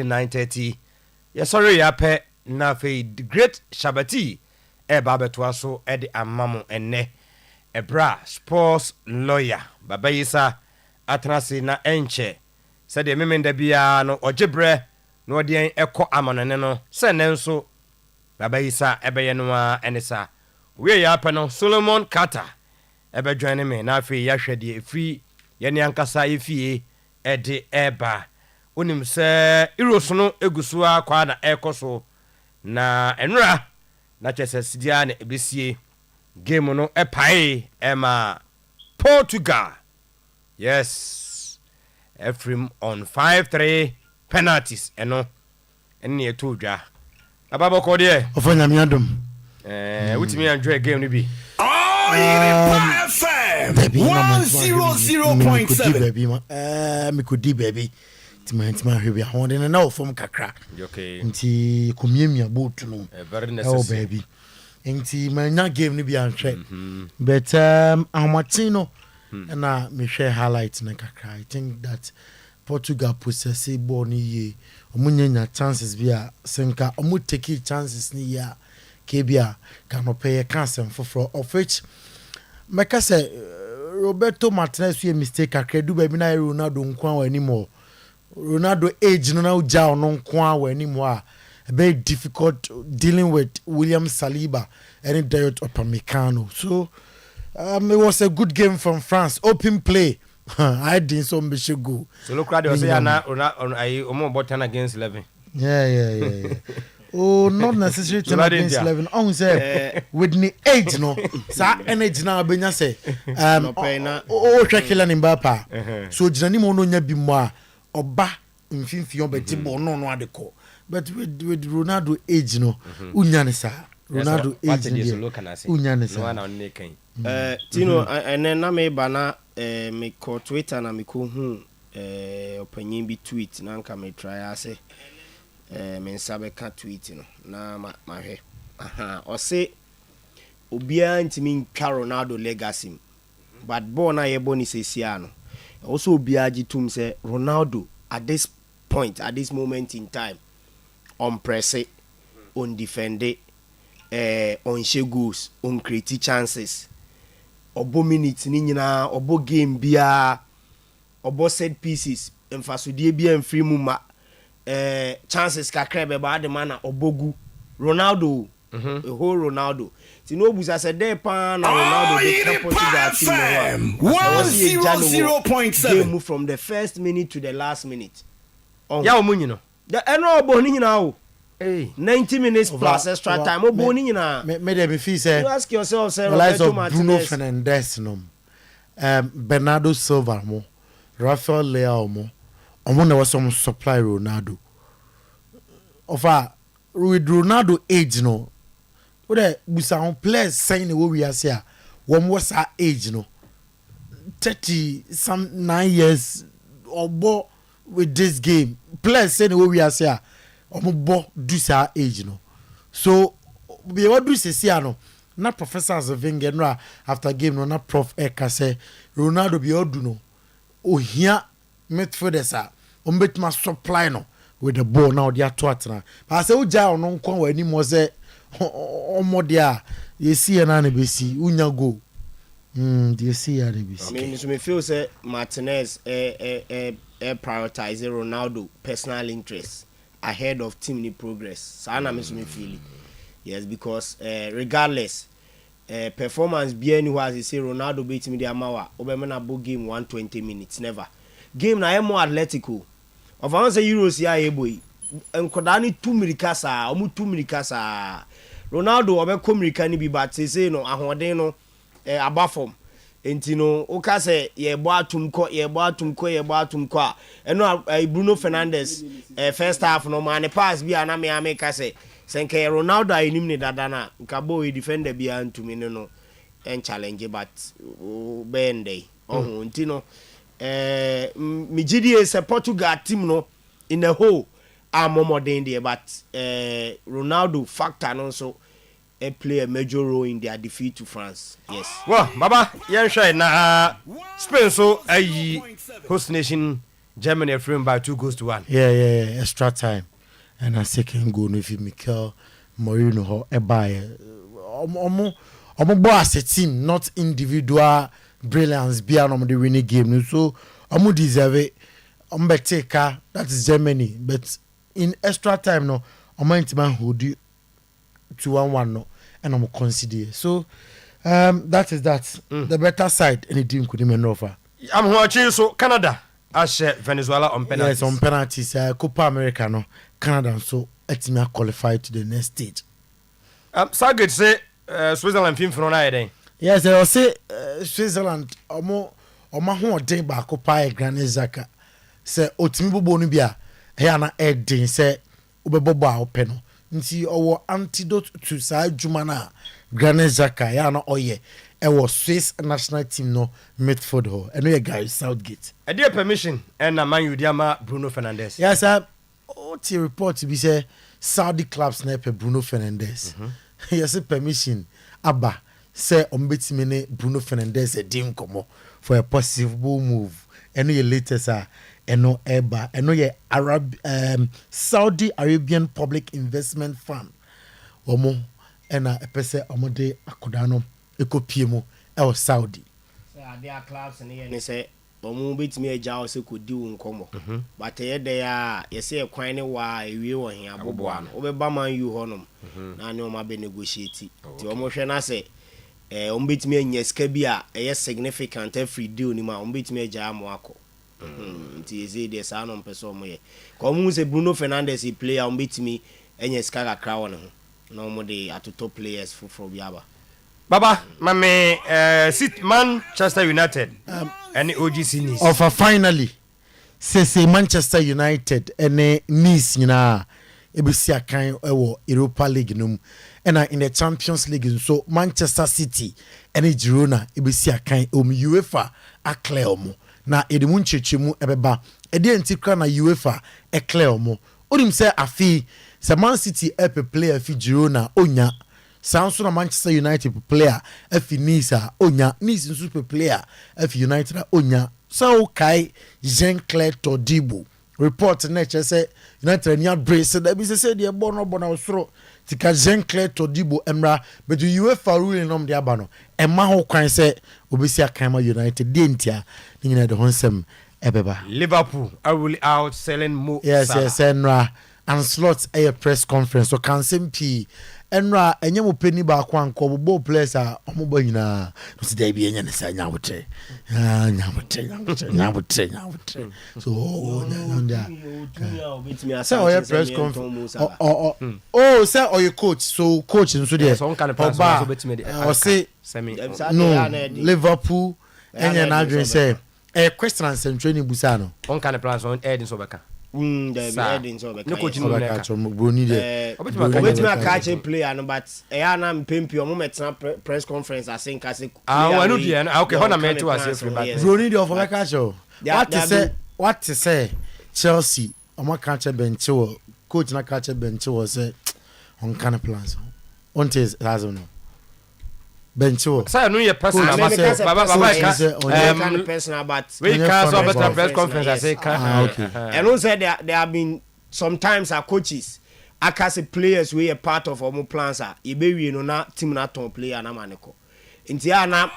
9:30. Yes, sorry, yape na fe the great Shabati babeto so e de amamo enne ebra sports lawyer baba yisa atrase na enche said the memenda bia no ojebre no de ekọ amanone no se ne nso baba yisa ebeye no a enesa we yape no Solomon Carter ebe join me na fe ya hwede efri ye ne ankasa efie e de eba onim se irosono egusua kwa na ekoso na enra na chese sidia na ebesie game no epai ema Portugal. Yes, Ephraim on 5-3 penalties eno enne etodwa ababa ko de ofanya miadom wutimi enjoy game no bi Oyerepa FM 100.7 me could di baby tima hwe bia ho de na ofom kakra okay nti komiemia boat no very necessary baby nti manya game ni bia nhwe but Martino na me share highlights na kakra. I think that Portugal possess ball ni ye omunya chances bia senka omu take chances ni ya kebia can pay cancel for of which make say Roberto Martinez we mistake kakra do baby na Ronaldo nkwa anymore. Ronaldo age no now jaw no nkwa anymore. Very difficult dealing with William Saliba and Dayot Upamecano. So it was a good game from France. Open play. I didn't so much go. So look at say na omo button against 11. Yeah. Oh, not necessarily to against 11. On say with the age no. Sa energy na benya say Shakila Mbapa. So jinani mo no nya bi mo a oba mfimfio beti bo no adeko. But with Ronaldo age no unyanisa Ronaldo age unyanisa no na onne kan Tino ene na me bana me ko Twitter na me ko hu opanyin bi tweet na nka me try ase me nsabe ka tweet no na ma hwe o se obia ntimi nka Ronaldo legacy but born na ye boni sesia no also obia gitum se Ronaldo at this point at this moment in time on press it, on defend it, on share goals, on create chances. Obo minutes ni nyina, obo game bia, obo set pieces, enfasodie bia free muma, chances kakra be ba de mana obogu. Ronaldo, the whole Ronaldo. Ti no busa se dey pa na Ronaldo dey Portugal team 100.7 game from the first minute to the last minute. Ya omunyi no. The eno oboni nyina o. 90 minutes plus extra time oboni nyina. Me dey me feel say you ask yourself say Roberto Martinez, Bruno Fernandes no. Bernardo Silva mo, Rafael Leao mo. Omo na was some supply Ronaldo. Ofa with Ronaldo age no. We dey busa on players saying the way we are say one was our age no. 9 years obo with this game. Players saying the way we are say omo do sa age no. So we what do say no. Na Professor Zevinge no after game no na Prof Eka say Ronaldo be odu no. Ohia midfielders a ombetuma supply no with the ball now they are to atena. But I say uja ono nkwa wani mo say omo dia you see na be see unya go. You see ya be see. I mean so me feel say Martinez prioritize Ronaldo personal interests ahead of team progress. So na me so me feel. Yes, because regardless performance be anywhere as you say Ronaldo beat me the amawa obemena bo game 120 minutes never. Game na more atletico. Of an say Euros ya eboy. Enkoda ni 2 mirika sa, omu 2 mirika sa. Ronaldo obekọ mirika ni bi but say no ahoden no abafom. Enti no oka say ye bo atumko a eno Bruno Fernandes first half no man pass bi ana me ameka say senke Ronaldo ayinim ni dada na nka boy defender bi antumi no en challenge but bende enti no Mijidi is a Portugal team no in the whole more than there but Ronaldo factor also play a major role in their defeat to France. Yes. Well, Baba, yen shine na Spain so ayi host nation Germany frame by 2-1. Yeah, extra time. And a second goal no fi Mikel Moreno ho e buy. Omo boss a team, not individual brilliance be an the winning game. So omo deserve it. Ombeteka, that is Germany. But in extra time no, omo intiman hold you 2-1 no, and omo consider. So that is that. The better side any team could even offer. I'm watching so Canada. Ashe Venezuela on penalties. Yes, on penalties. Copa America no, Canada so etime qualified to the next stage. Sargate say Switzerland film for na Yes, I say Switzerland omo ho den ba Copa Granit Xhaka. Say otimi bobo no bia he ana edin say obebobo a ope no. Nti owo antidote to sa adwuma na Granit Xhaka ya na oye. It was Swiss national team no midfield ho. And we guys Southgate. A dear permission and a man you diama Bruno Fernandes. Yes, sir. The report to be say Saudi club sniper Bruno Fernandes. Yes, permission. Abba say ombetime Bruno Fernandes a dim komo for a possible move. And your latest eno eba eno ye Arab Saudi Arabian Public Investment Fund. Omo ena epese omode akodano ekopiemo el Saudi. There are clubs and they say omo betimi eja o se kodi wo nkomo. But there you say kwan ne wa ewie wo hin abobo ano. Obeba man you honom. Na ne o ma be negotiate. Ti omo hwe na say omo betimi anya sika bi a eye significant every deal ni ma omo betimi eja amo akọ. Ti eze de sa no mpese omo ye. Ko omo se Bruno Fernandes player omo betimi anya sika kakra wo ne ho. Na omo de atoto players for biaba. Baba, mame sit Manchester United and OGC Nice. Offer finally say Manchester United and Nice nyina ebisi akan ewo Europa League num and in the Champions League so Manchester City and Girona ebisi akan UEFA acclaim omo na edimu nchechemu ebeba edi antikra na UEFA acclaim omo onim say afi say Man City epe player fi Girona onya Samsung Manchester United player F Nice onya Nice super player F United onya so kai Jean-Claude Todibo report nature say United near brace that be say the bono osro tika Jean-Claude Todibo emra but the UEFA ruling nom de abano e ma ho kwan say obesi akan United de ntia ni na de honsem ebeba Liverpool are really out selling more. Yes enra and slots a press conference so can SMP enra enye mo peni ba kwa nko bo players a omobo nyina no se dey bi enye ne sa nyawote nyawote so so your press conference oh say or your coach so coach nso there so kan plan so betime dey o say no Liverpool enye na adwen say question and training busa no on kan plan so edin so beka no coach no Bruni there obetimi catch player no but na mpempi o mo metna press conference asenka se I know there okay ho na me to as free back Bruni there for catch what to say Chelsea o mo catch bench wo coach na catch bench wo say on kind of plans on tes as no bench wo say no your personal baba personal but we cancel better press conference I say okay and also there have been sometimes our coaches akase players we a part of our plans are e be we no na team na ton player na maneko nti na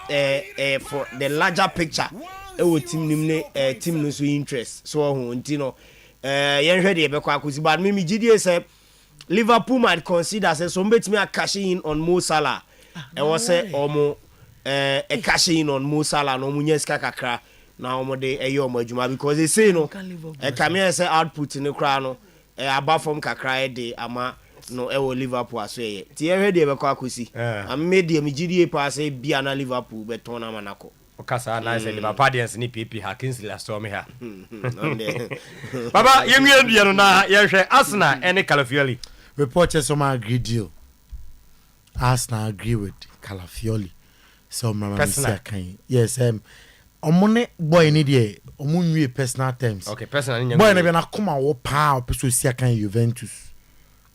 for the larger picture e wo team nim ne team no so interest so ho nti no yen hwe de be kwa akosi but me gidie say Liverpool might consider say so betimi a cash in on Mo Salah e was say omo a cash in on Mo Salah no munyeska kakra na omo de eyo omo adwuma because they say no e come here say output in kra no above from kakra de ama no e wo Liverpool aso ye ti e hwe de be kwa akosi am media me gidie pa say bia na Liverpool be ton na manako okasa na say Liverpool dance ni PP Hakins last time here baba yemie bia no na ye hwe Arsenal ene Calafiori reporters some agree deal Arsenal agree with Calafiori so mama say kan yes omone boy ni de omunwie personal terms okay personal ni boy na be na koma wo pa opeso sia kan Juventus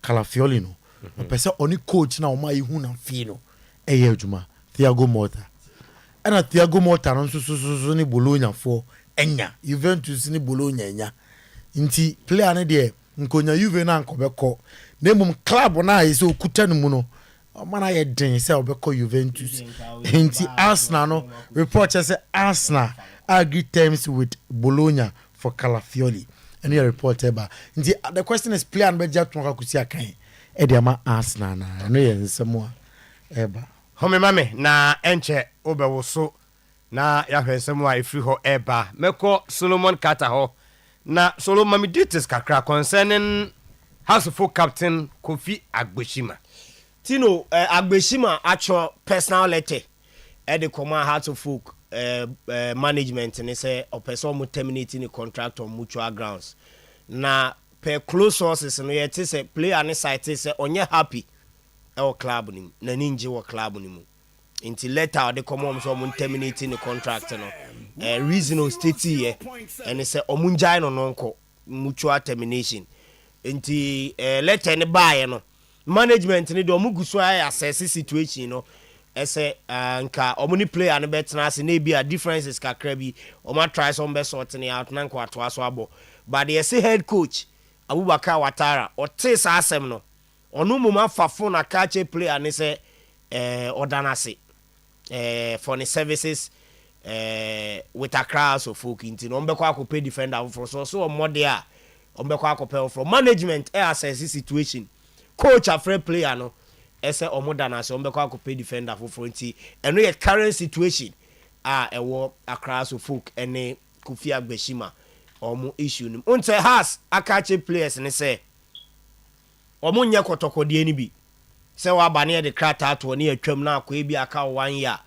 Calafiori no opese oni coach na o ma ihu na fi no eye adwuma Thiago Motta no so ni Bologna for enya Juventus ni Bologna enya nti player ne de nkonya Juve na nkobekọ na mum club na ise okuta no mu no mana ye den se obekọ Juventus nti Arsenal no report say Arsenal agree terms with Bologna for Calafiori and your report eba nti the question is player be ja tun akusi akan e de ma Arsenal na no ye nsemo eba home mame na enche obewo so na ya hwensemo a ifri ho eba meko Solomon Carter ho na Solomon duties kakra concerning House of Folk captain Kofi Agbeshima Tino Agbeshima actual personal letter at the command House of Folk management and they say a person will terminating the contract on mutual grounds. Na per close sources and we say player and site say on you happy our club nim na ninja wa club nim. Until later they come on so terminating the contract no. Reason or state here and they say omunjai no nonko mutual termination. Until letter ne buy no management ni do mugu so assess situation no. Ese nka omuni player no betena ase na bi a differences kakra bi o ma try some be sorting out na nko ato aso abo but the say head coach Abubakar Watara o tes asem no onu muma fafo na kache player ne say odanase for the services with a crowd of folk into no be kwa pay defender for so more there o be kwa pay from management assess situation coach afraid player no ese omodana se ombekwa akopay defender for fronti eno ye current situation ewo across of folk ene Kofi Agbeshima omo issue nim unte has akache players ne se omo nya kotokode ni bi se wa bane de krata to ne atwam na akwa bi aka 1 year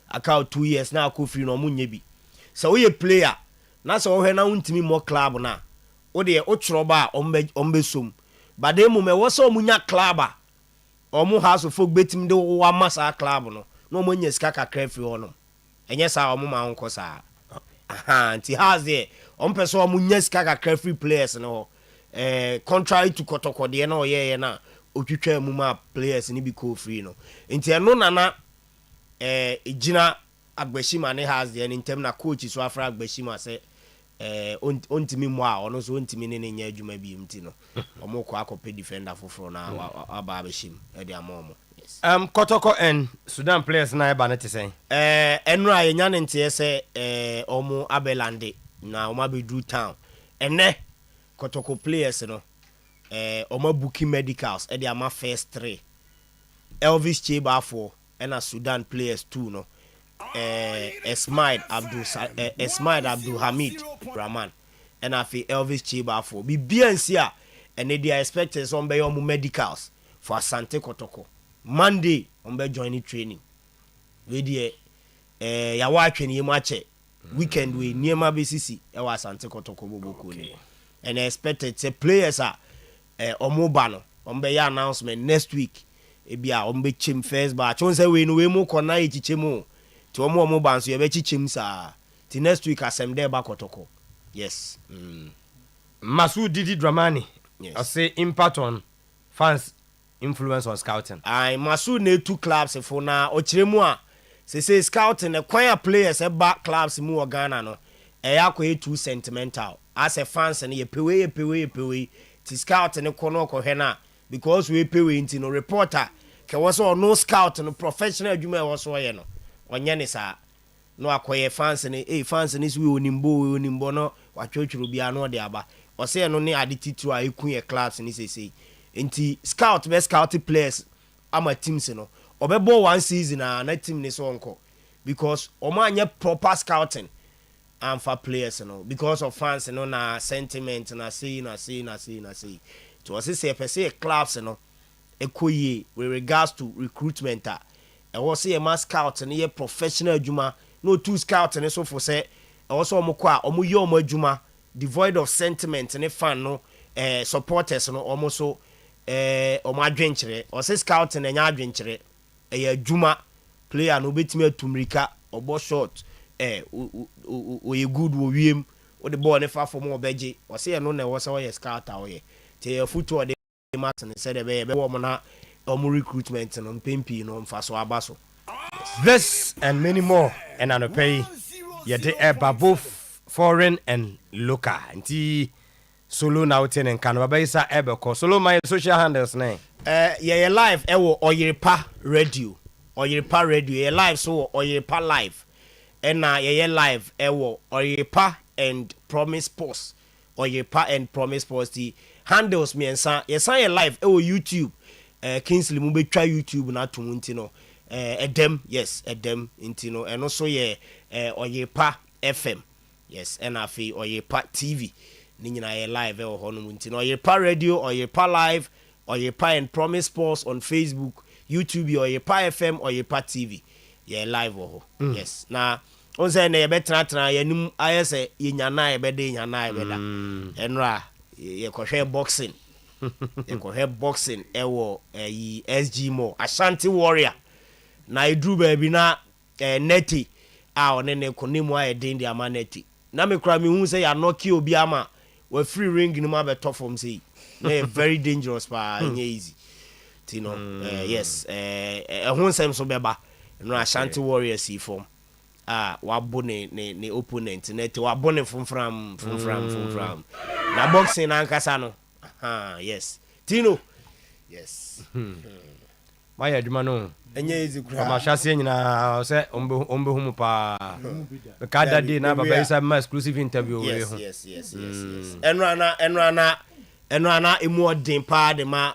aka 2 years na akofiri no omo nya bi se wo ye player na se wo hwe na untimi mo club na wo de o chroba ombe som bade mu me wo se omo nya club omo House of Folk betim de wa masa club no no mo nya sika kakra fi ho no enye sa omo ma nko sa anti has there on person omo nya sika kakra free players no contrary to kotokode na oyeye na otwitwa mu ma players ni bi ko free no nti eno nana ejina Agbeshima ne has there in term na coach so afra Agbeshima say ontimi mo a ono so ontimi ne nya adwuma bi mti no omo ko akopɛ defender foforo na aba abeshim e de amomo yes Kotoko and Sudan players na eba na tesen enro a yenya ne nte se omo abelande na omo abedu town ene Kotoko players no omo booking medicals e de ama first 3 Elvis Chebafo and a Sudan players 2 no Esmail Abdul Hamid Rahman and afi Elvis Chebafo BNC and they are expected some be your medicals for Asante Kotoko Monday on be joining training we dey ya wa twene mache weekend we niema BCC e wa Asante Kotoko boboko ni and expected say players are omoba no on be your announcement next week e bia on be chim first batch on say we no we mo kona echichemu to omo banso ye be chichim sa ti next week asem there ba Kotoko yes Masu Didi Dramani yes I say impact on fans influence on scouting Masu ne 2 clubs for na ochiremu a say scouting e kwan players e ba clubs mu Ghana no e yakọ too sentimental as a fans and ye pewe ti scouting e kono ko hwe na because we pewe inti no reporter ke was no scout no professional adwuma was so ye no onye ne sa no akoye fans ni fans ni we onimbo no watwotwuru bia no de aba o se no ne ade titu a ekun ye class ni sesei enti scout best scout players ama teams no obebo 1 season na team ni so onko because o ma anya proper scouting and for players no because of fans no na sentiment na see to us say per se clubs no ekoye with regards to recruitment e was say a mass scout and ye professional adwuma no 2 scout and so for say also omo kwa omo ye omo adwuma devoid of sentiment and fan no supporters no almost so omo adwenkyere o say scout and nya adwenkyere e adwuma player no betimi atumrika obo short o ye good wo wiem o the ball ne fa for mo obeje o say no na wo say o scout a o ye te football de match ne say de be wo mo na omo recruitment no mpempi no mfa so abaso this and many more and an pay ye de both foreign and local nti solo na wote ne nka no baba isa ebeko solo my social handles na yeah live Oyerepa Radio yeah live so Oyerepa live and yeah live Oyerepa and Promise Post Oyerepa and Promise Post the handles me ensa yes I live YouTube Kingsley mu betwa YouTube na to ntino edem intino and also yeah Oyerepa FM yes and afi Oyerepa TV ni nyina ye live hono ntino Oyerepa Radio Oyerepa live Oyerepa and Promise Sports on Facebook YouTube Oyerepa FM Oyerepa TV ye live yes na on say na ye betra ye nim ayese ye nyana ye bede nyana ye beda enra ye kohwe boxing ye kohwe boxing yi SG Mo Ashanti Warrior na idru ba bi na neti a one ne konimu aye den dia maneti na me kura me hu say ya knock obi ama we free ring ni ma be top form say na very dangerous pa easy tino yes hu nsem so beba no Ashanti Warrior see form wabo ne opponent net wabo ne from na boxing na nkasa no yes tino yes my adwuma no enye easy kura ma hwase nyina se ombe humu pa ka dadi na baba isa ma exclusive interview we ho yes enrana emu odin pa de ma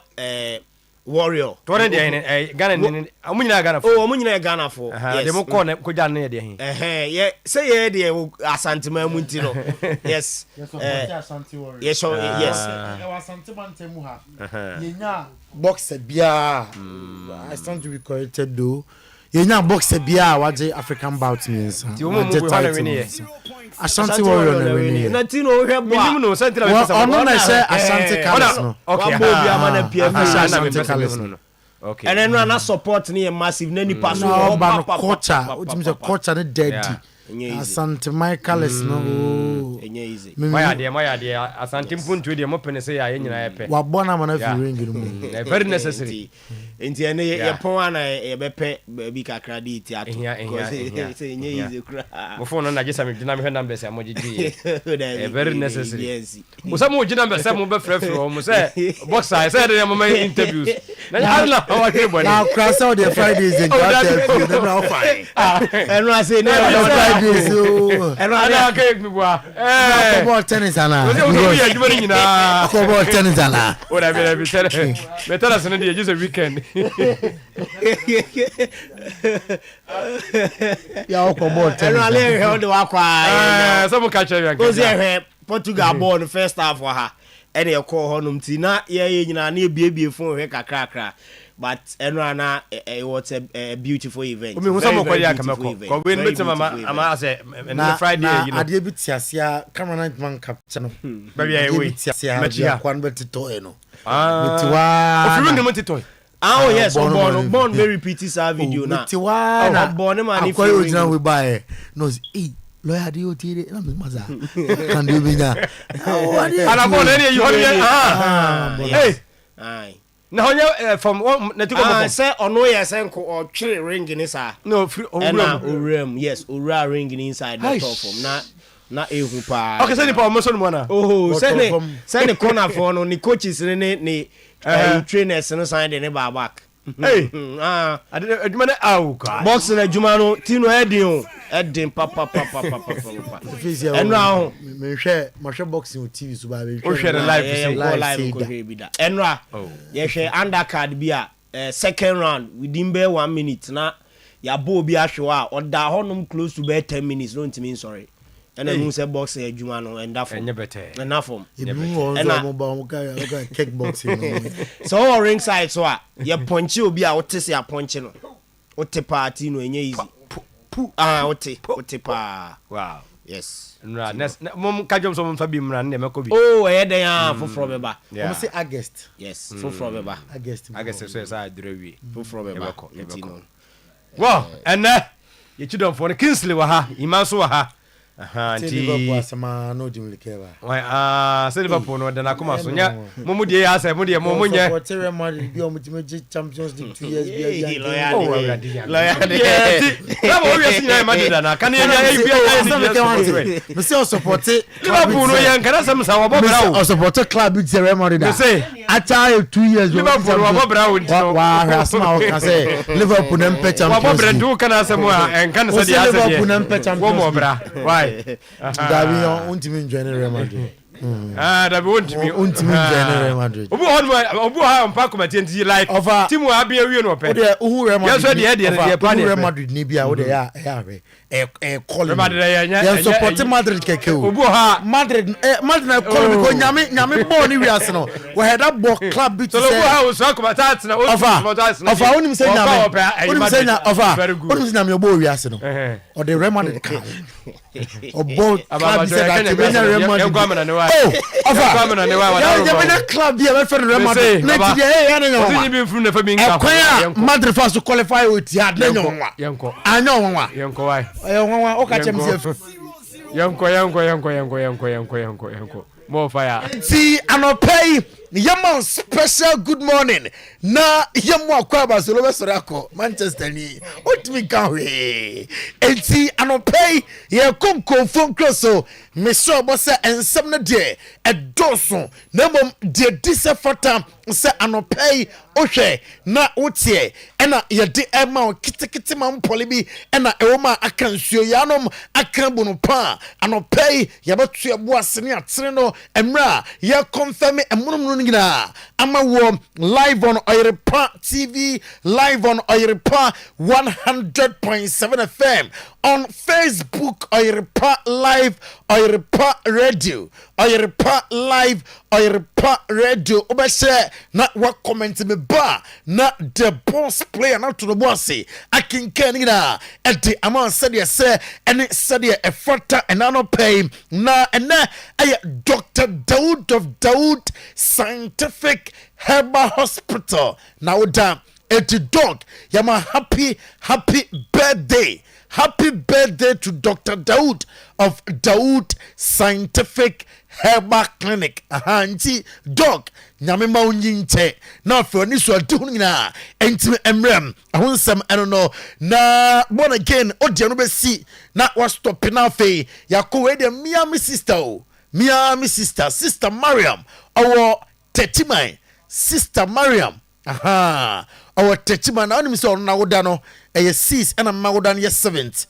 Warrior tore de Ghana ni amunyina Ghana fo amunyina Ghana fo yes de mo ko na ko jan na de hin ye say ye de Asante ma mu nti no yes Asante Warrior yes yes Asante Bantemu ha yenya boxer bia I stand to be corrected though yenya boxer bia waje African bout means ti o mo hwana we ne Asante Warrior na we ne na ti no hwe bo minimum no Asante na we ono na say Asante Kalas no okay wa bo bia ma na pia Asante Kalas no okay and then na support ni massive na nipa so no ba culture ultimate say culture na dirty Asante Michaelis no enye easy my idea Asante mpuntu de mo pene say ya nyina ye pe wa bona mana fi ring no mu very necessary enti ene ye pon ana ye bepe bi kakra di ti ato say enye easy kra mo phone na gisa me gina me hwe numbers ya mo gigi very necessary yes mo say mo gina numbers mo be frefre mo say boxer say de mo my interviews na ya wa ke boni na kra say the Fridays in God them now fine enu say na Fridays enu ana ke mi bua football tennis ana o ye adwuma ni nyina football tennis ana o da be tere metara sene de just a weekend ya o football tennis enu ale he de wa kwa some catch you again go say Portugal born first half for her ene e call honum ti na ye nyina na ebiebie phone he kakra but enrana what a beautiful event. We some ko ya kameko ko we no betima ama say na Friday you know ade bi tiasia camera man capture no ba bia we tiasia kwan betito e no bitiwa o firu ne motito oh yes born very repeat this video na bitiwa na born man if you original we buy no lawyer dey otire na me maza kan do binya ana born any you hey aye na honya from na tiko mo say ono yes enko or three ring ni sa no oram yes ora ring ni inside the top from na ehu pa okay say ni pa mo so no na say ni corner for no ni coaches ni trainers no sign the ba back hey adwuma na auka box na adwuma no tino edin papa and now me hwe boxing TV so ba be o hwe live ko hwe bi da enra ye hwe undercard bi a second round within be 1 minute na ya bo bi ahwe a oda honum close to be 10 minutes don't mean sorry and then say boxing adwuma no and that form and that form kickboxing so ringside so a ye punch obi a wotese a punch no wote party no enye easy wote pa wow yes nra next mom kajom so mfa bi mra ne meko bi den ya foforo beba we say August yes foforo beba August so say adrewi foforo beba wow and ye chidon for Kingsley wa ha iman so wa ha Liverpool asama no di mulkeba se Liverpool no dana kuma so nya mo de ya asa mo de mo nye Real Madrid bi o mutime Champions League 2 years bi lawyer na mo wi asinya Madrid na kan ya bi me say support Liverpool no yan kana sam sa wo bra o support club bi Real Madrid ata 2 years Liverpool wo bra wo wa rasma o ka say Liverpool na mpe Champions wo bra du kana sam a kan sa dia sa Liverpool na mpe Champions wo mo bra why Davi untimi join Real Madrid Davi untimi join Real Madrid obu ha mpa komati nti like team wa bia wi no pe who Real Madrid yes so de plan Real Madrid ni bia wo de ya call Madrid ya support Madrid keke o obu ha Madrid na call me ko nyame ball ni wi ase no we had that ball club bit so obu ha o so komati na o ofa onim se nyame obo wi ase no o de Real Madrid ka o ball club se that Real Madrid ofa club bia we fer Real Madrid na ti ya na nyo ni bi furu na fa bi nka Madrid first to qualify with ya na nyo anyo why o ka chem se yanko more fire see anopay Yaman special good morning na yamu akwa Barcelona sorako Manchester ni otimi kanwe enti anopay ye konkonfon kroso meso bosa ensem na de edoso na mom de disefata se anopay ohwe na wotie ena ye de ema kitikiti mam polibi ena ewoma akansuo yanom akanbuno pa anopay ye betu eboase ne atere no emra ye confirm emunum ngina ama wo live on Oyerepa TV, live on Oyerepa 100.7 FM, on Facebook Oyerepa Live, Oyerepa Radio, Oyerepa Live, Oyerepa Radio. Obese na wa comment me ba na the boss player na to the boss I can ngina e de ama said ya say ene said ya e fata enano pay na ene ay Dr. Daoud of Daoud Scientific Herbal Hospital. Now down at the dog. Yama happy birthday. Happy birthday to Dr. Daoud of Daoud Scientific Herbal Clinic. Ahanti dog. Nyame ma unyinte. Na for ni so adu na entime emrem. Ahonsam I don't know. Na born again odi no be si na was stop na fe. Yakowe de Miami sister Sister Mariam. Our Tetimai, Sister Mariam. Our Tetimai. Now, I'm saying, now, Dano, a 6 and a Magodan, yes, 7th.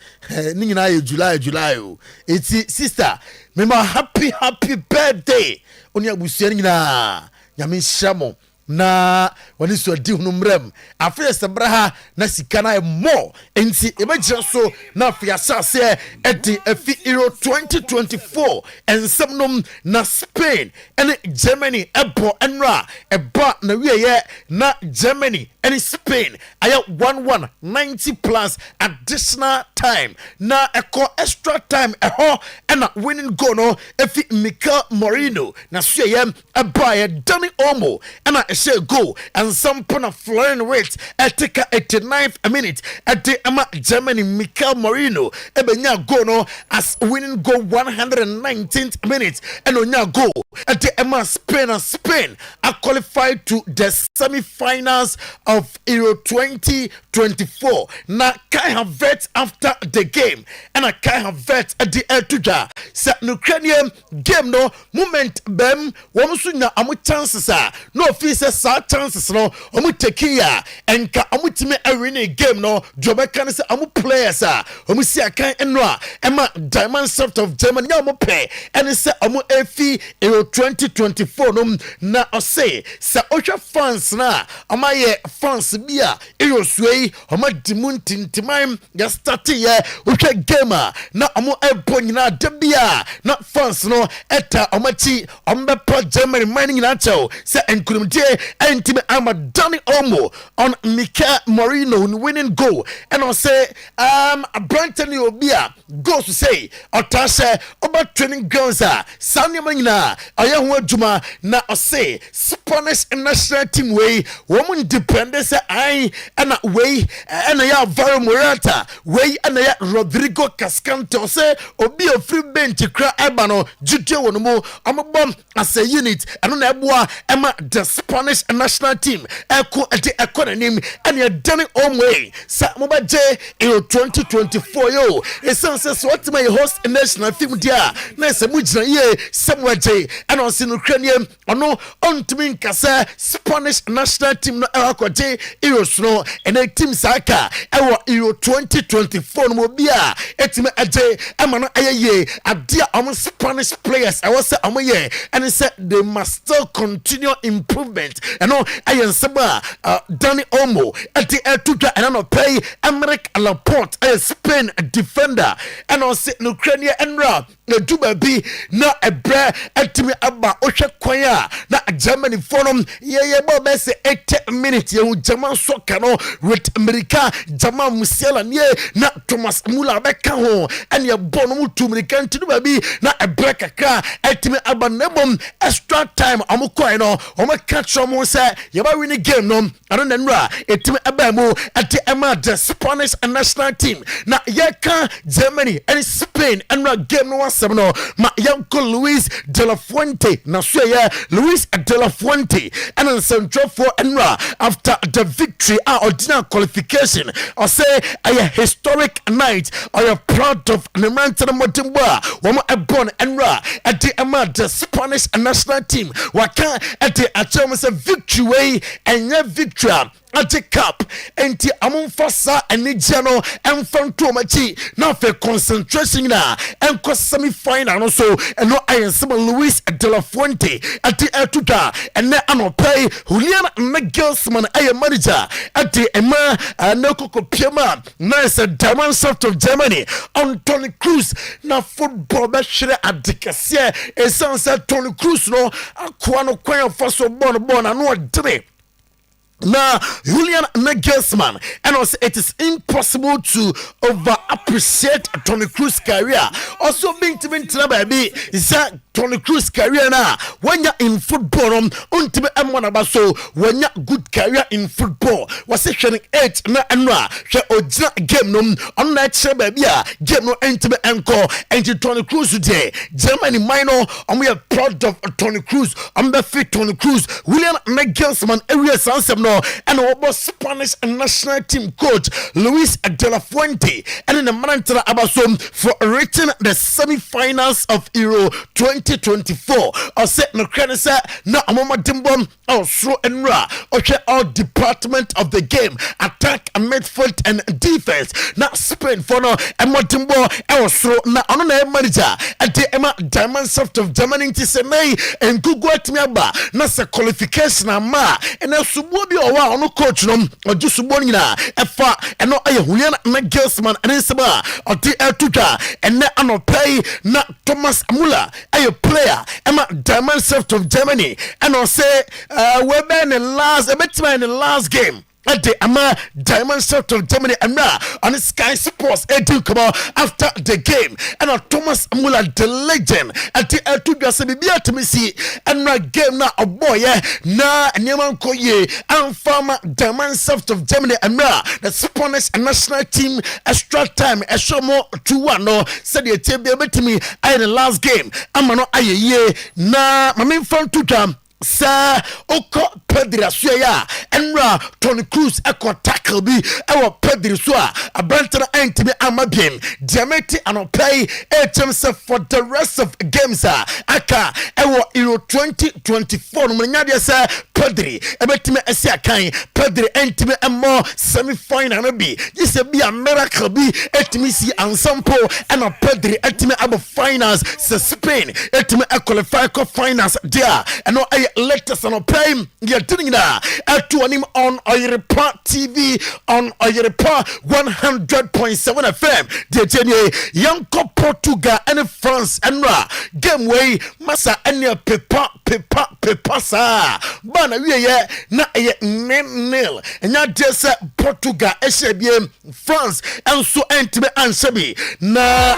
Nina, July. It's sister. Remember, happy birthday. Onya Busiana. Yamin Shamo. Na wani so di hunumrem afia sabraha na sikana mo enti ebegira so na afia sase edi afi Euro 2024 ensemnom na Spain ene Germany ebo enra eba na wiye na Germany ene Spain aya 1-1 90 plus additional time na eko extra time eho ena winning goal no efi Mikel Merino na so ye eba ye Dani Olmo ena share go and some puna flying weight etika 89th minute at the Germany Mikel Merino ebenya go no as winning goal 119th minute and onya go at the Spain are qualified to the semi-finals of Euro 2024. Na Kai Havertz after the game and I Kai Havertz at the Tuja sa Ukrainian game no moment bem womusunya amu chances no officer sa chances no omu take ya enka omu time arena game no jobe kan say omu players omu si akan enwa ema Diamond Soft of Germany omu pe and say omu efi Euro 2024 no na ose sa osha fans na amaye fans bia Euro sway omu dimuntintimam ya start ye osha gamer na omu ebo nyina debia na fans no eta omachi ombepo Germany mining na chao say enkurumtie entime ama Dani Olmo on Mikel Merino winning goal and I say Brandon Obia goes to say Otasha about training grounds Sanya Manina Ayahu Juma na say Spanish national team way woman dependence I and way wei ena ya Alvaro Morata wei ena ya Rodrigo Cascante say obi a free bench kra eba no judge won mu amobom as a unit eno na eboa ema the Spanish national team eko ade ekonanim ena dane omwe sa mobaje in 2024 yo essence what my host national team dia na se mujina ye semwaje ena osin Ukrainian ono ontumi nkasa Spanish national team no akwaje Euros no ena team saka ewo Euro 2024 no bia etime aje ama no ayeye adia am Spanish players I was say amoye and say they must still continue improvement and no ayenseba Dani Olmo ati etuja and no pay Emerick Laporte a Spain defender and no say Ukraine enra na duba bi na ebre etime aba ohwe kwaya na Germany forum ye bo be say 80 minutes ye German soccer no with America German Musiala nie na Thomas Muller beka ho and ye bon mu to American to duba bi na ebre kakra etime aba nebom extra time amukoi no o ma catch am say ye ba win game no ano na nra etime aba mu ati ema the Spanish national team na ye kan Germany and Spain and game no wasem no ma yanko Luis de la Fuente na so ye Luis de la Fuente and central for enra after the victory ordinary qualification or say a historic night or you proud of Clementino Motimba woman born enra at the ema the Spanish national team waka at the achoma victory way and your victory at the cup enti amonfasa enigeno enfronto machi na fe concentration na enko semi-final no so eno ayensema Luis de la Fuente at the etuda ene anopay Julian Nagelsmann aye manager at the ema anoko piema na se German sort of Germany on Toni Kroos na football be hire adikase esanse Toni Kroos no akwa no kwan faso bon anu odre now, Julian Nagelsmann, and also it is impossible to over appreciate Toni Kroos' career. Also, being to be baby is that Toni Kroos' career now. When you're in football, until M1 abaso, when you're good career in football, was section 8 na anwa, she oja game no on that baby game no enter encore and Toni Kroos today. Germany minor, and we are proud of Toni Kroos. I'm the fit Toni Kroos. Julian Nagelsmann area sansem and our Spanish national team coach Luis de la Fuente and in the Managerial Abasom for reaching the semi-finals of Euro 2024. I said no credit na amoma dimbom or throw and ra okay all department of the game attack and midfield and defense na Spain for no and what dimbo or throw na on manager at the Emma Diamond Soft of Germany to say may and Google at me aba na se qualification ma and sububi owa ono coach no ojusubo nyina efa eno aye Julian Nagelsmann enseba oti etuka ene anopay na Thomas Muller aye player Emma Diamond Soft of Germany and I say we been in the last game at the Ama Diamond Sort of Germany and on Sky Sports come after the game and Thomas Muller the legend at the Bibia to me see and game na a boy na Nyaman Koye and farmer Diamond Sort of Germany and the Spanish national team extra time a show more 2-1 no said the table to me I the last game I'm no aye na my main front to jam Sir Oko Pedri Asuya Enra Toni Kroos Eko tackle bi Ewa Pedri Sua Abrantana Entime Amabien Diameti Anopay HMS for the rest of games Aka Ewa Euro 2024 Mwenyadia Sir Pedri Ebetime Esia Kain Pedri Entime Emo semi-final bi This be a miracle bi Etime si Ansampo Ena Pedri Etime Abo finals Spain Etime qualify finals there Eno let us on pay you're doing that at to him on Oyerepa TV on Oyerepa 100.7 FM the Yanko Portugal and France and game way massa and your pepa sa bana we na nil and ya just Portugal SBM France and so entime ansabi na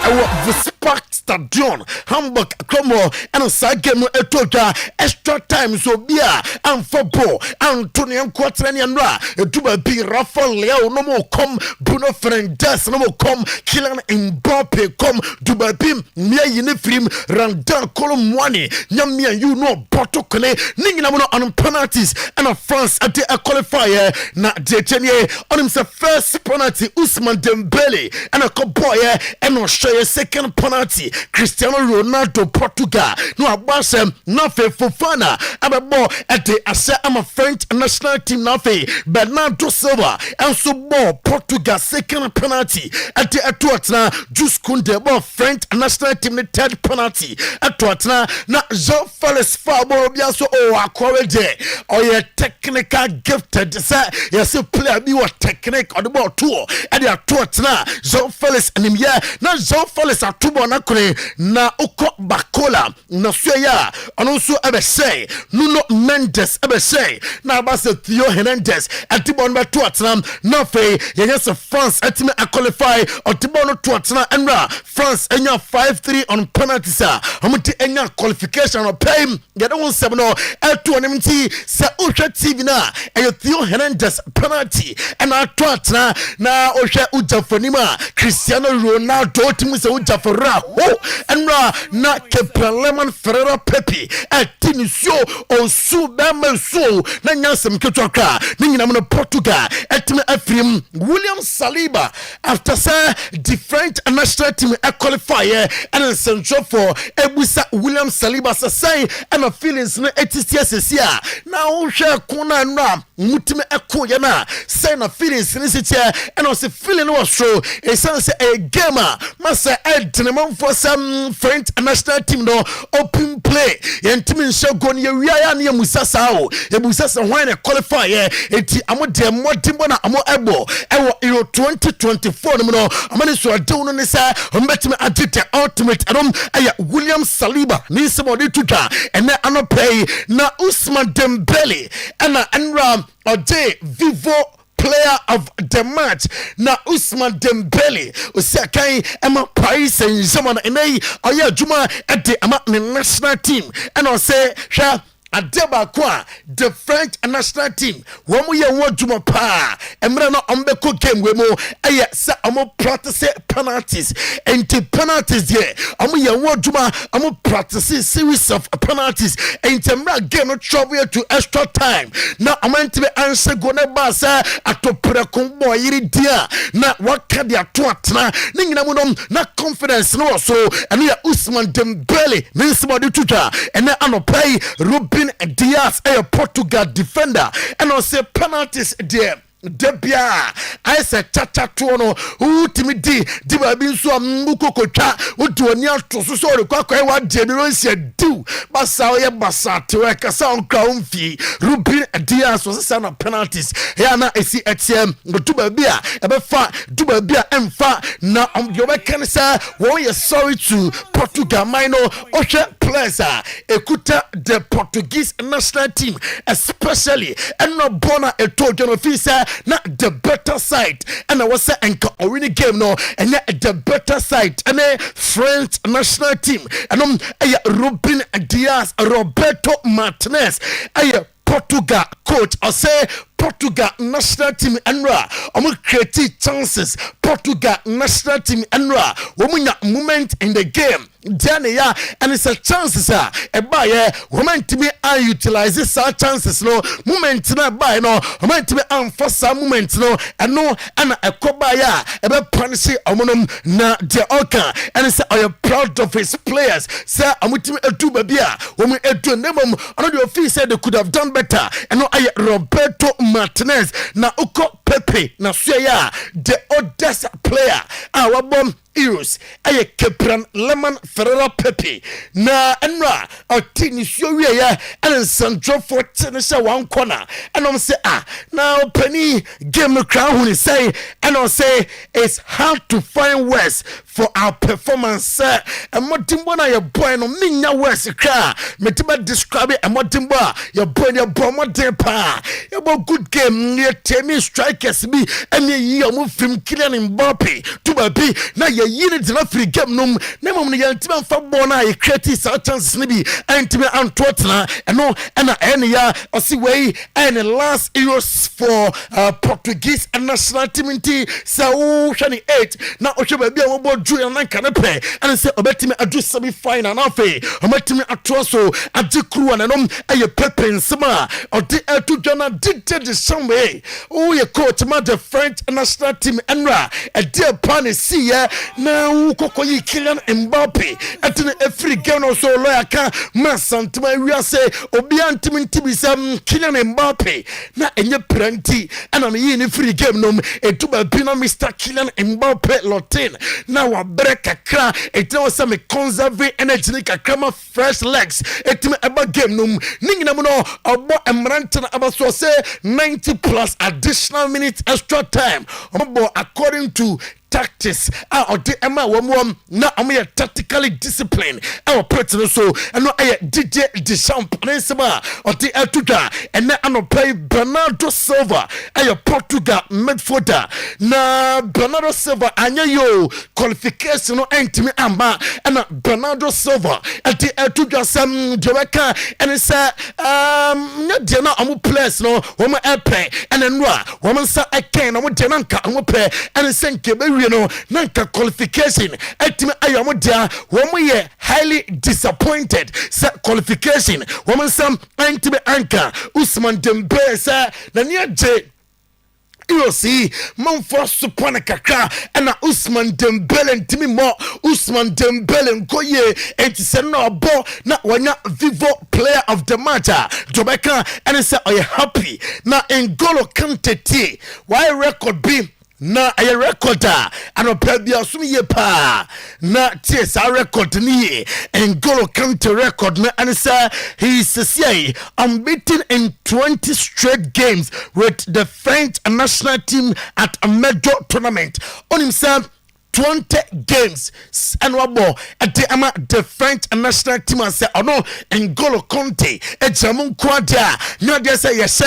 packed stadion Hamburg Cromwell and Sagem Etoja extra time so bia and football Antonian Quatranianra Duba B Rafael Leo no more come Bruno Fernandes no more come Kylian Mbappe come Duba B Mia Yinifrim Randan Colomwani Nyamia you know Porto Kone Ningina on penalties and a France at the qualifier na Detenie on himself first penalty Usman Dembele and a boy and Australia second penalty Cristiano Ronaldo Portugal no abasem nafe Fofana ababo at the asa am a French national team nafe Bernardo Silva and so ball Portugal second penalty at the atuatna Jules Koundé ball French national team the third penalty atuatna na Jean Felix Fabo biaso o akwere de or your technical gifted say yes player be what technique on the ball too and the atuatna Jean Felix animia na Jean Felix atubo na kure na uko bakola na suya also ebe say Nuno Mendes ebe say na basa Theo Hernandez atibon ba tuatna na fe yes France atime a qualify otibon tuatna enra France enya 5-3 on penalties amuti enya qualification on pay get on 7 no eto onimti se uhwe TV na Theo Hernandez penalty and tuatna na ohwe ujafonima Cristiano Ronaldo timi se ujafora ho enra na Kepreleman Ferreira Pepe atinisio osu bemeso na nyansem ketwaka ningina mo Portugal etime afrim William Saliba after say different national team qualifier and central for ebusa William Saliba say and a feelings no etisia na wo hwe kona nra mutime ekoye na say na feelings ni sitia and o say feeling was so e say a gamer masa edneman for some French national team no open play yentimi nshagon ye wiaya na musasa o ebusasa hwan qualifier enti amode modimbo na amo ebo ewo Euro 2024 no amane so adew no ne say ombetime adite ultimate adom aya William Saliba ni semodi tuka ene anopay na Usman Dembele ena enra ode vivo player of the match na Usman Dembele usakai ema Paris Saint-Germain enei oya juma ede ama national team and I say sha Adeba kwa the French national team womu ye wojuma pa emre no ombeko game we mo eye se omo practice penalties enti penalties ye omo ye wojuma omo practice series of penalties enti emra game no trouble to extra time na omanti be answer go na ba sa atopre kombo yiri dia na waka dia to atena ni nyina mu no na confidence no so ene ya Usman Dembele ni somebody tuta ene anopai Ruben Diaz a Portugal defender and I say penalties there Debia I said chacha tuono ultimate di babi so amuko kocha utuoni ato so rekwa wa general se do basa ye basa te we kasa onka umfi Ruben Diaz so say na penalties ya na esi atiem do babi a ebefa do babi a emfa na yo be kan say won ye sorry to Portugal minor ohwe players ekuta the Portuguese national team especially and no bona etojo no fi say na the better side and I was say enka already game no and the better side and French national team and Ruben Diaz Roberto Martinez Portugal coach or say Portugal national team enra create chances Portugal national team enra moment in the game ya and it's a chances e buy woman to be utilize this chances no moment na buy no woman to be unforce moment no and no and a kobaya e be punish omonom na de oka and it's are proud of his players say amutimi edu babia woman edu nemom ono the office said they could have done better and no Roberto Martinez na uko Pepe na suya the oldest player our bomb Euros aye Kepran Lemon Ferreira Pepe na enra otini suya ya and Sandro for tenisa one corner and I'm say now penny game crown when say and I say it's hard to find words for our performance and modimbo na your boy no minya words kra metiba describe e modimbo your boy your modimpa your good game near temi strikers be and ye omo film Kylian Mbappe to baby na ye yini dina free game num na mom ne yantima fa ball na ye create sa chances ni bi antime antotna eno na enya osi wey and last Euros for Portuguese national team nti sa wo hwani 8 na ohwe baby a wo ball drew na kan pe and say obetime adu semi-final na fe obetime atoso adikru na nom eye pepensema odi etu dwana did the same way oh ye coach ma the French national team enra e dear pan see ya na wo kokoyi Kylian Mbappe atene every game no so lawyer ka ma santuma wi say obi antimi ntibi sam Kylian Mbappe na enye pranti ana me yi ni free game no etuba pina Mr. Kylian Mbappe lotin na wa break kakra etino say me conserve energy ni kakra ma fresh legs etime eba game no ningina mo no obo emrante na aba so say 90 plus additional minutes extra time obo according to tactics or the Emma Wom na am tactically disciplined our person so and no DJ Deschamps Peninsula or the Etuda and then play Bernardo Silva Portugal midfielder na Bernardo Silva anya yo qualification no entimi amba and Bernardo Silva at the Etuda some Jamaica and say not dinner am place no woman airplane and then woman sa again am denanka am pay and send you know, nanka qualification. Etime ayamodia, woman ye highly disappointed. Sa qualification. Woman some antime anka. Usman Dembele sa nania J. You see, man for supana kakra and Usman Dembele and Timmy Mo Usman Dembele and Koye and Tisano Bo na wanya vivo player of the match. Jamaica and say are you happy? Na N'Golo Kante T. Why record be? Na a recorder and a pebia sumi pa na tis a record ni N'Golo Kante record na and say he is unbeaten in 20 straight games with the French national team at a major tournament on himself 20 games and wabo at the French national team and say oh no N'Golo Kante a Jamun Quadia now they say yes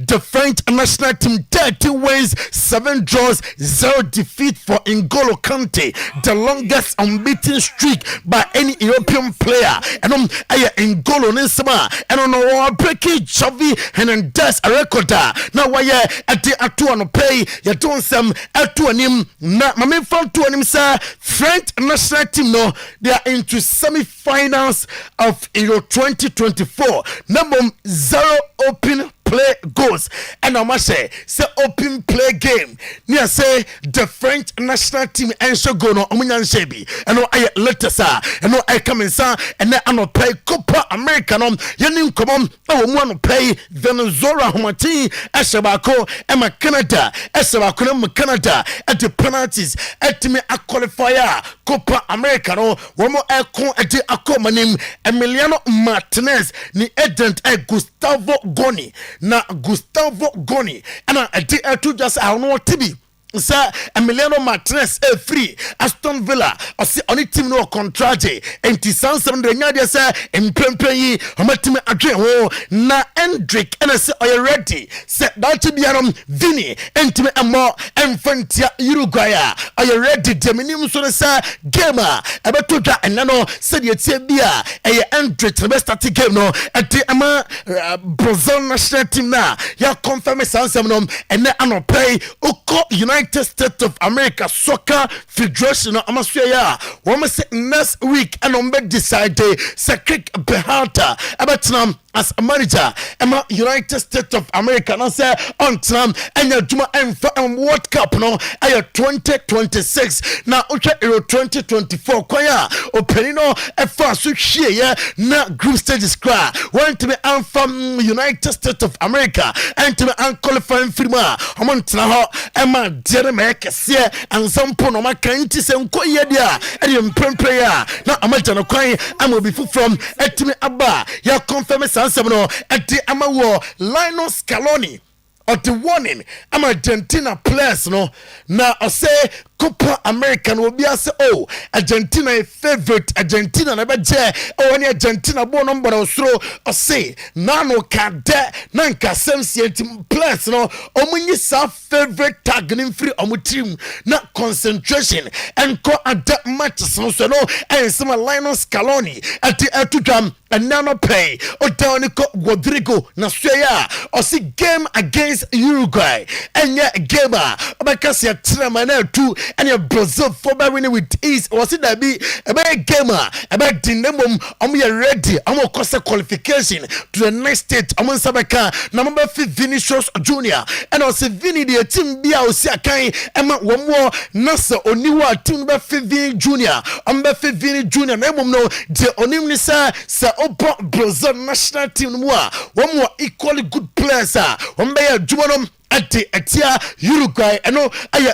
the French national team 30 wins 7 draws 0 defeat for N'Golo Kante the longest unbeaten streak by any European player and N'Golo Nisama and on our breaking Xavi Hernandez a recorder now why at the atu pay you don't some atu anim na mame found to anim sir French national team no they are into semi-finals of Euro 2024 number 0 open play goals and I say open play game near say the French national team and so go no omunyan shebi and I letter sir and I come in sir and then I play Copa America no yenim come on one play Venezuela homati eshabako and Canada eshabako no Canada at the penalties at me a qualifier Copa America no one more econ at the akomanim Emiliano Martinez ni agent Gustavo Goni na Gustavo Goni and I did to just I know TB Sir Emiliano Martinez free Aston Villa or see on it team no contract and Tisan 7 nya say empempen yi omatime adwe ho na Hendrick and say are you ready say that to be Vini entime amo Enfantia Uruguay are you ready deminim so say game abeto dwa enano say the tie bia Hendrick the best start game no at the Brazil national team na ya confirm sansem no and na pay Oko United States of America Soccer Federation Amasya woman say next week and on decide say kick Behata about as a manager Emma United States of America and say on time and your Juma and World Cup no I 2026 now Euro 2024 kwaya openino efa so hie na group stages cry want to be from United States of America and to be unqualified firma on ho Emma Jeremy kese and some pono makanti se nkoye dia e dey player na amajano kwan amobi from etimi aba ya confirm sansem no eti amawo Linus Scaloni or the warning I'm Argentina players no na I say Copa American will be as oh Argentina a favorite Argentina never je any Argentina born number or say nano can de nanka sensiente plus no omunyi sa favorite tag nim free omu team na concentration and co at matches no so no and some Linus Scaloni at the Etudam and nano pay or down Rodrigo na swaya or see game against Uruguay and yeah gamer because you tramana too and your Brazil for winning with ease was it that be a gamer about the name we are ready I'm a cost qualification to the next stage I'm on Sabaka number 5 Vinicius Junior and also Vini the team be out Sakai and one more Nasa Oniwa team by 5 Junior I'm by 5 Vini Junior name no the Onimnisa sa open Brazil national team one more equally good players one by a Jumanom Atia Uruguay and no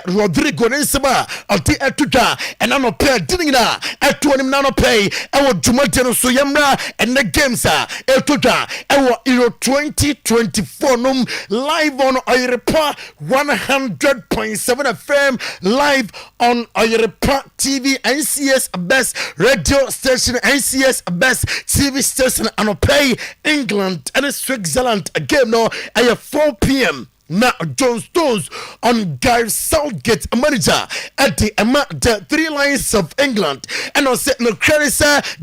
Rodrigo Nesaba Alti Etuta and I'm a pair dinner at 20 nano pay our Jumatano Suyamra and the games Etuta our Euro 2024 num live on Oyerepa 100.7 FM live on Oyerepa TV NCS best radio station NCS best TV station and pay England and Switzerland game no at 4 p.m. Now John Stones on Gareth Southgate manager at the 3 Lions of England and on set no credit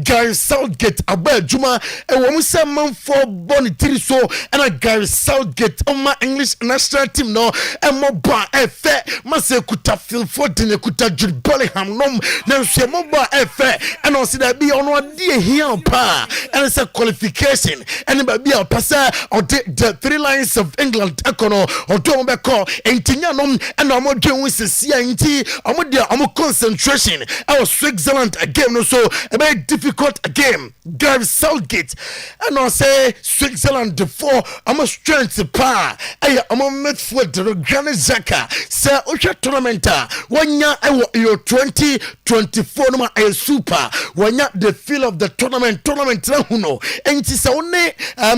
Gareth Southgate abel Juma and when we say man for Bonnie Tiriso and a Gareth Southgate on my English national team no and mobile effect must kuta feel for dinner kuta Jude Bellingham nom now she mobile effect and on see that be on one day here pa and it's a qualification and it be a passer on the 3 Lions of England econo or don't be call Entianum and I'm doing with the CNT. I'm concentration. I was Switzerland again, no so a very difficult game. Gareth Southgate and I say Switzerland the 4. I'm a strength power. I'm a midfield the Granit Xhaka. Sir Osha tournament. 1 year I was your 2024 number a super. 1 year the feel of the tournament na huno. And it's only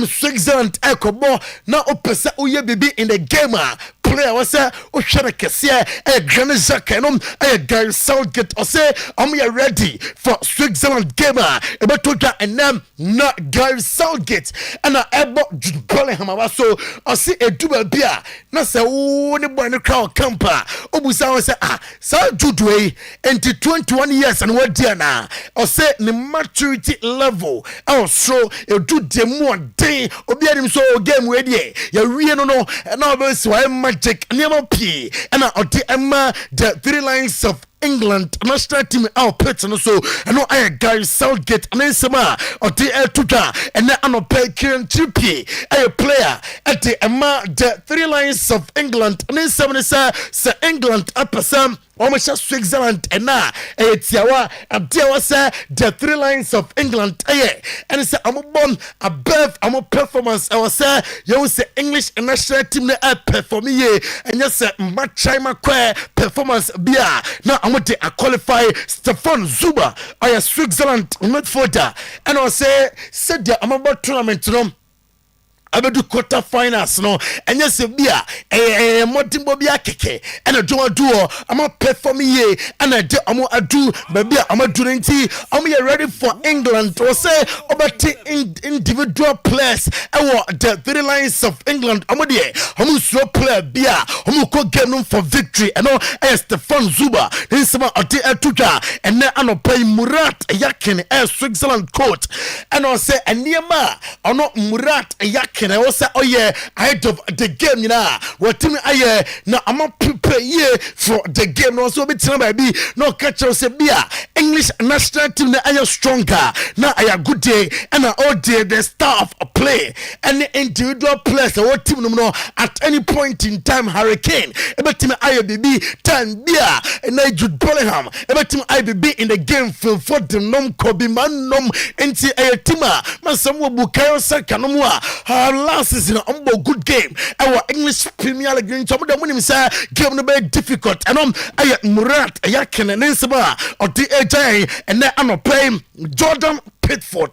Switzerland echo more now opesa uye bibi in the gamer player was Oshara Cassia a Granit Xhaka and Gareth Southgate or say I'm ready for Switzerland gamer about to and them not Gareth Southgate and I about Jude Bellingham so I see a double beer na say oh the boy no crowd camper obusa say so Jude way into 21 years and what there now or say the maturity level so you do the more day obi anim so game we there you really no and now so magic never p and the 3 Lions of England national team out person so and no I Gareth Southgate and then some or the Tuta and then I pay Kieran Trippier a player at the 3 Lions of England and then some say England up some almost Switzerland and now it's yawa the 3 Lions of England and it's I'm born above I'm a performance I was say you say English national team perform and you say match my performance beer now I'm going to qualify Stefan Zuba or Switzerland midfielder and I say said I'm about tournament abedu quarter finals no and yes bia modimbo bia keke and do am perform ye and am adu baby am durenti am you ready for England to say about individual players the 3 Lions of England am there am slow player bia am ko game for victory and no Stefan Zuba then some ati etuja and then pay Murat Yakin Switzerland coach and I say eniema ono Murat Yakin I was oh yeah ahead of the game you know what team I now I'm not prepare for the game no so be baby no catch us beer English national team na are stronger now I good day and all day the star of play and the individual players what team no at any point in time Hurricane about team I be time beer and I Jude Bellingham about team I be in the game for the nom Kobe man nom enti a team man some Bukayo Saka no last season a good game our English Premier League some of the money say game no very difficult and I Murat Yakin and Nisaba or the AJ and then I'm playing Jordan Pickford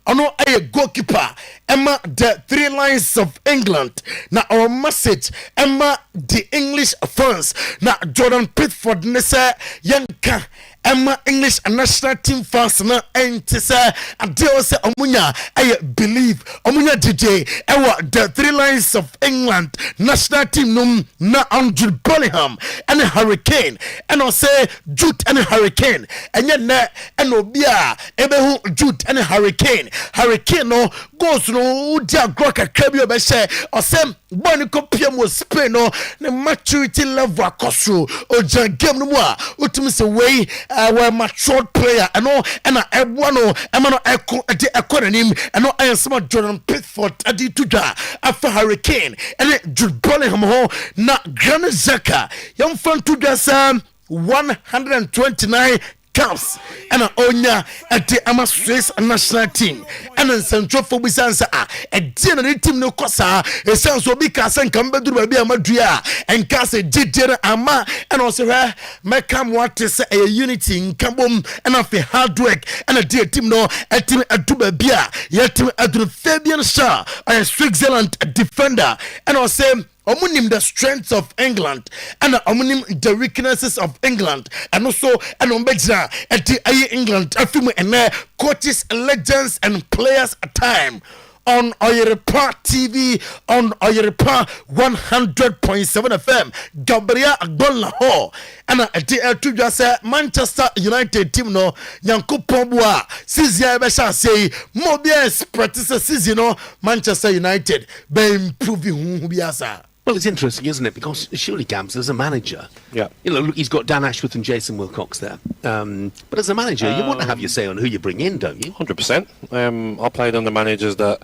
ɔno ɛyɛ goalkeeper ɛma the Three Lions of England na our message ɛma the English fans na Jordan Pickford ne sɛ yɛnka ɛma English national team fans na ɛnte sɛ adeɛ sɛ ɔmunya ɛyɛ believe ɔmunya DJ ɛwɔ the Three Lions of England national team nom na Andrew Bellingham ɛne Hurricane ɛna ɔsɛ Jude ɛne Hurricane ɛnyɛ nɛ ɛna obi a ɛbɛhu Jude ɛne Hurricane no goals no di agorɔ kakra bi ɔbɛhyɛ ɔsɛ bɔɔl no kɔpia mu wɔ Spain no ne maturity level akɔsoro ɔgyina game no mu a wotumi sɛ wei wɔ matured player ɛno ɛna ɛboa no ɛma no ɛkɔ n'anim ɛno ɛyɛ nsɛm a Jordan Pickford ɛde to dwa afa Hurricane ɛne Jude Bellingham ho na Granit Xhaka yɛmfa nto dwa sɛ 129 caps ɛna onya ɛde ama Swiss national team ɛna nsɛntwɛfo bi sɛ ɛdeɛ na ne team no kɔ saa ɛsiane so obi ka sɛ nka mbɛduru baabi a madua a ɛnka sɛ gyidie no ama ɛna ɔsɛ hwɛ mɛka mo ate sɛ ɛyɛ unity nka bom ɛna afei hard work ɛna deɛ team no ɛtumi adu baabi a yɛtumi aduru Fabian Schär ɔyɛ Switzerland defender ɛna ɔsɛ omunim the strengths of England and omunim the weaknesses of England and also and ombejina at the England afimu and coaches, legends and players at time on Oyerepa TV on Oyerepa 100.7 FM Gabriel Agbola and at the to just Manchester United team no Yankopon Boa Sizia Besha say Mobius practice season no Manchester United be improving who biasa. Well, it's interesting, isn't it? Because surely, Gams, as a manager, yeah, you know, look, he's got Dan Ashworth and Jason Wilcox there. But as a manager, you want to have your say on who you bring in, don't you? 100%. I played under managers that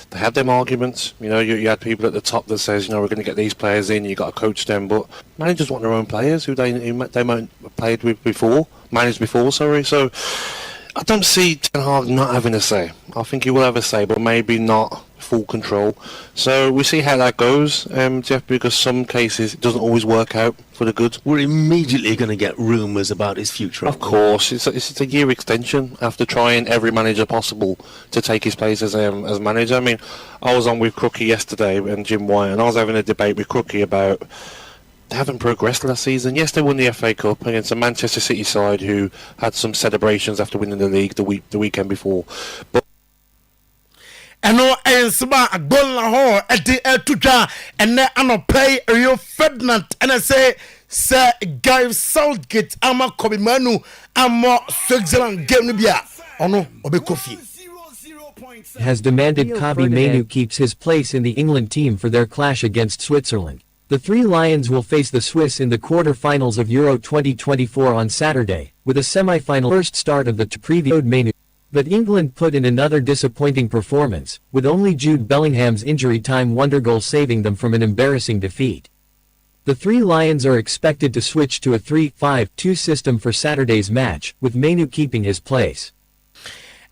they had them arguments. You know, you had people at the top that says, you know, we're going to get these players in. You got to coach them, but managers want their own players who they might have played with before, managed before. Sorry, so I don't see Ten Hag not having a say. I think he will have a say, but maybe not full control. So we see how that goes, Jeff, because some cases it doesn't always work out for the good. We're immediately going to get rumours about his future. Of course, it's a year extension after trying every manager possible to take his place as manager. I mean, I was on with Crookie yesterday and Jim White, and I was having a debate with Crookie about they haven't progressed last season. Yes, they won the FA Cup against a Manchester City side who had some celebrations after winning the league the weekend before, but ɛno ɛnsɛm a Agbola hɔ ɛde ɛtotwa ɛnɛ anɔpɛ Rio Ferdinand ɛna sɛ Guy Southgate ama Kobe Manu ama Switzerland game no bi a ɔno ɔbɛkɔ fie has demanded Kobe Manu keeps his place in the England team for their clash against Switzerland. The Three Lions will face the Swiss in the quarter-finals of Euro 2024 on Saturday, with a semi-final first start of the previewed Manu. But England put in another disappointing performance, with only Jude Bellingham's injury-time wonder goal saving them from an embarrassing defeat. The Three Lions are expected to switch to a 3-5-2 system for Saturday's match, with Manu keeping his place.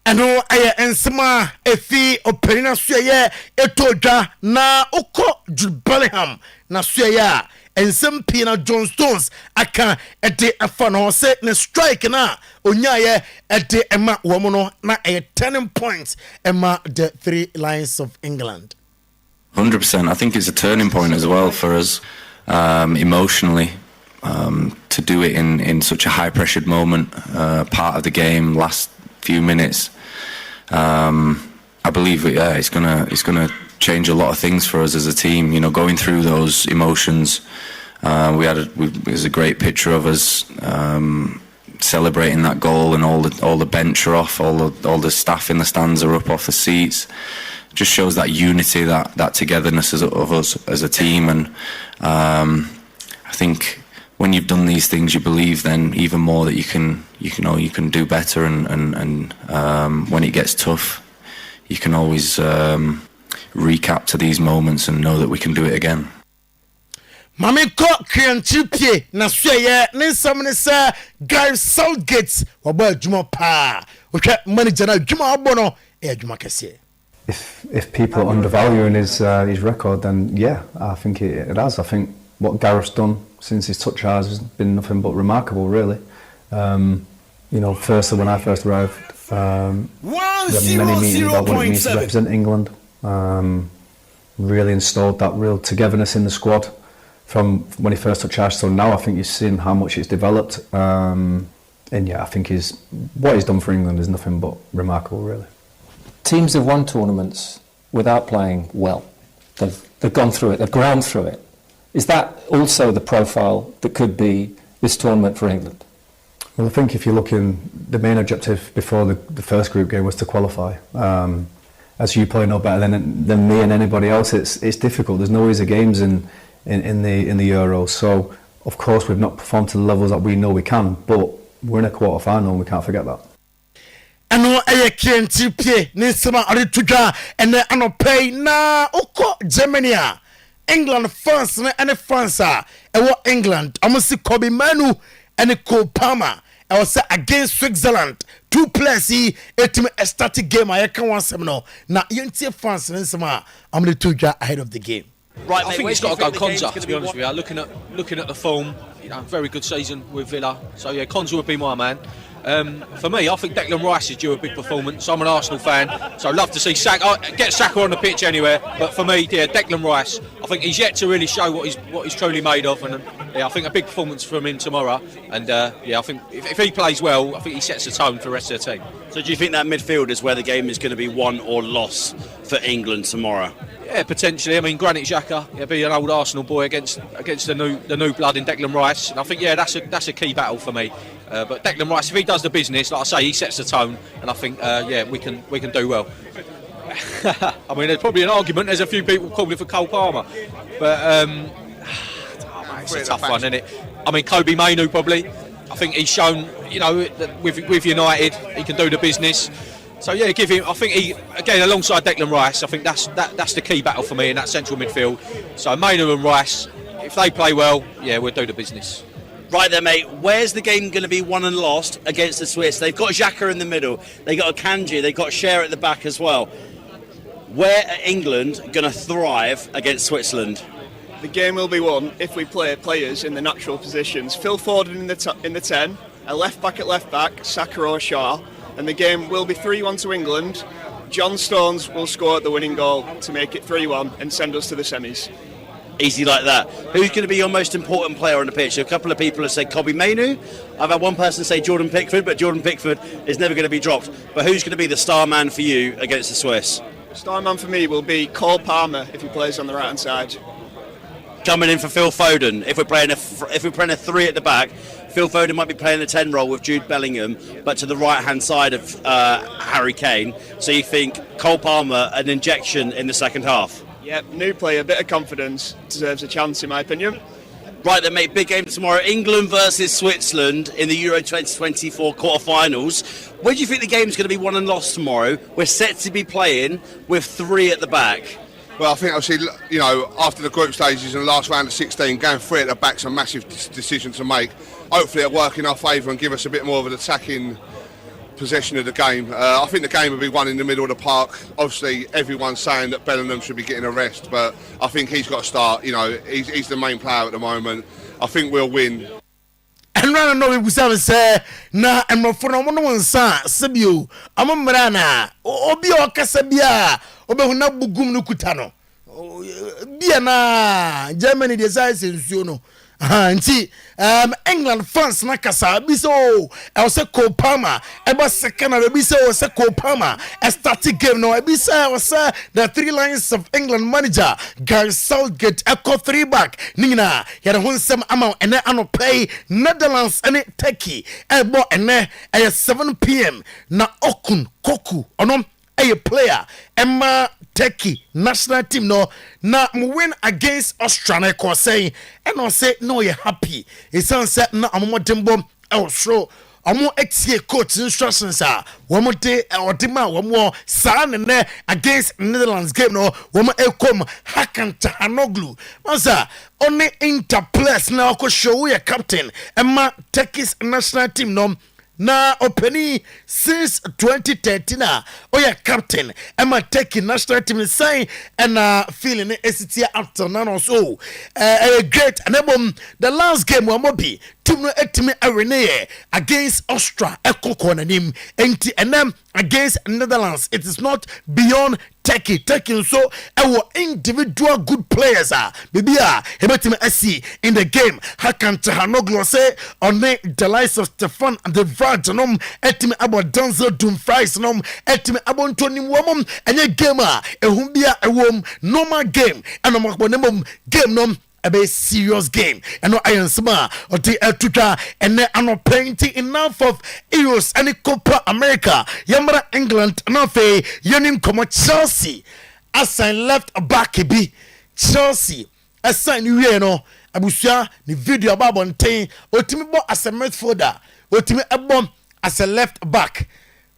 ɛno ɛyɛ nsɛm a ɛfi ɔpanyin so ɛyɛ ɛtɔ dwa na wokɔ Jude Bellingham na so ɛyɛ a nsɛm pii na John Stones aka ɛde ɛfa no sɛ ne strike na onyaayɛ ɛde ɛma wɔn no na ɛyɛ turning point ɛma the Three Lions of England. 100%. I think it's a turning point as well for us emotionally to do it in such a high-pressured moment, part of the game, last few minutes. I believe it's gonna change a lot of things for us as a team. You know, going through those emotions. There's a great picture of us celebrating that goal, and all the bench are off, all the staff in the stands are up off the seats. Just shows that unity, that togetherness of us as a team, and I think when you've done these things, you believe then even more that you can do better, and when it gets tough, you can always recap to these moments and know that we can do it again. Mami ko krianchipie na suye ne nsam ne sɛ Guy Southgate waba adwuma pa wohwɛ manager na adwuma abo no adwuma kɛse. If people are undervaluing his record, then yeah, I think it has. I think what Gareth's done since his touch has been nothing but remarkable, really. You know, firstly when I first arrived, We have many meetings about what it means to represent England. Really installed that real togetherness in the squad from when he first took charge till now. I think you've seen how much it's developed. And yeah, I think what he's done for England is nothing but remarkable, really. Teams have won tournaments without playing well. They've gone through it, they've ground through it. Is that also the profile that could be this tournament for England? Well, I think if you're looking, the main objective before the first group game was to qualify. As you probably know better than me and anybody else, it's difficult. There's no easy games in the Euros. So of course we've not performed to the levels that we know we can, but we're in a quarter final and we can't forget that. Ano KNT pie ni sema aritudwa ene ano pay na uko Germany England France and France England amusi Kobe Manu and Cole Palmer say against Switzerland 2 players etim a static game I can one semino na yentie France nsema amle tudwa ahead of the game. Right, I think it's got to go Konza, to be honest with you. Looking at the form, very good season with Villa. So yeah, Konza would be my man. For me, I think Declan Rice is due a big performance. I'm an Arsenal fan, so I'd love to see get Saka on the pitch anywhere. But for me, yeah, Declan Rice. I think he's yet to really show what he's truly made of, and yeah, I think a big performance from him tomorrow. And yeah, I think if he plays well, I think he sets the tone for the rest of the team. So do you think that midfield is where the game is going to be won or lost for England tomorrow? Yeah, potentially. I mean, Granit Xhaka, he'll be an old Arsenal boy against the new blood in Declan Rice, and I think that's a key battle for me. But Declan Rice, if he does the business, like I say, he sets the tone, and I think yeah, we can do well. I mean, there's probably an argument. There's a few people calling for Cole Palmer, but it's a tough one, isn't it? I mean, Kobe Mainu probably. I think he's shown, that with United, he can do the business. So yeah, give him. I think he again alongside Declan Rice. I think that's the key battle for me in that central midfield. So Mainu and Rice, if they play well, yeah, we'll do the business. Right then, mate. Where's the game going to be won and lost against the Swiss? They've got Xhaka in the middle. They got Akanji. They got Cher at the back as well. Where are England going to thrive against Switzerland? The game will be won if we play players in the natural positions. Phil Foden in the 10, a left back at left back, Saka or Shaw. And the game will be 3-1 to England. John Stones will score the winning goal to make it 3-1 and send us to the semis. Easy like that. Who's going to be your most important player on the pitch? A couple of people have said Kobe Mainu. I've had one person say Jordan Pickford, but Jordan Pickford is never going to be dropped. But who's going to be the star man for you against the Swiss? Star man for me will be Cole Palmer if he plays on the right hand side. Coming in for Phil Foden. If we're playing a 3 at the back, Phil Foden might be playing a 10 role with Jude Bellingham, but to the right-hand side of Harry Kane. So you think Cole Palmer, an injection in the second half? Yep, new player, bit of confidence, deserves a chance in my opinion. Right then, mate, big game tomorrow. England versus Switzerland in the Euro 2024 quarter-finals. Where do you think the game's going to be won and lost tomorrow? We're set to be playing with 3 at the back. Well, I think obviously, after the group stages and the last round of 16, going 3 at the back's a massive decision to make. Hopefully it'll work in our favour and give us a bit more of an attacking possession of the game. I think the game will be won in the middle of the park. Obviously, everyone's saying that Bellingham should be getting a rest, but I think he's got to start. He's the main player at the moment. I think we'll win. And right now we say na emrofo no no nsa sebio amomra na obi okasabia obehuna bugum no kuta no bia na Germany the size nsuo no nti England France na kasa biso I say Cole Palmer eba second biso say Cole Palmer a starting game no bisa say the 3 lines of England manager Gareth Southgate echo 3 back nina ya ho nsem ama ene anopay Netherlands ene Turkey ebo ene 7 p.m. na okun koku onom a player Emma Turkey national team no na win against Australia ko say and I say no you happy it sounds set na amodembo elsro amo etie coach instructions womo de odima womo sa ne against Netherlands game no womo ekom Hakan Çalhanoğlu manza only interplace na ko show your captain Emma Turkey's national team no na openi since 2013 oya captain Emma Turkey national team sign and feeling it after now so great and the last game we be team no etimi arene against Austria ekoko nanim enti enem against Netherlands. It is not beyond Turkey so our individual good players baby hebetimi asi in the game. Hakan Tahanoglu say on the likes of Stefan and the Vrajanom etimi about Denzel Dumfries nom etimi about Tony Womom enye game ehumbia ewom normal game and omakbonemom game nom a very serious game. And no iron sma or the tuta and then ano painting enough of Euros and Copa America. Yamara England nafe yenim como Chelsea assign left back be Chelsea assign you no abusia ni video about bontain otimi bo as a midfielder otimi ebom as a left back.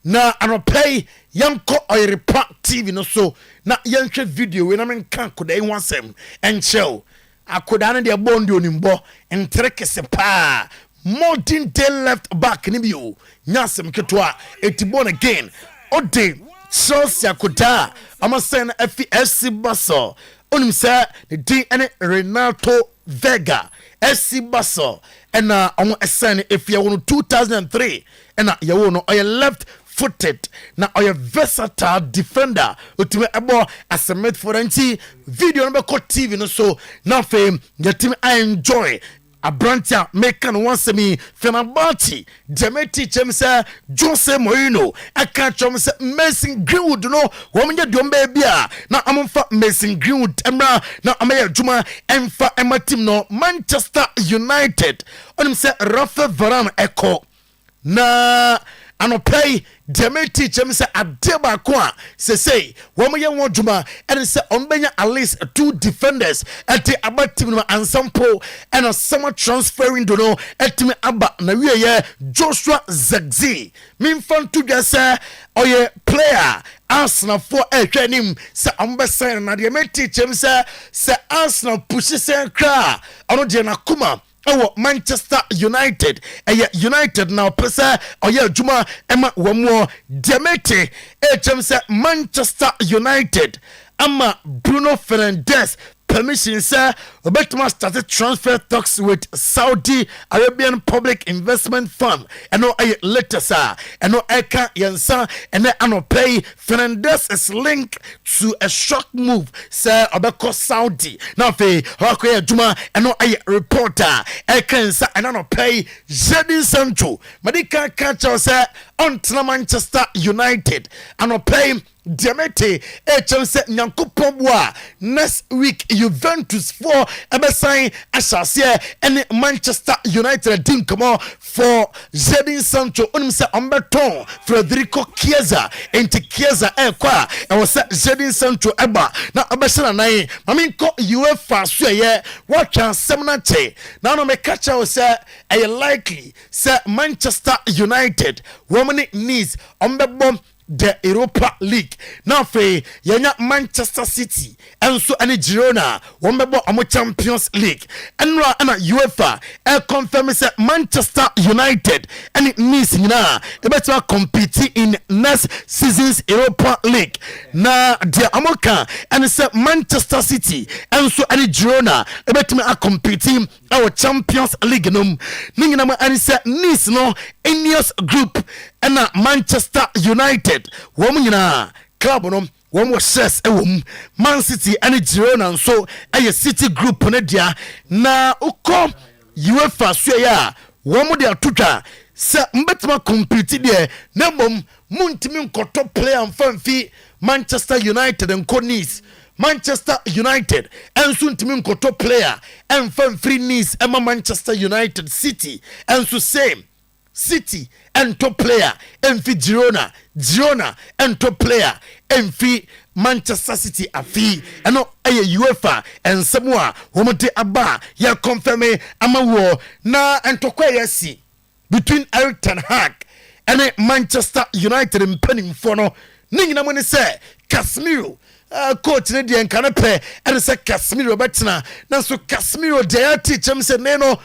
Na anopay yanko Oyerepa TV no so na yanhwe video we na men kan koda wansem enchel akodane de bondi onimbo entreke sepa modern day left back ni bio nyasem ketwa etibon again ode Chelsea akoda amasen FC Basel onim say the din ene Renato Vega FC Basel and on assign if you want 2003 and you want no left footed na oye versatile defender ultimate abo as a midfielder video number TV no so now fame your team I enjoy a brancha making one semi Fenerbahce Demeti Chemsa Jose Mourinho I can't say Mason Greenwood no woman ya dombe bia na amfa Mason Greenwood emra na amaya juma emfa ema team no Manchester United on him say Rafa Varane echo na anopay Demeti Chemsa adeba kwa say woman ya wajuma and say onbenya at least 2 defenders at the about team and sample and a summer transferring do no at me aba na we Joshua Zagzi min fan to just oye player Arsenal for him say ambassador na Demeti Chemsa say Arsenal pushes say kra ono de na kuma Manchester United United now pesa oya juma ema wamo Demete say Manchester United ama Bruno Fernandes permission sir Roberto started transfer talks with Saudi Arabian Public Investment Fund and no letter sir and no eka yansa and no pay Fernandes is linked to a shock move sir obeko Saudi now fe hokoya juma and no reporter eka yansa and no pay Jadon Sancho madika catch sir on Manchester United and no pay Demete say Nyankopon boa next week Juventus for sign asase and Manchester United didn't come on for Jadon Sancho onim say Umberton Federico Chiesa enti Chiesa kwa and was Jadon Sancho eba na abesha na mami ko UEFA so ye what can semna che na no me catch say likely say Manchester United woman needs umbebom the Europa League now fe yenya Manchester City and so any Girona womebo amo Champions League and UEFA confirm say Manchester United and it means na e better compete in next season's Europa League na the amoka and say Manchester City and so any Girona e better competing our Champions League num ningina ma and say Nice no Ineos group and Manchester United woman na club no one was says Man City and Girona so a City group ne dia na uko UEFA so ya woman dia tuta se mbetima compete there na mom muntimi nkoto player mfamfi Manchester United and Nice Manchester United and soon to nkoto player and free Nice and Manchester United City and so same City and top player and fi Girona and top player and fi Manchester City afi and no UEFA and Samoa womote aba ya confirm amawo na entokwa yesi between Eric Ten Hag and Manchester United in penning for no ningina mo ne say Casemiro coach ne de nkanepe and say Casemiro betina na so Casemiro dey teach him say no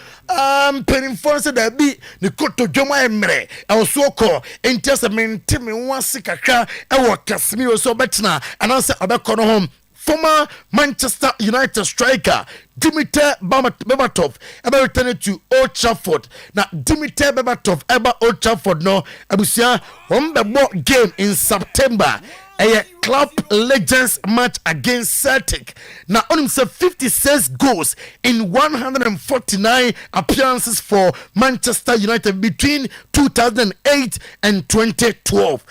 penning for say that be the koto dwoma emre e so ko interest mentimi wansi kakra e wo Casemiro so betina and say obekọ no home former Manchester United striker Dimitar Berbatov ever returned to Old Trafford. Now Dimitar Berbatov ever Old Trafford no abusia on the game in September. A club legends match against Celtic. Now on himself 56 goals in 149 appearances for Manchester United between 2008 and 2012.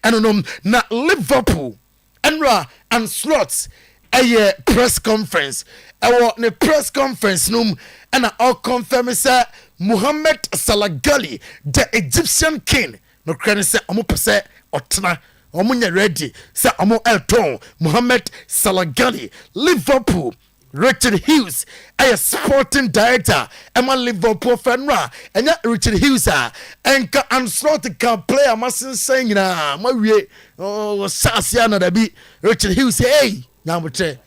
And now Liverpool and slots a press conference. A press conference num and all confirm say Mohammed Salah Ghali, the Egyptian king. No credit say omopese otna. Omunya ready say omo Elton Mohammed Salah Ghali, Liverpool. Richard Hughes, a sporting director, Emma Liverpool fanra, and Richard Hughes, and slot can play a massive saying, my way, oh, Sassiana, the be Richard Hughes, hey, now in the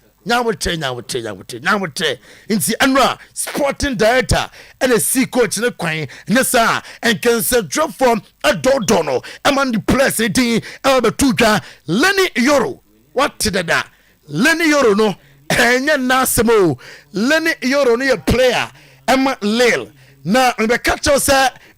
Anra, sporting director, and a sea coach in the Queen, yes, sir, and can set drop from a Dodono, among the place, Tuga, Lenny Euro. What did that? Lenny Euro, no. Enya nasemo Lenny Euro no player Emma Lille na be catch us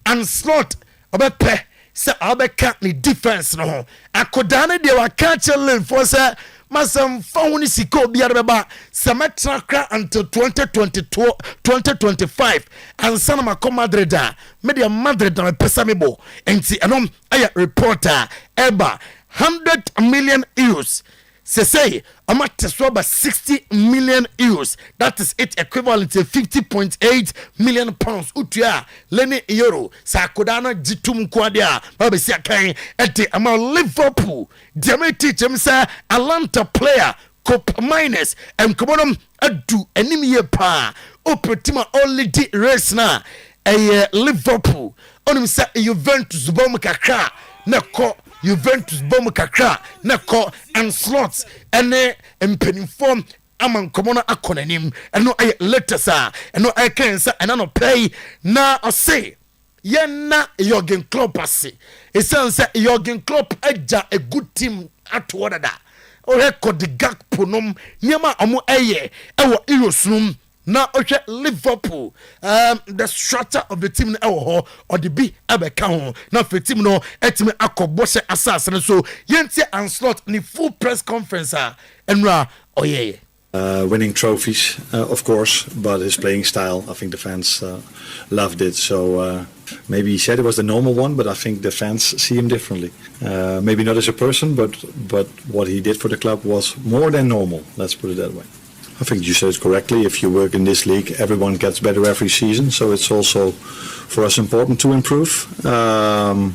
and slot obepe say obeka ni defense no akodane de wa catch Lille for say masam phone siko bia beba semetra kra until 2025 and sanama ko Madrid media Madrid na pesa mebo enti enom aya reporter eba 100 million euros. Say, I'm at about 60 million euros. That is it equivalent to 50.8 million pounds. Utia, Lenny Euro, Sakodana Jitum Quadia, Baby Sakai, Eti, I'm Liverpool. Demi teach him, sir, Atlanta player, Cop minus, and come on, do enemy pa. Opetima only di race na, a Liverpool. On him, sir, Juventus Bomaka, Nako. Juventus bomb kakra na ko and slots ene empeni form among common akonanim and no letters and no I can say and no play na I say na Jurgen Klopp ase it sounds like Jurgen Klopp eja a good team at whatever or record the Gakpo nom nyama omo eye ewo Eurosnum na oche Liverpool the structure of the team or the B abeka ho na for team no etime akobose asase so yenti and slot ni full press conference enra oyeye winning trophies of course, but his playing style, I think the fans loved it, so maybe he said it was the normal one, but I think the fans see him differently. Maybe not as a person, but what he did for the club was more than normal, let's put it that way. I think you said it correctly. If you work in this league, everyone gets better every season. So it's also for us important to improve. And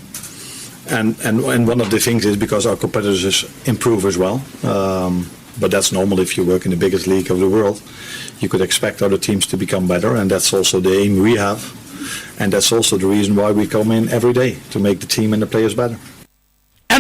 one of the things is because our competitors improve as well. But that's normal if you work in the biggest league of the world. You could expect other teams to become better, and that's also the aim we have. And that's also the reason why we come in every day, to make the team and the players better.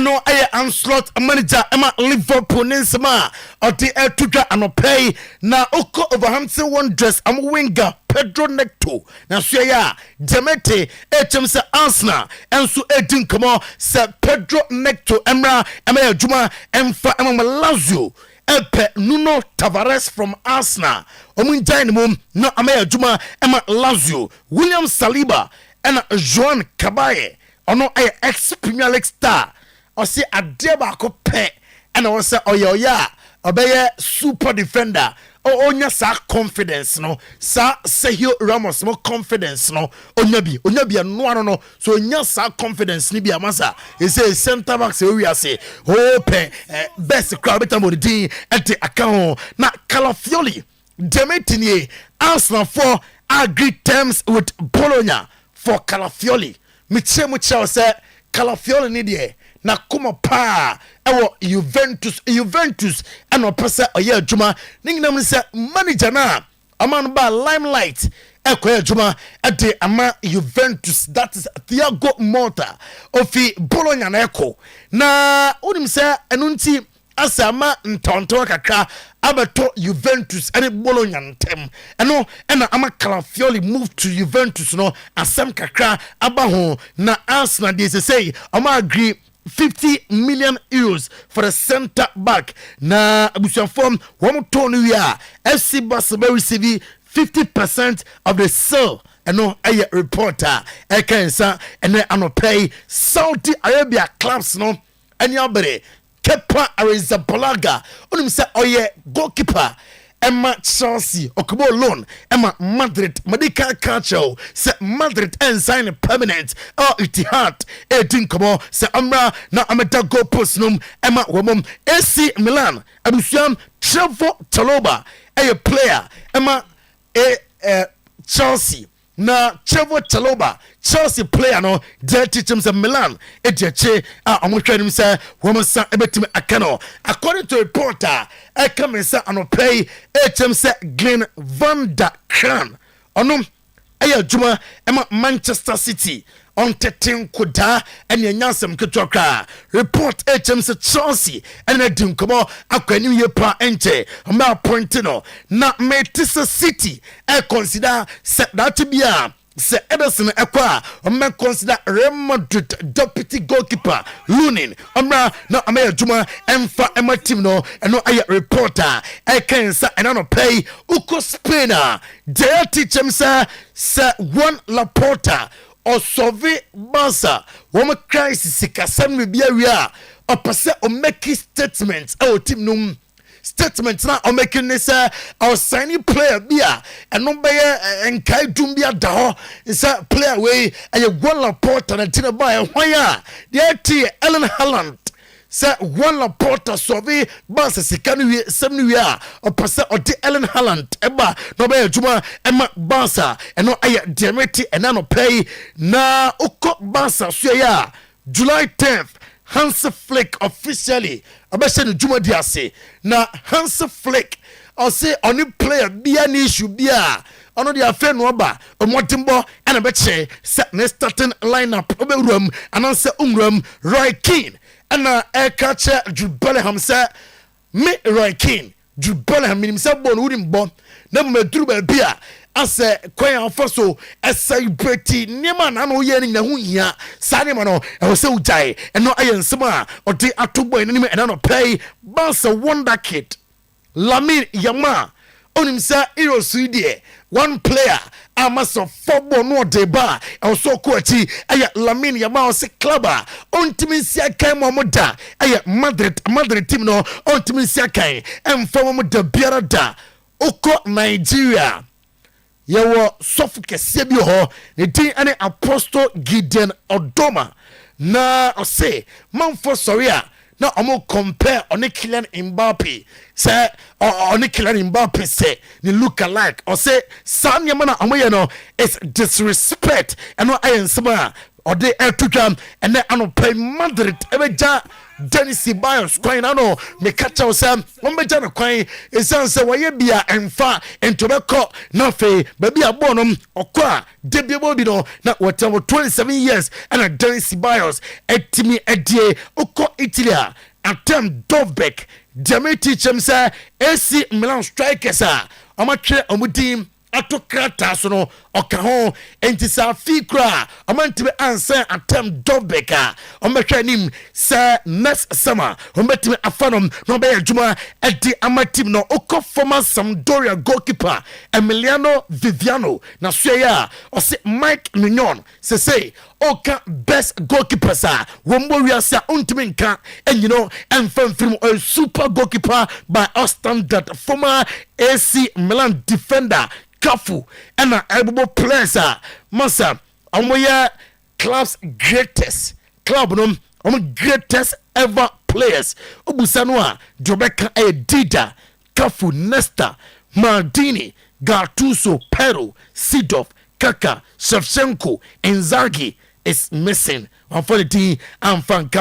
No and slot manager Emma Liverpool Ninsama or the air to and pay na oko Overhampton Wanderers winger Pedro Neto na so ya Demete HM se Arsenal enso edin komo se Pedro Neto emra adwuma emfa emma Lazio epe Nuno Tavares from Arsenal omunjan mum na adwuma emma Lazio William Saliba and Joan Cabaye ono ex Premier League star or say a deba ko pe and I say oya obey super defender or onya sa confidence no sa Sergio Ramos more confidence no onya bi no so onya sa confidence ni bi amasa e say center back say we say open best crowd better more din at the account na Calafiori Demetinier Arsenal for agree terms with Bologna for Calafiori Michel say Calafiori ni die na kuma pa ewo Juventus and opesa oye adwuma ninginam se manager na aman ba limelight ekoye adwuma ade ama Juventus, that is Thiago Motta ofi Bologna na eko na unim se enunti asama ntonto kakra abeto Juventus and Bologna ntem eno ena ama Calafiori move to Juventus no asem kakra abaho na Arsenal dey say ama agree 50 million euros for the center back. Na abusuafo wɔn tɔn no wia FC Barcelona receive 50% of the sale. No a reporter ekensa ene anopay Saudi Arabia clubs no anyabere Kepa Arrizabalaga onim say oye goalkeeper Emma Chelsea okobo loan Emma Madrid medical culture say Madrid and sign permanent or Etihad edin komo say amra na ameta go post num Emma womom AC Milan abusuam Trevor Chalobah a player Emma Chelsea na Trevor Chalobah Chelsea player no dirty teams of Milan ejeche amotwanim say woman san ebetimi akano according to reporter come say anopay HM say Glenn van der Kraan onum ayajuma ema Manchester City on 13 koda and yansam ketokra report HM say Chelsea and edin komo akwani ye pa enche ma pointino na Manchester City consider set that to be say Ederson ekwa o consider Real Madrid deputy goalkeeper Lunin omra na amaya juma emfa ema team no eno aye reporter ekensa enano pay uko Spain they teach him say one Laporta or Sove Barca woman crisis sikasem we bia wia o pese o make statements our team num statement na o making this our signing player bia eno be enkai dum bia da ho is a player we a one Laporta na tina ba hwan ya dey Ellen Haaland say one Laporta Sove Barca sikanu we semnu we o pese o de Ellen Haaland eba no be adwuma ema Barca eno aye demeti enano pay na uko Barca so ya July 10th Hans Flick officially abese no juma di ase na Hans Flick o say oni player bia ni issue bia ono dia fe no ba omotimbo ana be che set ne starting lineup oberuam ananse umram Roy Keane ana catch Jude Bellingham say me Roy Keane Jude Bellingham minim say bon wurim bon na meduru ba bia ase kwan afoso celebrity niema na no ye ni na hu hia sa niema no e se ujai eno ayensema odi atobo eni me no pay Barca wonder kid Lamine Yamal onim sa iro suidie one player amaso football no deba e so ko achi aya Lamine Yamal se clubber ontimi sia kan mo da aya Madrid team no ontimi sia kan emfa mo da biara da oko Nigeria yawo sofu kese bi ho ne din ane Apostle Gideon Odoma na ose manfo sorry na omo compare on Kylian Mbappe say on Kylian Mbappe say ni look alike or say sanya mana omo ye no is disrespect and no ayensema or they etujam and then ano pay Madrid ebeja Dennis Ceballos kwan ano me catch us ombeja no kwan esanse waye bia emfa entobeko na fe baby abonom okwa debebo bi no na whatever 27 years and Dennis Ceballos etimi edie okọ Italy atem Dovbek Demeti chemsa AC Milan strikers amatwe omudim atokrata so no okaho entisa fikra amantibe ansa atem Dovbeka omehwanim sa next summer ometime afanom no be adwuma edi amatim no okọ former Sampdoria goalkeeper Emiliano Viviano na soya o se Mike Mignon say oka best goalkeepers wombo wiasa untime nka enyino emfamfim a super goalkeeper by our standard former AC Milan defender Kafu and able players masa amoya club's greatest club no greatest ever players obusanwa Jobeka Dida Kafu Nesta Maldini Gattuso Pero Sidorf Kaka Shevchenko Inzaghi is missing one for the team and Frank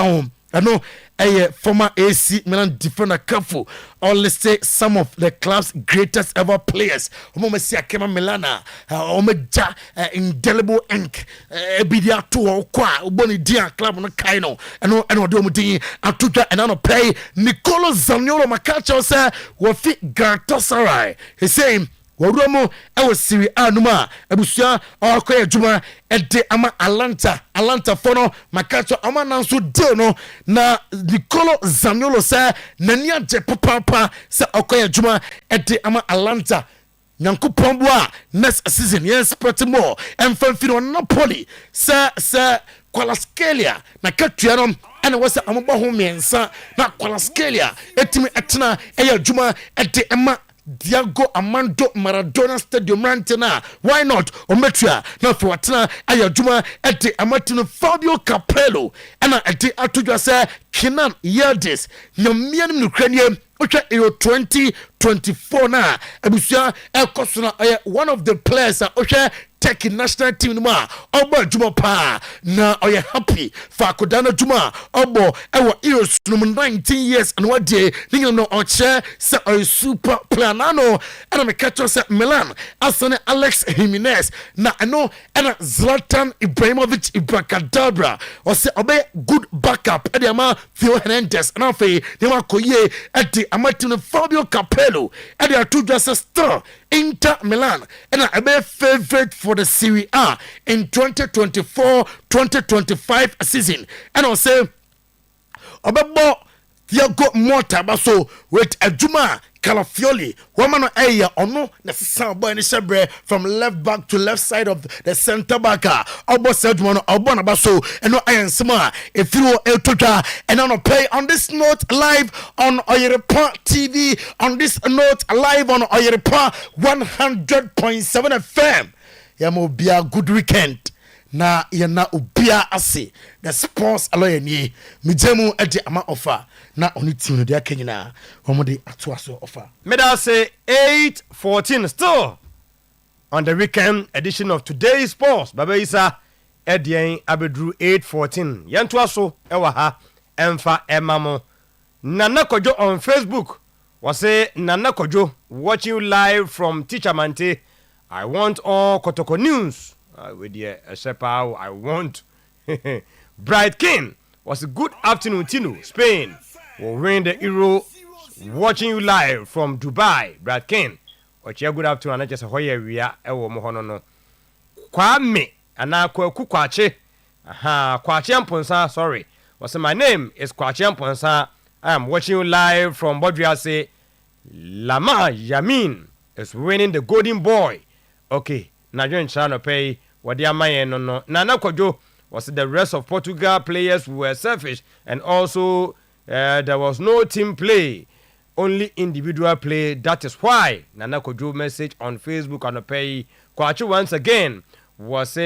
I know a former AC Milan defender Cafu or let's say some of the club's greatest ever players. Omomesia Kema Milana, Omeja indelible ink, Ebidia to Qua, Uboni Dia Club on the Kaino, and Odomudi, Atuka and Ano Pay, Nicolo Zaniolo Macacho, sir, will fit Galatasaray. He's saying wɔwura ɛwɔ Serie A no mu a abusua ɔkɔyɛ adwuma ɛde ama Atlanta fo no makato ama nanso deal no na Nicolo Zaniolo sɛ n'ani agye papaapa sɛ ɔkɔyɛ adwuma ɛde ama Atlanta nyankopɔn bo a next season yɛn sport more ɛmfa mfiri wɔ Napoli sɛ Kvaratskhelia na katua no ɛna wɔ sɛ amobɔ ho mmiɛnsa na Kvaratskhelia ɛtumi ɛtena ɛyɛ adwuma ɛde ɛma Diego Armando Maradona Stadium Rantena. Why not? Ometua na for watena aya juma ete amatino Fabio Capello ana ete atujwa se Kenan Yildiz nyamian nukrenie ocha Euro 2024 na abusia ekosuna one of the players ocha Turkey national team no ma obo juma pa na oye happy fa kodana juma obo ewo Euro 19 years and what day ninyo no oche se oy super player nano ana me catch se Milan asane Alex Jimenez na ano ana Zlatan Ibrahimovic Ibrakadabra o se obe good backup e ma Theo Hernandez na fe de ma koye e de amatino Fabio Capello e de atudwa se star Inter Milan and a favorite for the Serie A in 2024-2025 season. And I'll say, Obebo Thiago Motta baso with a Juma Calafiori, woman aya or no necessary boy in the from left back to left side of the center back. Obo said one Obona baso and no iron sma if you are a tutor and on a play on this note live on Oyerepa TV on this note live on Oyerepa 100.7 FM. Yamo be a good weekend. Na yana ubia ase the sports aloye ni mijemu ede ama offer na oni team no dia kenyina homode atoaso offer medal say 8:14 still on the weekend edition of today's sports baba isa edien abedru 8:14 yentoaso ewa ha emfa emamo Nana Kojo on Facebook was say Nana Kojo watching you live from Teacher Mante. I want all Kotoko news with the Shepa. I want Bright King was a good afternoon Tino Spain will win the Euro watching you live from Dubai Bright King what you good afternoon and just a hoye we are ewo mohono no Kwame ana Kwache Kwache Amponsa sorry was my name is Kwache Amponsa. I am watching you live from Bodriase. Lama Yamin is winning the Golden Boy. Okay, Nigerian Channel pay what they are no. Nana Kojo was the rest of Portugal players were selfish and also there was no team play, only individual play. That is why Nana Kojo message on Facebook on the pay. Kwachu once again was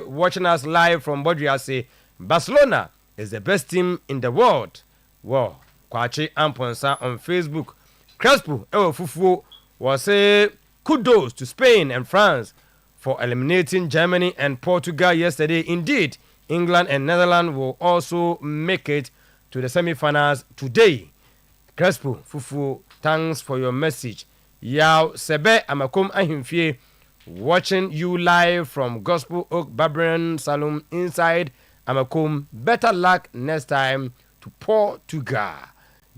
watching us live from Bodriase. Barcelona is the best team in the world. Wow, Kwachi Amponsa on Facebook. Crespo Fufu was kudos to Spain and France for eliminating Germany and Portugal yesterday. Indeed, England and Netherlands will also make it to the semifinals today. Crespo Fufu, thanks for your message. Yao Sebe Amakum Ahimfie, watching you live from Gospel Oak Barbarian Salon inside Amakum. Better luck next time to Portugal.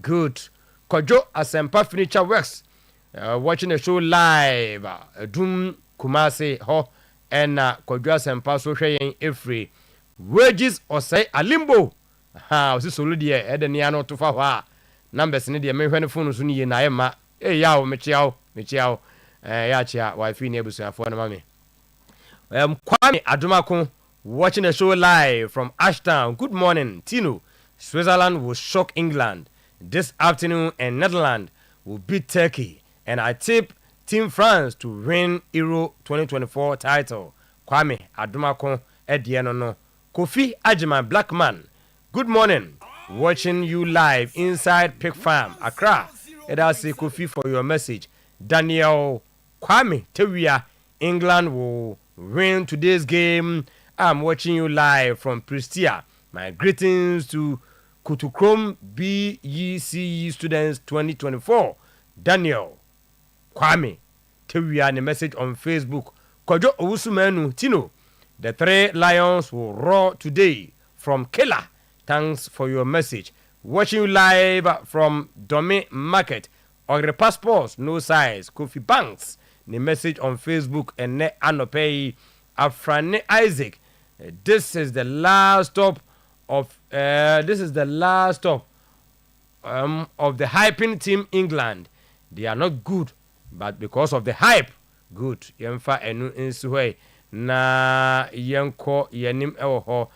Good. Kojo Asempa Furniture Works. Watching the show live. Doom Kumasi ho and Kojo Asempa so sharing every wages or say alimbo. Ha, so soludia edeniano to fa. Numbers in the American phone suni na ema. Yao mechiao. Yachia wife nebusa for mami. Kwame Adumako watching the show live from Ashtown. Good morning, Tino. Switzerland will shock England this afternoon and Netherlands will beat Turkey. And I tip Team France to win Euro 2024 title. Kwame Adumako Edianono. Kofi Ajiman Blackman. Good morning. Watching you live inside Pig Farm, Accra. And I say Kofi for your message. Daniel Kwame Tewia. England will win today's game. I'm watching you live from Pristia. My greetings to Kutukrom BECE students 2024. Daniel Kwame Tewia the message on Facebook. Kojo Owusumenu Tino. The three lions will roar today from Kela. Thanks for your message. Watching you live from Dome Market. Or the passports, no size. Kofi Banks. the message on Facebook and ne anopei Afrane Isaac. This is the last stop of the hyping team England. They are not good, but because of the hype, good. Yemfa enu insuwe na yenko yenim ewo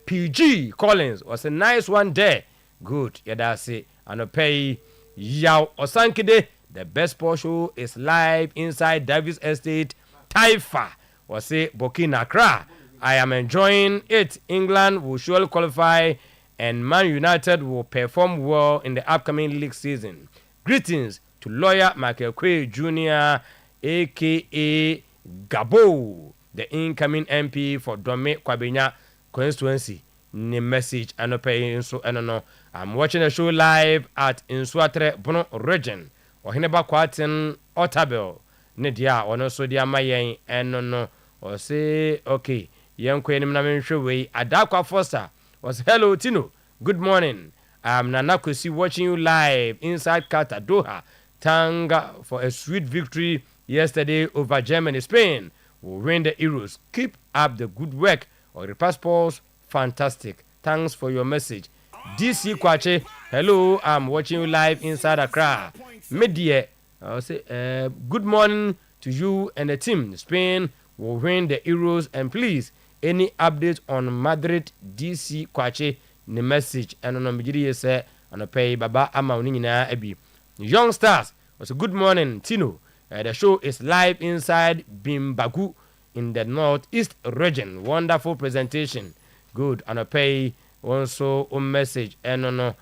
PG Collins was a nice one there. Good. Yadasi anopei Yao Osankide. The best sports show is live inside Davis Estate, Taifa. Was say Burkina Accra. I am enjoying it. England will surely qualify and Man United will perform well in the upcoming league season. Greetings to lawyer Michael Quay Jr., aka Gabo, the incoming MP for Dome Kwabenya constituency. Ni message anopay so enono. I'm watching the show live at Insuatre Bono region. Ohineba Kwatin Otabel. Nidia ono so dia mayen enono. O say okay. Yanko enim na menhwe we Adakwa Foster was hello Tino. Good morning. I'm Nana Kosi watching you live inside Qatar Doha. Tanga for a sweet victory yesterday over Germany. Spain will win the Euros. Keep up the good work. Or the passports, fantastic. Thanks for your message. DC Kwache, hello, I'm watching you live inside Accra. Media, I'll say good morning to you and the team. Spain will win the Euros, and please, any update on Madrid? DC Kwache, the message. And on Mijiri say, and pay Baba Ama Unina Ebi. Young Stars was a good morning, Tino. The show is live inside Bimbagu in the northeast region. Wonderful presentation. Good. And I pay also a message. And no,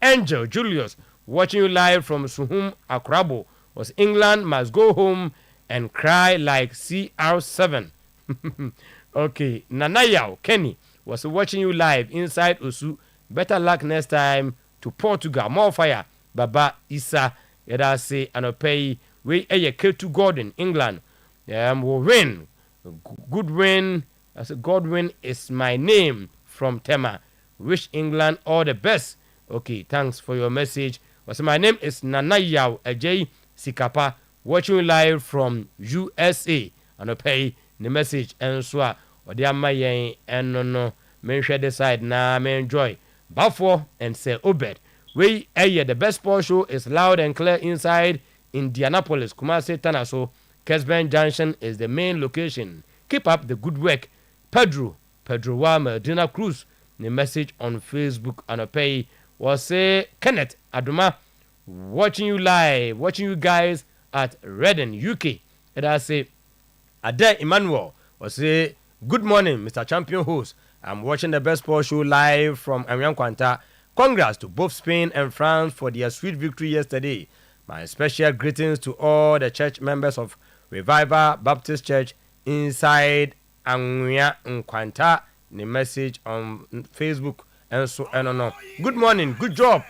Angel Julius watching you live from Suhum Akrabo. Was England must go home and cry like CR7. Okay. Nanayao Kenny was watching you live inside Usu. Better luck next time to Portugal. More fire. Baba Isa. Yada say and I pay we a K2 Gordon England. Will win. Good win. I said Godwin is my name from Tema. Wish England all the best. Okay, thanks for your message. So my name is Nanayao Ajay Sikapa, watching you live from USA. And I pay the message and so or the amaye and no men share the side na me enjoy. Bafo and say Obed. We the best sports show is loud and clear inside Indianapolis, Kumasi, Tanaso. Kesben Junction is the main location. Keep up the good work. Pedro Wama, Dina Cruz. The message on Facebook and a pay was say Kenneth Aduma watching you live, watching you guys at Redden, UK. And I say Ade Emmanuel was say good morning, Mr. Champion host. I'm watching the best sports show live from Amiens Quanta. Congrats to both Spain and France for their sweet victory yesterday. My special greetings to all the church members of Revival Baptist Church inside Amiens Quanta. The message on Facebook and so on. Good morning, good job,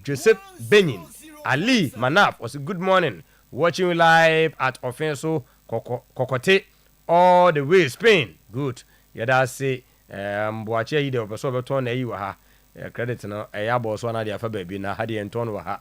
Joseph Benin. Ali Manaf was a good morning. Watching you live at Offenso Cocote all the way Spain. Good. Yada say Boache ide obeso beton na yi wa ha. Credit no ya boss one dia fa baby na ha de enton wa ha.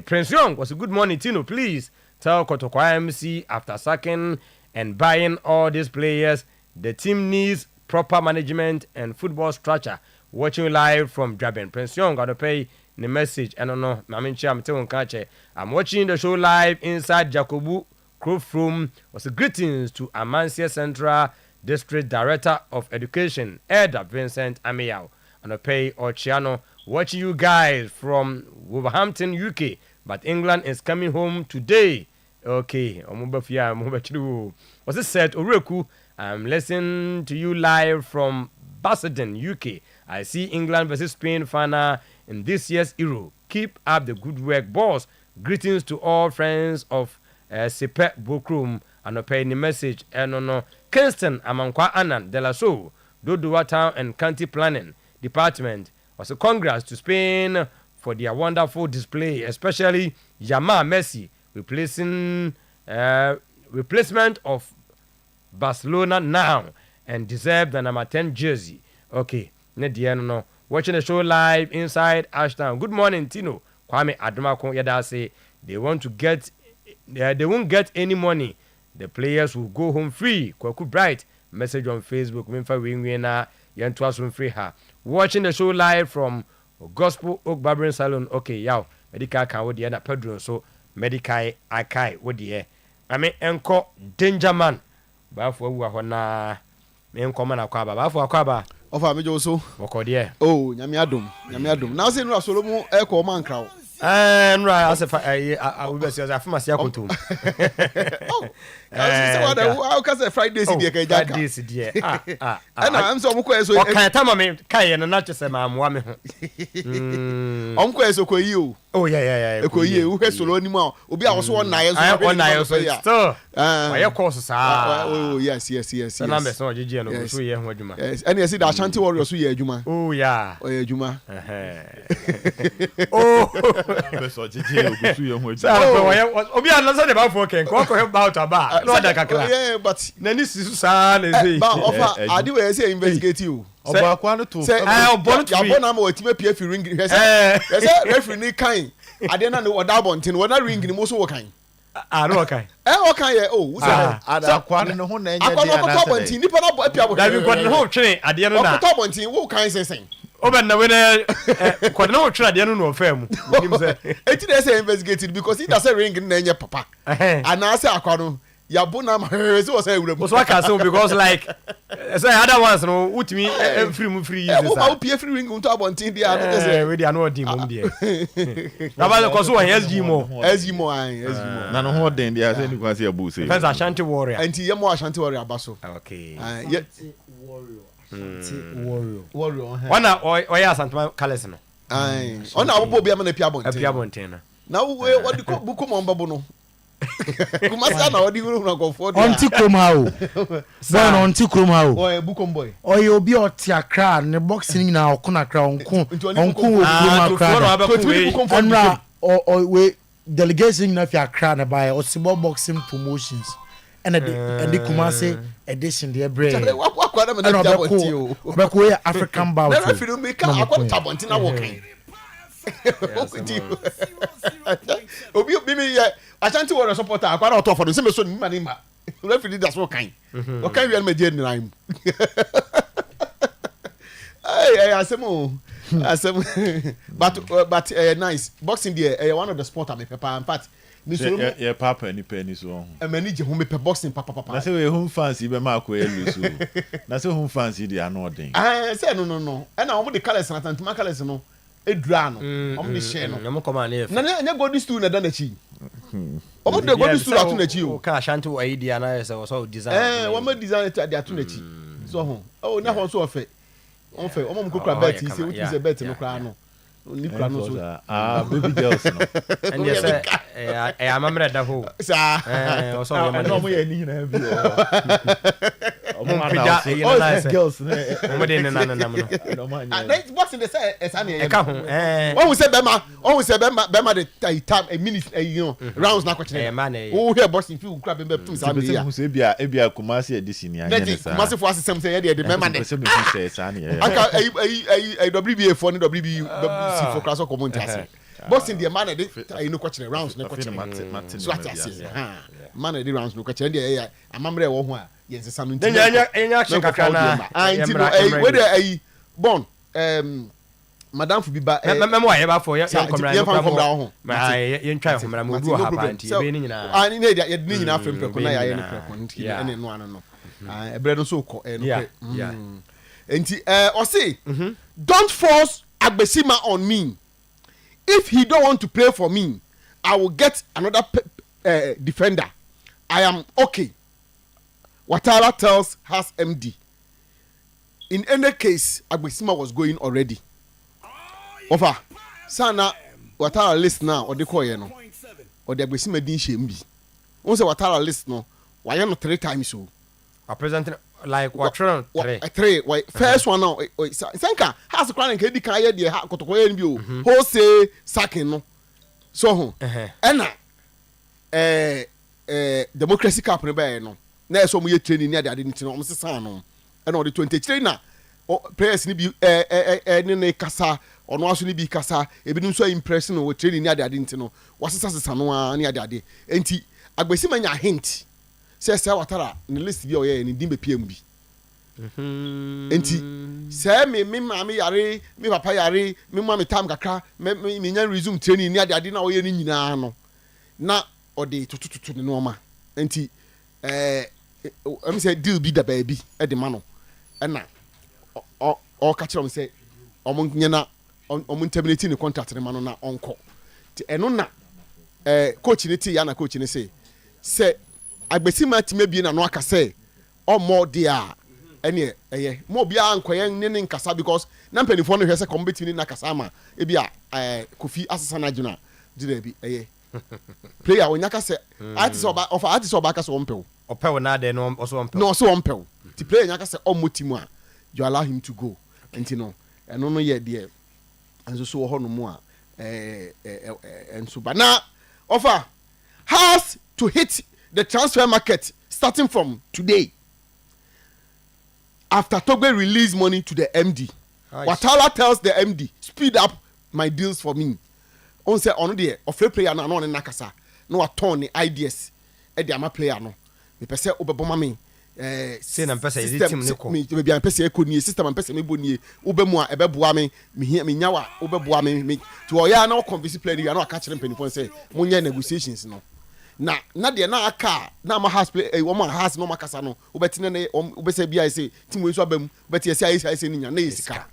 Prince Young was a good morning Tino. Please tell Kotokwa MC after sacking and buying all these players, the team needs proper management and football structure. Watching you live from Draben. Prince Young got to pay the message. I don't know. I'm watching the show live inside Jacobu Croft Room. Was greetings to Amancia Central District Director of Education, Eda Vincent Amiao. And I pay Ochiano. Watching you guys from Wolverhampton, UK. But England is coming home today. Okay. Was it said Oreku? I'm listening to you live from Basildon, UK. I see England versus Spain final in this year's Euro. Keep up the good work, boss. Greetings to all friends of Sepe Bokrum. And I pay the message. And no, Kingston Amankwa Anan de la Soul, Dodua Town and County Planning Department. Was a congrats to Spain for their wonderful display, especially Yama Messi replacement of Barcelona now and deserve the number 10 jersey. Okay, no. Watching the show live inside Ashtown. Good morning, Tino. Kwame Adamako Yada say they want to get they won't get any money. The players will go home free. Kwaku Bright message on Facebook. Memfa winwina yentwaso free her. Watching the show live from Gospel Oak Barbering Salon. Okay, yow. Medical can with the Pedro. So medical akai with the I mean enko danger man. Bafo wa hona. Me enko man akwaba. Bafo akwaba. Ofa me joso. Wokode. Oh, nyame adom. Now say no Solomon e ko man kraw. Nra as if I will be serious. I feel myself to. Oh, how can say Friday si dia ka jaka? Friday si dia. And I'm so mko eso. O kan tama me kai na na chese ma amwa me ho. Omko eso ko yi o. Oh yeah. Ko yi u he solo ni mu obi a wo so won na ye so. Won na ye so still. Why your course sa. Oh yes. Na number so jeje no so ye ho adwuma. Yes. And you see that Ashanti Warriors so ye adwuma. Oh yeah. Oh ye adwuma. Oh. So jeje ogusu ye ho adwuma. Sa obi an so dey ba for ken ko help out aba. No da kakra. Yeah, but na ni sisu sa na say. Ba offer adi we say investigate you. Oba kwa no to. Say obo na ma wati me pie fi ring. Say referee ni kan. Ade na no oda bonten wona ring ni mo so wo kan. No kan. O kan ye o say ada kwa no ho na enya dia na. Akwa no bonten nipa na apia bo. Da bi kwa no ho twene ade no na. Okota bonten wo kan sen. Oben na we na kwa no ho twene ade no no fa mu. Nim say. Eti dey say investigated because it say ring na enya papa. And na say akwa no Yabuna so was a so I can say because like say other ones no utimi free use this. How pay free ring to abontin there we dey no dey mum there. Na ba ko so SG mo. Na no ho den there say ni kwa say abu say. Fence Ashanti Warrior. Anti yemo Ashanti Warrior abaso. Okay. Warrior. Wana oya Asante Kales no. Ona abobo bia na pia abontin. Pia abontin na. Na we what the buku mo mbabo no. Kumasa na odi guru na go for dia. Onti kroma o. Boy no onti kroma o. Boy bukom boy. Oye obi oti akra ne boxing na okuna kra onku kroma kra. Anra o we delegation na fi akra na buy Osibo boxing promotions. And the Kumasi edition the bread. What African bout. Never feel me can Tabontina walking. Obi me Ashanti Warrior supporter akwa na for the same so money ma referee that's what kind okay we me dey nine asem but nice boxing there one of the sport am papa in fact ni so yeah papa ni penny so e manage home papa boxing papa na say we home fans be ma ko elu so na say home fans dey anodin say no e na omo the colors na tantima colors no edura no omo the share no na mo come na na golden stool na dan chi omo the golden stool atu na chi o ka Ashanti wa idea na say so design wo ma design atu atu na chi so ho oh na ho so ofe omo mo kokra bet say we use bet no kra no ni kra no so baby girls no and yes amamre da ho sa o so yo no mo ye ni na bi girls mo de na no boxing they say esane e ka ho won say bema the time a minute you know rounds na kwachene o hear boxing fi ukra bembe tum sa me ya who say bia Kumasi edition ya nya sa Kumasi for asem say de bema de say esane aka WBA for ni WBC for class of community boxing the man de you know kwachene rounds na kwachene so atase man de rounds no kwachene de amamre wo ho a yensesa no nti enya action kakra na we dey bon madam fu biba memo wa ye ba for ye komra ho ye ntwa komra mo du ha pa nti ye ni nyina ani ne ye ni nyina frem preko na ye ni preko nti ene no ano no ebre no so ko no nti o say don't force Agbesima on me. If he don't want to play for me, I will get another defender. I am okay. Watara tells Has MD. In any case, Agbesima was going already. Over. Sana Watara list now or the koye no. Or the Agbesima din shembi. Once Watara list no, why not 3 times so? I presenting like what three first one now Senka has crying kedi kan ye de kotokoye nbi o ho say sacking no so ho ena democracy cup ne ba no na so mo ye training ne ade nti no mo sesa no ena o de 23 na players ni bi ne kasa ono aso ni bi kasa ebi nso impression o training ne ade nti no wasesa sesa no a ne ade enti Agbesima nya hint say Watara ne list bi oye ni dim be PM bi enti say me maame yare me papa yare me mama tam kakra me nya resume training ni ade na oye ni nyina no na ode tutututu ne no ma enti am say deal bi da baby e de ma no na o ka kire am say omo nyana omo terminate ni contract ne ma no na onko ti eno na coach ni ti ya na coach ni say Agbesima time bi na no aka say omo dia ene mo bia ankoye ne nkasa because na mpanifo no hwese combat ni na kasa ma e bia Kofi asesa na juna jira bi player onyaka say artist oba ka so ompew opew na de no so ompew no so ompew ti player nyaka say omo timu a you allow him to go enti no eno no ye de enso so ho no mu a enso ba na offer has to hit the transfer market starting from today after Togbe release money to the MD. Watala tells the MD, speed up my deals for me. On say on the offer player na no nakasa no attorn the ideas e dey ama player no me pese obeboma me say na pese is team ne ko me be an pese ekoni system an pese me bonie obemu a ebeboa me nyawa obeboa me to oya na convince player you na aka kire mpanifo say munye negotiations no na de na aka na ma has play woman has no makasa no obetine ne obese bia say team we so abam obeti say ni nya na yesika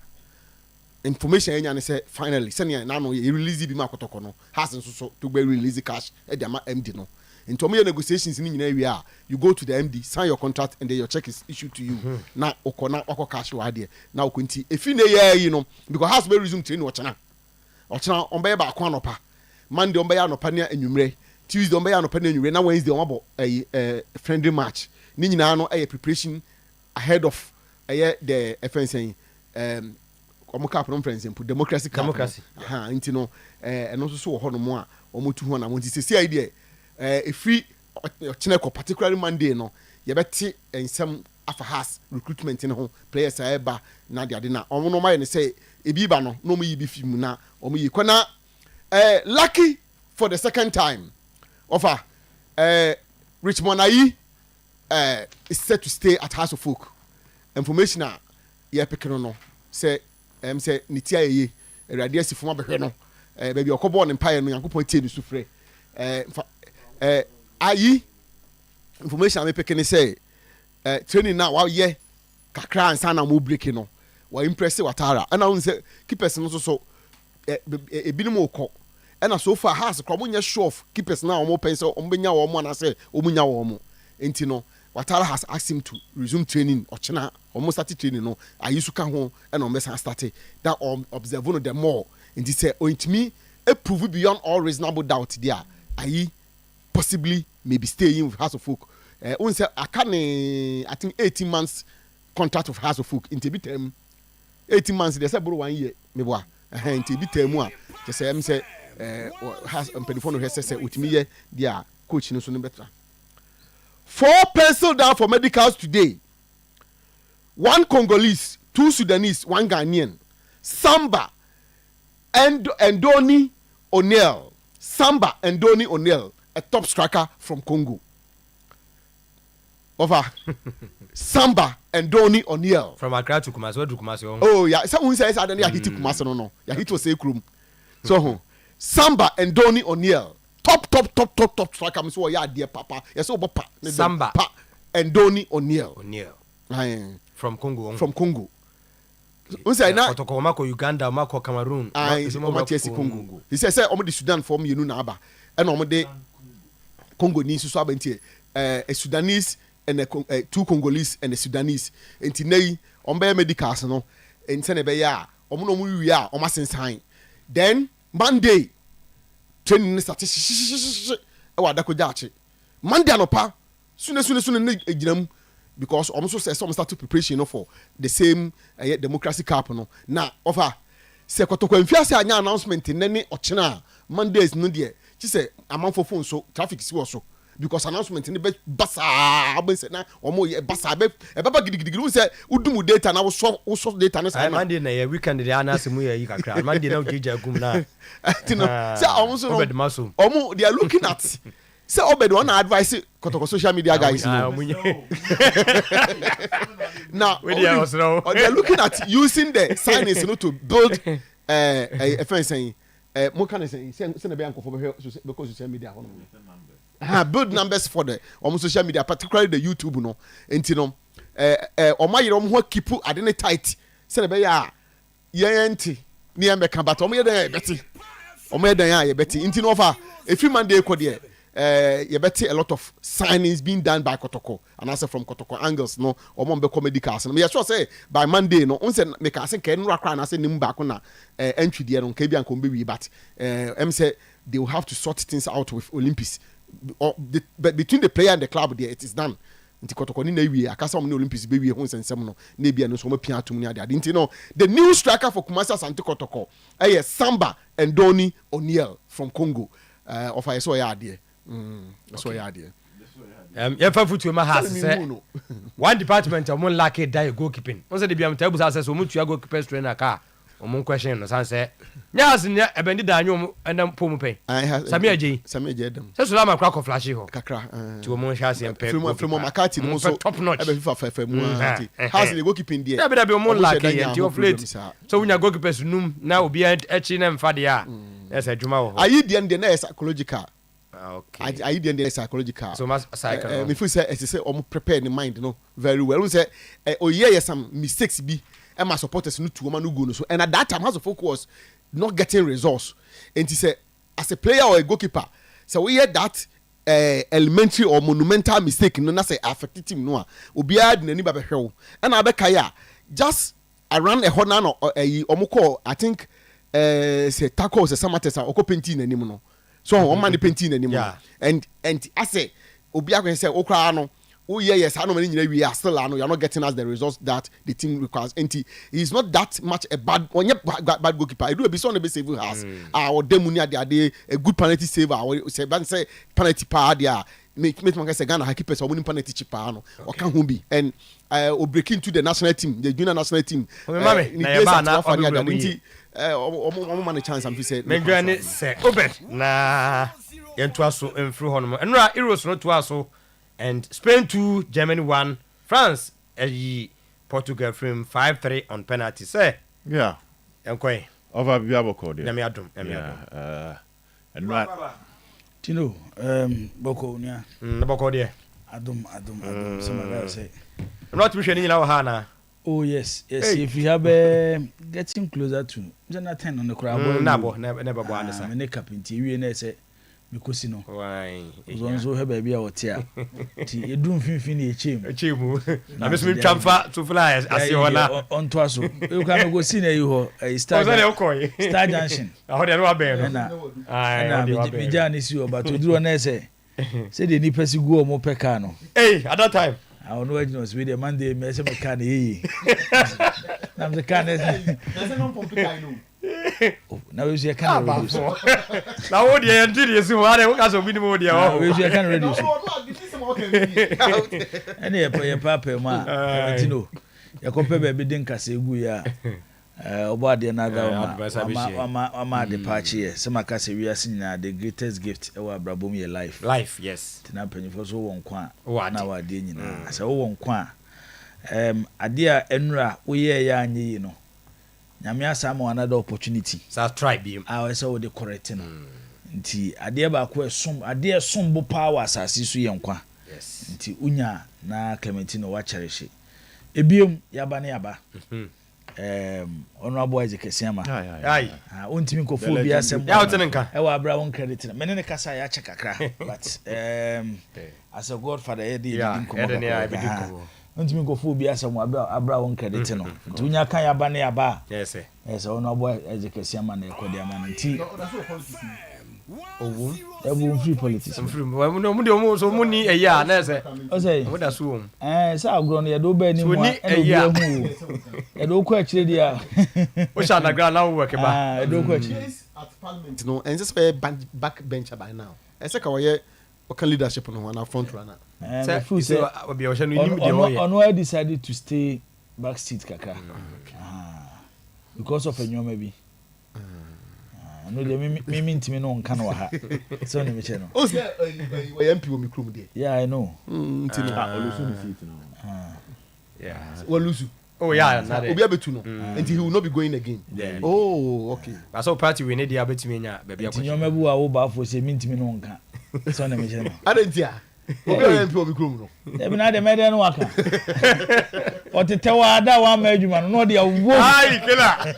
information enya ne say finally senior na no ye release bi ma kotoko no has nso so to be release cash e de ma MD no into me negotiations ni nyina wi a you go to the MD sign your contract and then your check is issued to you na okona akọ cash wa de na okunti efi ne ye yi no because has be resume training ochana on be ba akọ anopa Monday on be anopa ne anwumre Tuesday on be anopa ne anwumre na Wednesday on abo friendly match ni nyina no preparation ahead of the FNC omo cap conference democracy nti no eno so wo ho no mo a omo tu ho na mo nti se idea free chineko particularly Monday no ye beti ensem afa has recruitment in ho players eba na de ade na omo no ma ne say ebi ba no no mo yi bi film na omo yi kwana lucky for the second time offer Richmond Ayi is set to stay at House of Folk information a ye pekeno no say say nitia ye erade asifo mabehwe no baby okobo ne mpaye no yankopon tie ni sufre Ayi information am pekene say training now wa ye kakra ansa na mo break no wa impress Watara and I say keepers no so ebinim okọ and so far has kromo nya show of keepers now mo pen say ombenya wo mo na say omunya wo mo enti no Watara has asked him to resume training ochena almost started training no I used to come home and on mess started that observe no the more and say me a prove beyond all reasonable doubt there Ayi possibly maybe staying with House of Folk say I think 18 months contract of House of Folk into bit 18 months they say bro 1 year me boa into bit term a just say has penfono he say with me there coach no so no better 4 pencil down for medicals today. 1 Congolese, 2 Sudanese, 1 Ghanaian. Samba and Ndoni O'Neil. Samba and Ndoni O'Neil, a top striker from Congo. Over. Samba and Ndoni O'Neil. From Accra to Kumasi. Where do Kumasi? Oh yeah, someone says I don't know. Hit Kumasi no. Ya hit was a room. So Samba and Ndoni O'Neil. Top striker. I'm so yeah, dear Papa. Yes, so Papa. Samba and Ndoni O'Neil. From Congo. From Congo. Unsa na Otoko mako Uganda, mako Cameroon. Congo. He says omo the Sudan form you na aba. And omo de Congo ni so abenti a Sudanese and a 2 Congolese and a Sudanese. Enti nei ombe medicals no. Enti na be ya omo no mu wi a omo sensan. Then Monday training start e wa dakojachi. Monday anopa sune ne ejinam because almost say some start to preparation for the same democracy cup no na offer say kotoko mfia say anya announcement nene ochena Mondays no there she say amanfo phone so traffic si so because announcement ne be basa aben say na omo ye basa be baba gidigidi we say udum data na wo so data na say Monday na ye weekend dey anase mu ye kakra Monday na ujija gum na say almost omo they are looking at say obedi one advice kotoko social media guys now they're looking at using the signings to build a fence saying more kind of saying send a bank for because social media build numbers for the almost social media, particularly the YouTube no and you know or my what keep at tight send a bear yenti near me but o me there betty o me there betty into over a few Monday code you better a lot of signings being done by Kotoko and also from Kotoko angles no or Mombe comedy cast and me sure say by Monday no unse me ka say ken rakra na say nim back na entry there on KB and Kombe but say they will have to sort things out with Olympics but between the player and the club there it is done nti Kotoko ni na wi akasa mo Olympics be wi ho nsensem no na bia no so mo pia atum ni ade nti no the new striker for Kumasi Asante Kotoko Samba and Donny O'Neil from Congo of I saw ya ade that's why idea. Foot my house. One department of one lucky die goalkeeping. Once the BM tables as so much you goalkeeper trainer car. Or one question no say. Yes, a bandit Daniel and then Pomo pay. Samia J. Samia J. That's what I'm a crack of flashy ho. Kakra to a more chassis and pay from Makati also top notch. Has the goalkeeping dear. I better be more lucky and your plate. So when your goalkeepers room now be etching them fadia. Yes, I do. Are you the end the psychological? Okay. I didn't the psychological. So much psychological. Me feel say as say prepare the mind no very well. We say some mistakes be and my supporters no to no go no so and at that time has a focus not getting results. And he say as a player or a goalkeeper, so we hear that elementary or monumental mistake no na say affect team no a obi ad na ni ba behwe and abeka ya just around a hona no omukọ I think say tackle say samatesa okopenti na nim no. So on man painting anymore. And I say Obia can say okra no oh yes I know we are still you're not getting us the results that the team requires. And he's not that much a bad bad goalkeeper. I do a bit on the base save has our demunia they a good penalty saver or say penalty power there make man say Ghana keepers or winning penalty cheaper no or can who be and break into the national team the junior national team man chance am say Mengani say Obet na yentoa so emfru hono enra Euros no toa so and Spain 2 Germany 1 France Portugal from 5-3 on penalty say yeah enkoy over biaboko de na me adom enra Tino boko nia na boko de adom some guys say not we sheni na ha na. Oh yes. Hey. If you have getting closer to Jonathan on the crowd, never go understand. Me capinti we na say because no. Why? So have baby out here. Ti edun finfin e chemu. Na me so me transfer to flyers as you na on to aso. You can go see na you ho Star Junction. How dey no abeg no. Na me jani si o but oduro na say the ni pesi go mo peka no. Hey, at that time I don't know what with the Monday, me say me can e. Na me can e. Na say no pump kai no. Now we see can reduce. Na wo dey enti dey si wo ade wo ka so bi ni mo dey o. We see can reduce. Any e papa ma, Clementino. Ya kompe be din kase egu ya. Obo ade na ga ma de pachi se maka se wi ase nyina the greatest gift e wa brabom ye life yes tina panyifo so won kwa na wa de nyina se wo won kwa ade a enura wo ye ya anye yi no nyame asama another opportunity so try be I say wo de correct no nti ade ba ko esom bo power asase so ye nkwa yes nti unya na Clementino wa cherishe ebiem yaba na yaba honorable Ezekesiama ai ontimi ko fo bia sem ya otenenka e wa abra won credit na mene ne kasa ya check kakra but as a godfather e dey ontimi ko fo bia sem abra won credit no tunya kan ya ba na ya ba yes honorable Ezekesiama na ekodi ama nti owu free politics mu de omo so mu ni eya na se o say mu da so say agro no ye do ba ni mu e no bi hu ye do ko akire dia o sha na gra na wo work ba e do ko akire at parliament no and just back bencher by now e say ka wo ye o leadership no na front runner say obi o sha no nim de o ye ono decided to stay back seat kakra because of enyoma bi no de me ntimi no nka no ha so ne me che no o say we MP wo mi krum de yeah I know ntino olusu ni seat no yeah olusu oh yeah obi abetu no and he will not be going again oh okay so party we need dia betimi nya bebia ko tinyo mebu a wo ba fo say me ntimi no nka so ne me che no adentia obi MP wo mi krum no e bi na de me de no waka o tete wa da wa ma adwuma no de awo ai kila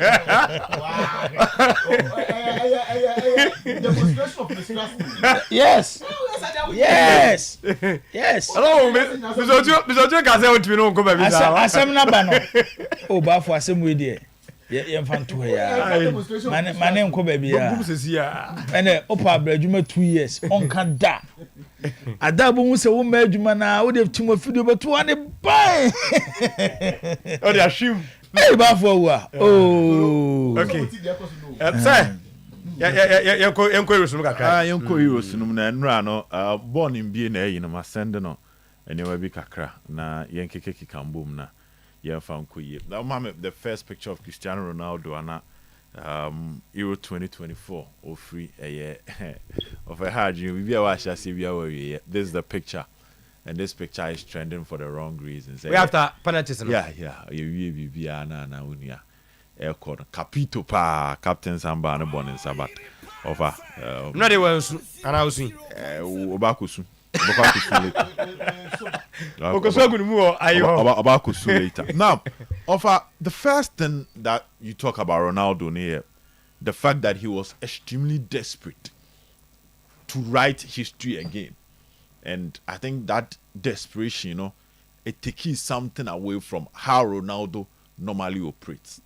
demonstration of mistrust yes hello bisojo ka say otimi no nko ba bi sa asem na ba no o ba fo asem we de ye mfa nto ya mane nko ba bi ya ene opa abradwuma 2 years on ka da ada bo mu se wo ma adwuma na wo de timo fidio beto ane ban o de ashim e ba fo wa oh okay say yenko Euros no kakra yenko Euros no na nra no born in bie na eyi no ma send no anyway bi kakra na yenkeke kikambom na yenfa nko ye now mama the first picture of Cristiano Ronaldo ana Euro 2024 or free of a hard dream we are this is the picture and this picture is trending for the wrong reasons we after penalties yeah you na unia aircon capito pa captain Samba no born in Sabat over no they were announcing obakusu later. Now, the first thing that you talk about Ronaldo here, the fact that he was extremely desperate to write history again. And I think that desperation, it takes something away from how Ronaldo normally operates.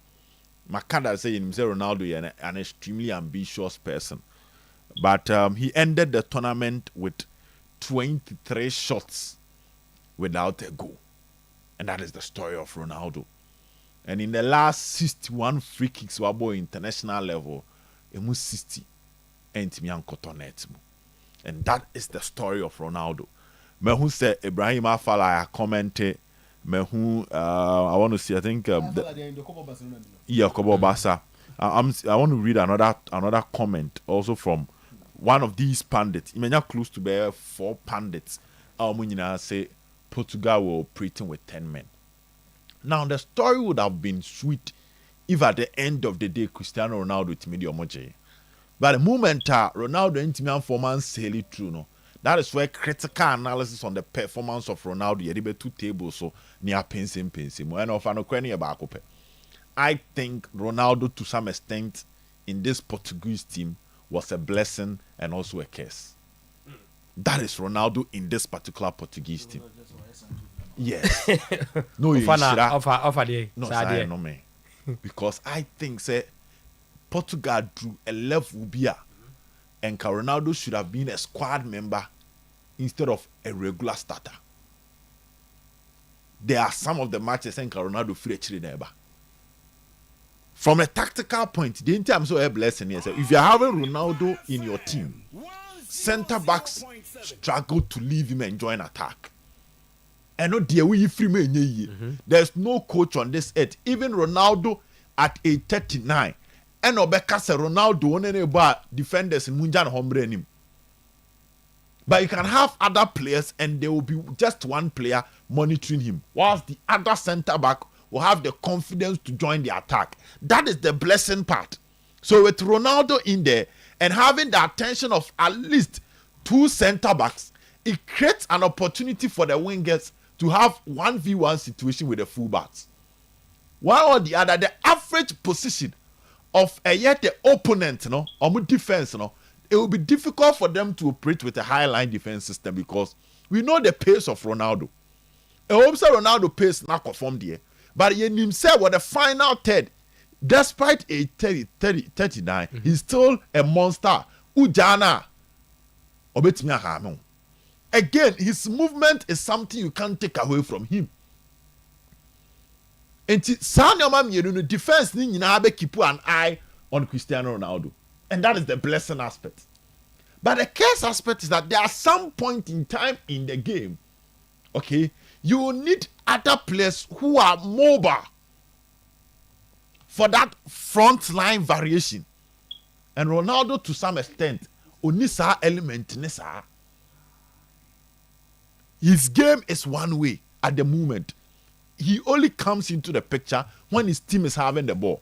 Makanda say himself Ronaldo is an extremely ambitious person. But he ended the tournament with 23 shots without a goal. And that is the story of Ronaldo. And in the last 61 free kicks wabo international level, emu 60 entimian kotonet. And that is the story of Ronaldo. Mehu say Ibrahim Afala commented Mehu I want to see I think Kobo Basa. I want to read another comment also from one of these pundits. Imenya close to be 4 pundits. Say Portugal were operating with 10 men. Now the story would have been sweet if at the end of the day Cristiano Ronaldo timidi omoje. But the moment Ronaldo intimian performance sail it through no. That is where critical analysis on the performance of Ronaldo yeribe 2 tables so near pensim. And of an okweni about I think Ronaldo to some extent in this Portuguese team was a blessing and also a curse. That is Ronaldo in this particular Portuguese team. Yes. No, no, me. Because I think say Portugal drew a level beer and Ronaldo should have been a squad member instead of a regular starter. There are some of the matches and Ronaldo free actually never. From a tactical point, the entire so a blessing here. If you're having Ronaldo in your team, center backs struggle to leave him and join attack. And no dear we free man. There's no coach on this earth. Even Ronaldo at age 39. And Obeka say Ronaldo only about defenders in Munjan Hombre him. But you can have other players and there will be just one player monitoring him, whilst the other center back will have the confidence to join the attack. That is the blessing part. So with Ronaldo in there and having the attention of at least 2 center backs, it creates an opportunity for the wingers to have 1v1 situation with the fullbacks. One or the other, the average position of the opponent, or defense, it will be difficult for them to operate with a high line defense system because we know the pace of Ronaldo. Also, Ronaldo pace not conformed here. But he himself was the final third. Despite a 39, he's still a monster. Ujana. Again, his movement is something you can't take away from him. And the defense keep an eye on Cristiano Ronaldo. And that is the blessing aspect. But the curse aspect is that there are some point in time in the game, okay, you need other players who are mobile for that front line variation. And Ronaldo, to some extent, only sa element nisa. His game is one way at the moment. He only comes into the picture when his team is having the ball.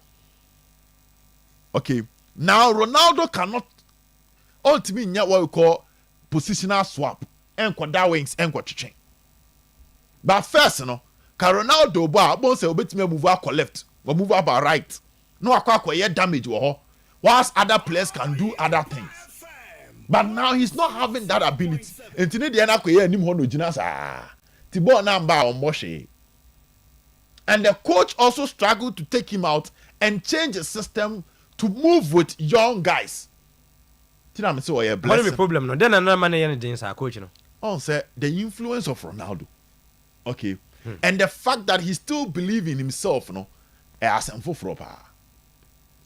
Okay. Now Ronaldo cannot ultimately get what we call positional swap. Enko wings, enko chiching. But first, you know, can Ronaldo say move out left or move out right. No akwa damage whilst other players can do other things. But now he's not having that ability. And today the anakwa nim hono jina sa. Tibo na mba omoshe. And the coach also struggled to take him out and change the system to move with young guys. Tina me say oh yeah blessing. What is the problem no? Then another man anything sa coach no. On say the influence of Ronaldo. Okay. And the fact that he still believes in himself, no,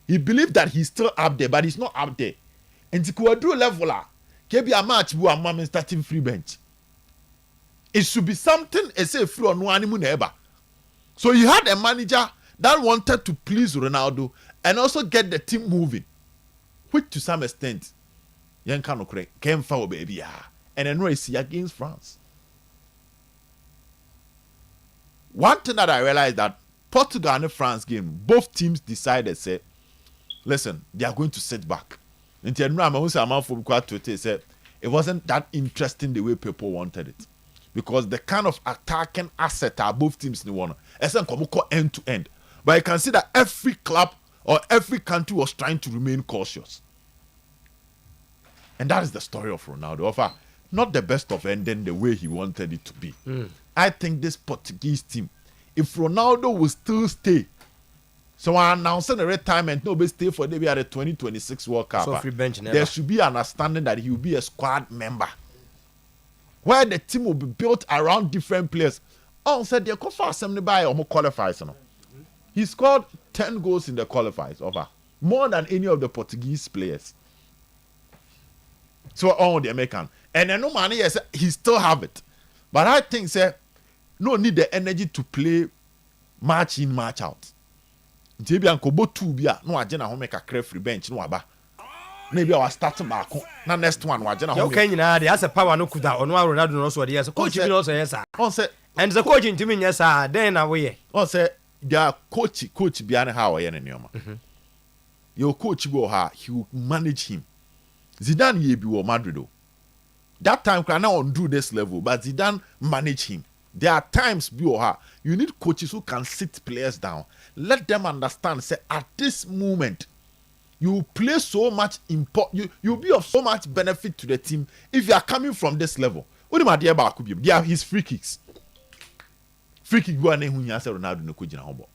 he believed that he's still up there, but he's not up there. And the quadru level, can be a match where a man starting free bench. It should be something as say free on one ever. So you had a manager that wanted to please Ronaldo and also get the team moving, which to some extent, young Kano came forward, baby, and then race against France. One thing that I realized that Portugal and France game, both teams decided, say, listen, they are going to sit back. And it wasn't that interesting the way people wanted it. Because the kind of attacking asset are both teams in one. End to end. But you can see that every club or every country was trying to remain cautious. And that is the story of Ronaldo. Not the best of ending the way he wanted it to be. I think this Portuguese team, if Ronaldo will still stay, so I announced a retirement, nobody stay for the 2026 World Cup. So free bench there should be an understanding that he will be a squad member, where the team will be built around different players. Oh, said they could fast somebody by or qualifiers. He scored 10 goals in the qualifiers, more than any of the Portuguese players. So all the American, and then no money, yes, he still have it. But I think, say, no need the energy to play match in, match out. Maybe Uncle Botu bia no agena home make a free bench no aba. Maybe our starting back. Now next one agena home. Okay, you know, there's a power no kuda on Ronaldo no so there. So coach you also yes sir. On say and the coach in me yes sir. Then away. On say their coach bia na how ye nyoma. Your coach go ha, he will manage him. Zidane ye bi wo Madrid o. That time can now undo this level, but Zidane manage him. There are times you need coaches who can sit players down. Let them understand, say, at this moment, you play so much you'll be of so much benefit to the team if you are coming from this level. What do you about They are his free kicks. Free kick go and Ronaldo no kujina hobo.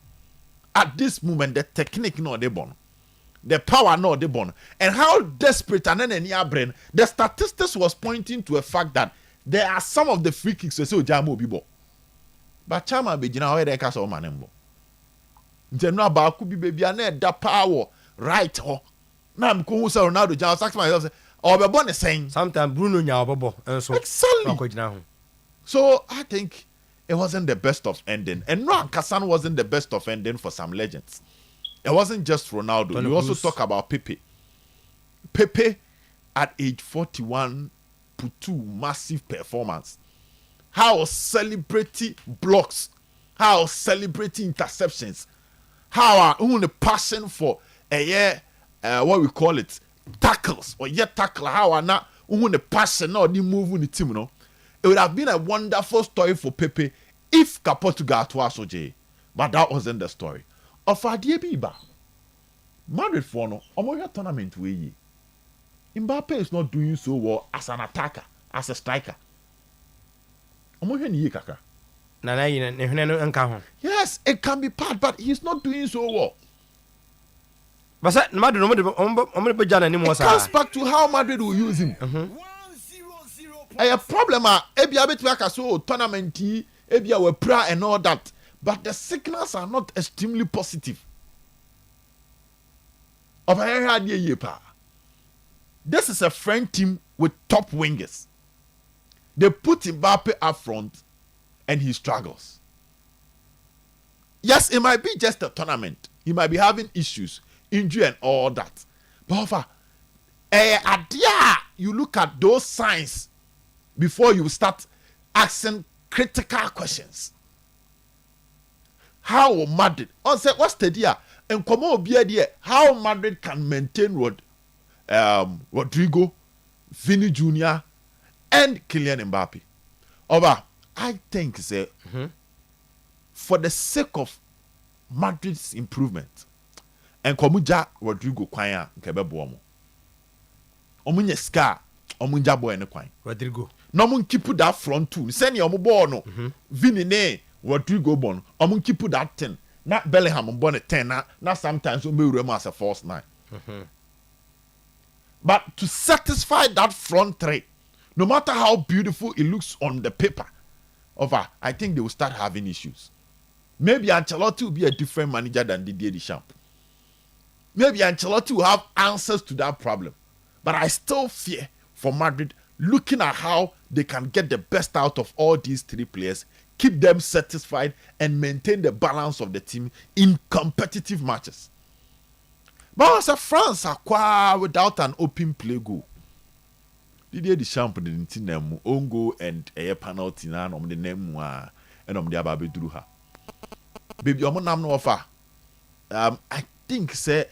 At this moment, the technique no they born. The power no they born. And how desperate and then any brain, the statistics was pointing to a fact that there are some of the free kicks so Jamo Bibo. But Chama be jina where they cast all manembo. General ba could be baby and that power right ho. Now I'm going to Ronaldo Jao sax myself or be born the same. Sometimes Bruno nya bobo and so exactly. So I think it wasn't the best of ending. And no Kassan wasn't the best of ending for some legends. It wasn't just Ronaldo. You also talk about Pepe. Pepe at age 41 put two massive performance. How celebrating blocks, how celebrating interceptions, how the passion for what we call it tackles or tackle. How not the passion or the move in the team. No, it would have been a wonderful story for Pepe if Portugal was OJ, but that wasn't the story. Of Adiabiba, Madrid for no, Omoya tournament way. Mbappe is not doing so well as an attacker, as a striker. Yes, it can be part, but he's not doing so well. But it comes back to how Madrid will use him. A problem, tournament, and all that, but the signals are not extremely positive. This is a French team with top wingers. They put Mbappe up front and he struggles. Yes, it might be just a tournament. He might be having issues, injury and all that. But Adia, you look at those signs before you start asking critical questions. How Madrid? On say what's the deal? And come on, be idea how Madrid can maintain Rodrigo, Vini Jr. and Kylian Mbappe. Over, I think say for the sake of Madrid's improvement, and Komuja Rodrigo Kwaya Nkebebomo. Omunye ska, omunja boy ne kwan. Rodrigo. No mun keep that front two. Send your ball no. Vini ne Rodrigo bon. Omun keep that 10. Not Bellingham on bonnet 10 na sometimes we may as a false 9. But to satisfy that front three, no matter how beautiful it looks on the paper, I think they will start having issues. Maybe Ancelotti will be a different manager than Didier Deschamps. Maybe Ancelotti will have answers to that problem. But I still fear for Madrid, looking at how they can get the best out of all these three players, keep them satisfied, and maintain the balance of the team in competitive matches. But as a France acquire without an open play goal. Didier Deschamps didn't name own goal and a penalty na the name and the ababe drew her. Baby, I'm not offer. I think say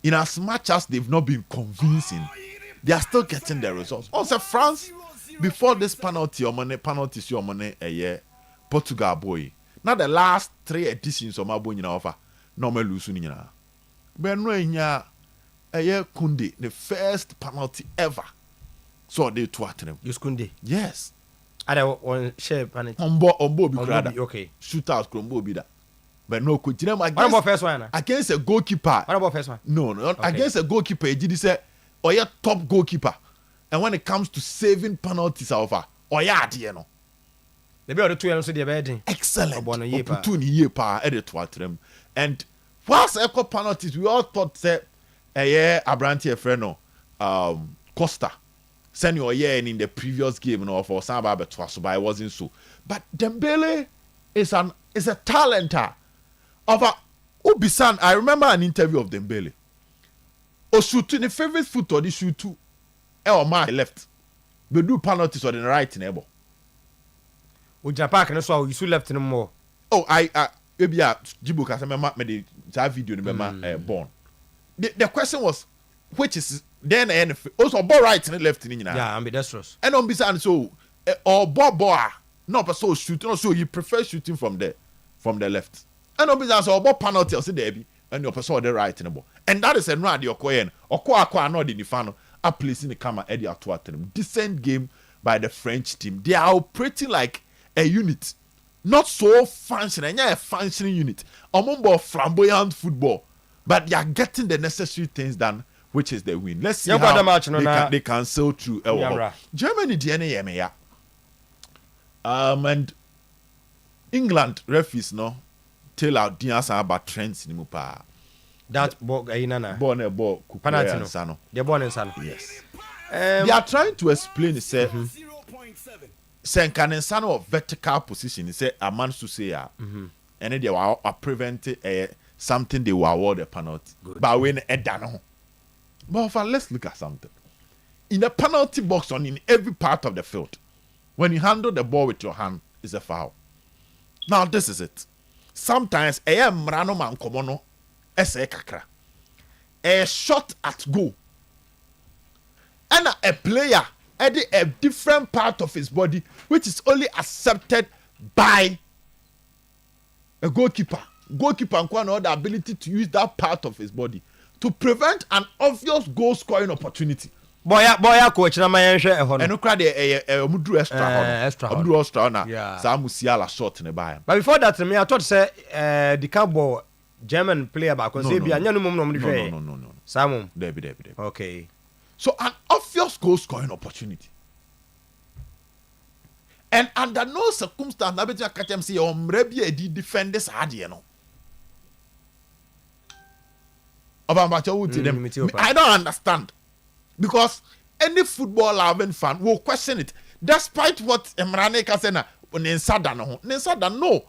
in as much as they've not been convincing, they are still getting the results. Also, France, before this penalty, Portugal boy. Now the last 3 editions of my boy in offer, no me lose ni na. But no Kunde, the first penalty ever. So they twat them. Use Kunde. Yes. I don't want share penalty. Ombo be okay. Shootouts Krombo be that. But no, could you what about first one? Against a goalkeeper. What about first one? No, okay. Against a goalkeeper, you say, or your top goalkeeper. And when it comes to saving penalties, over, or yeah, you know. They be the 2 years the bed. Excellent. Opportunity year power edit to them. And whilst echo penalties, we all thought that Abranti friend Costa send your year in the previous game for Samba but it wasn't so. But Dembele is a talenter. Of Ubisan, I remember an interview of Dembele. O shoot in the favorite foot or the shoot too. Or my left. But do penalties on the right neighbor. Japan can also you left no more. Oh, maybe Jibu Kasama made that video remember born. The question was which is then also ball right and left in yeah, ambidextrous. And on Bisan so or ball no but so shooting so you prefer shooting from the left. And on Bisan so ball penalty or say there and your person the right in the ball. And that is a run your coin or qua not in the final are placing the camera at the them. Decent game by the French team. They are operating like a unit. Not so functioning, a functioning unit. Among flamboyant football. But they are getting the necessary things done, which is the win. Let's see how they can sail through. Germany, DNA, and England referees no tell out Diaz about trends in Mupa. That ball, born a ball, Panatino. They're born in Sano. Yes. They are trying to explain. Say, Sano of vertical position. He said a man to say, and then they were preventing something they will award a penalty. But when a dano. But let's look at something. In the penalty box on in every part of the field, when you handle the ball with your hand, is a foul. Now this is it. Sometimes a mrano man komono ese kakra. A shot at goal. And a player added a different part of his body which is only accepted by a goalkeeper. Goalkeeper and the ability to use that part of his body to prevent an obvious goal scoring opportunity. Boy, coach, na my share a and no crowd mudru extra na Musiala shot in the buy. But before that, me I thought say the cowboy German player back because no. Samum. David. Okay. So an obvious goal scoring opportunity. And under no circumstance, I bet you catch him say, maybe the defenders had you know. I don't understand. Because any football loving fan will question it. Despite what Emrane Kasena Nensada no.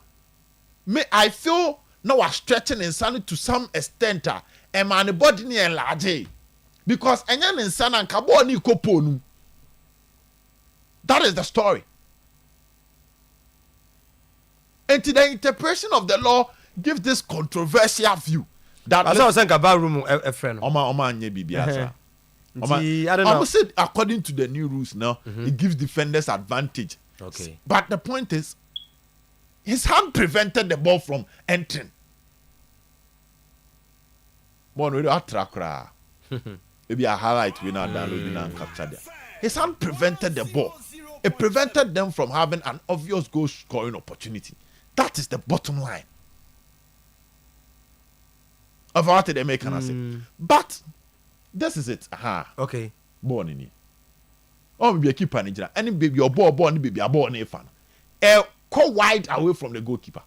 I feel now are stretching insanity to some extent. And body near large. because enyan insana nkabo ni koponu. That is the story. And to the interpretation of the law gives this controversial view that as I was saying about room a friend. Oma nye bibiasa. I don't know. I said according to the new rules now, it gives defenders advantage. Okay. But the point is, his hand prevented the ball from entering. Maybe a highlight we now download and capture there. His hand prevented the ball. It prevented them from having an obvious goal scoring opportunity. That is the bottom line of what they make an say. But this is it. Okay. Born in here. Oh, maybe a keeper Nigeria. Any baby or ball, baby a ball fan. Go wide away from the goalkeeper.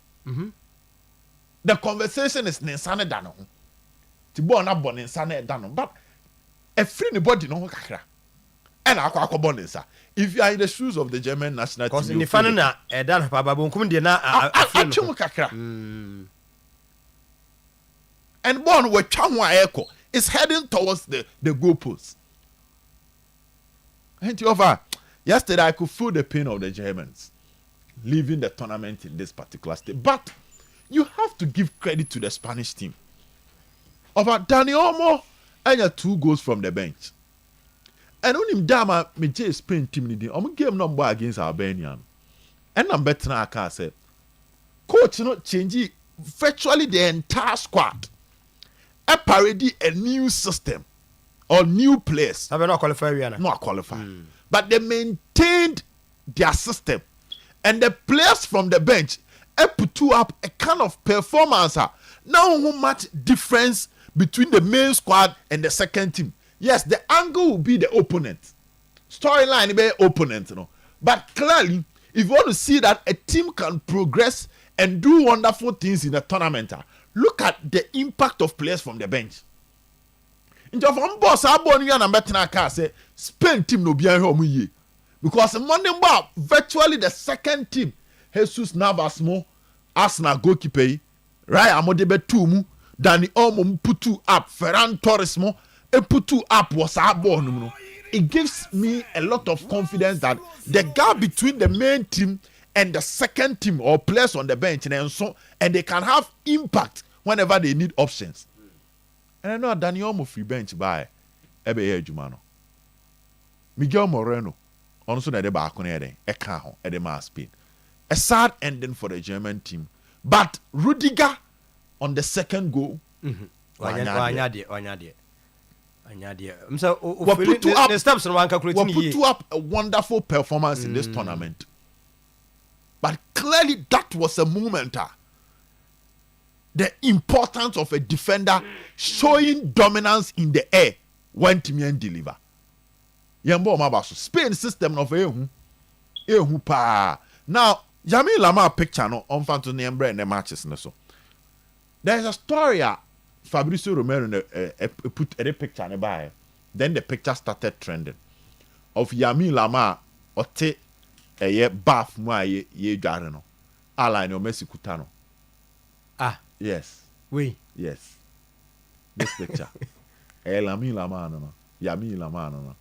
The conversation is Ninsane Dano. Tibo na born Ninsane Dano. But a free nobody no kakra. And I born Ninsa. If you are in the shoes of the German national team, because in the final na Dan Papa Bunkum na kakra. And born with Chamwa Echo is heading towards the goalpost. And over yesterday, I could feel the pain of the Germans leaving the tournament in this particular state. But you have to give credit to the Spanish team. Over Dani Olmo, and 2 goals from the bench. And when him dama me Spain team ni game number against Albania. And I'm better now I can say, coach not changing virtually the entire squad. A parody a new system or new players. Have not qualified, not qualified. But they maintained their system. And the players from the bench put up a kind of performance. Now how much difference between the main squad and the second team. Yes, the angle will be the opponent. Storyline be opponent, But clearly, if you want to see that a team can progress and do wonderful things in a tournament, look at the impact of players from the bench. In the one boss, I born you and better say Spain team no be home ye because Monday bar virtually the second team. Jesus Navas mo Arsenal goalkeeper right Amodebe Tumu Dani Olmo putu up Ferran Torres mo putu up was our born. It gives me a lot of confidence that the gap between the main team and the second team or players on the bench and they can have impact whenever they need options. And I know Dani Olmo free bench by Ebe Jumano. Miguel Moreno also na de back on ede eka ho ede ma Spain. A sad ending for the German team. But Rudiger on the second goal. Put up a wonderful performance in this tournament. But clearly that was a moment. The importance of a defender showing dominance in the air when Timian deliver. Yambo Mabaso Spain system of ehu pa. Now, Yami Lama picture no on Fanto Niembre and the matches. So there's a story. Fabrizio Romero put a picture nearby. Then the picture started trending of Yami Lama ote a ye bath mwa ye jareno. Ala no Messi Kutano. Yes. Oui. Yes. This picture. Yami Lama no. Yami Lama no.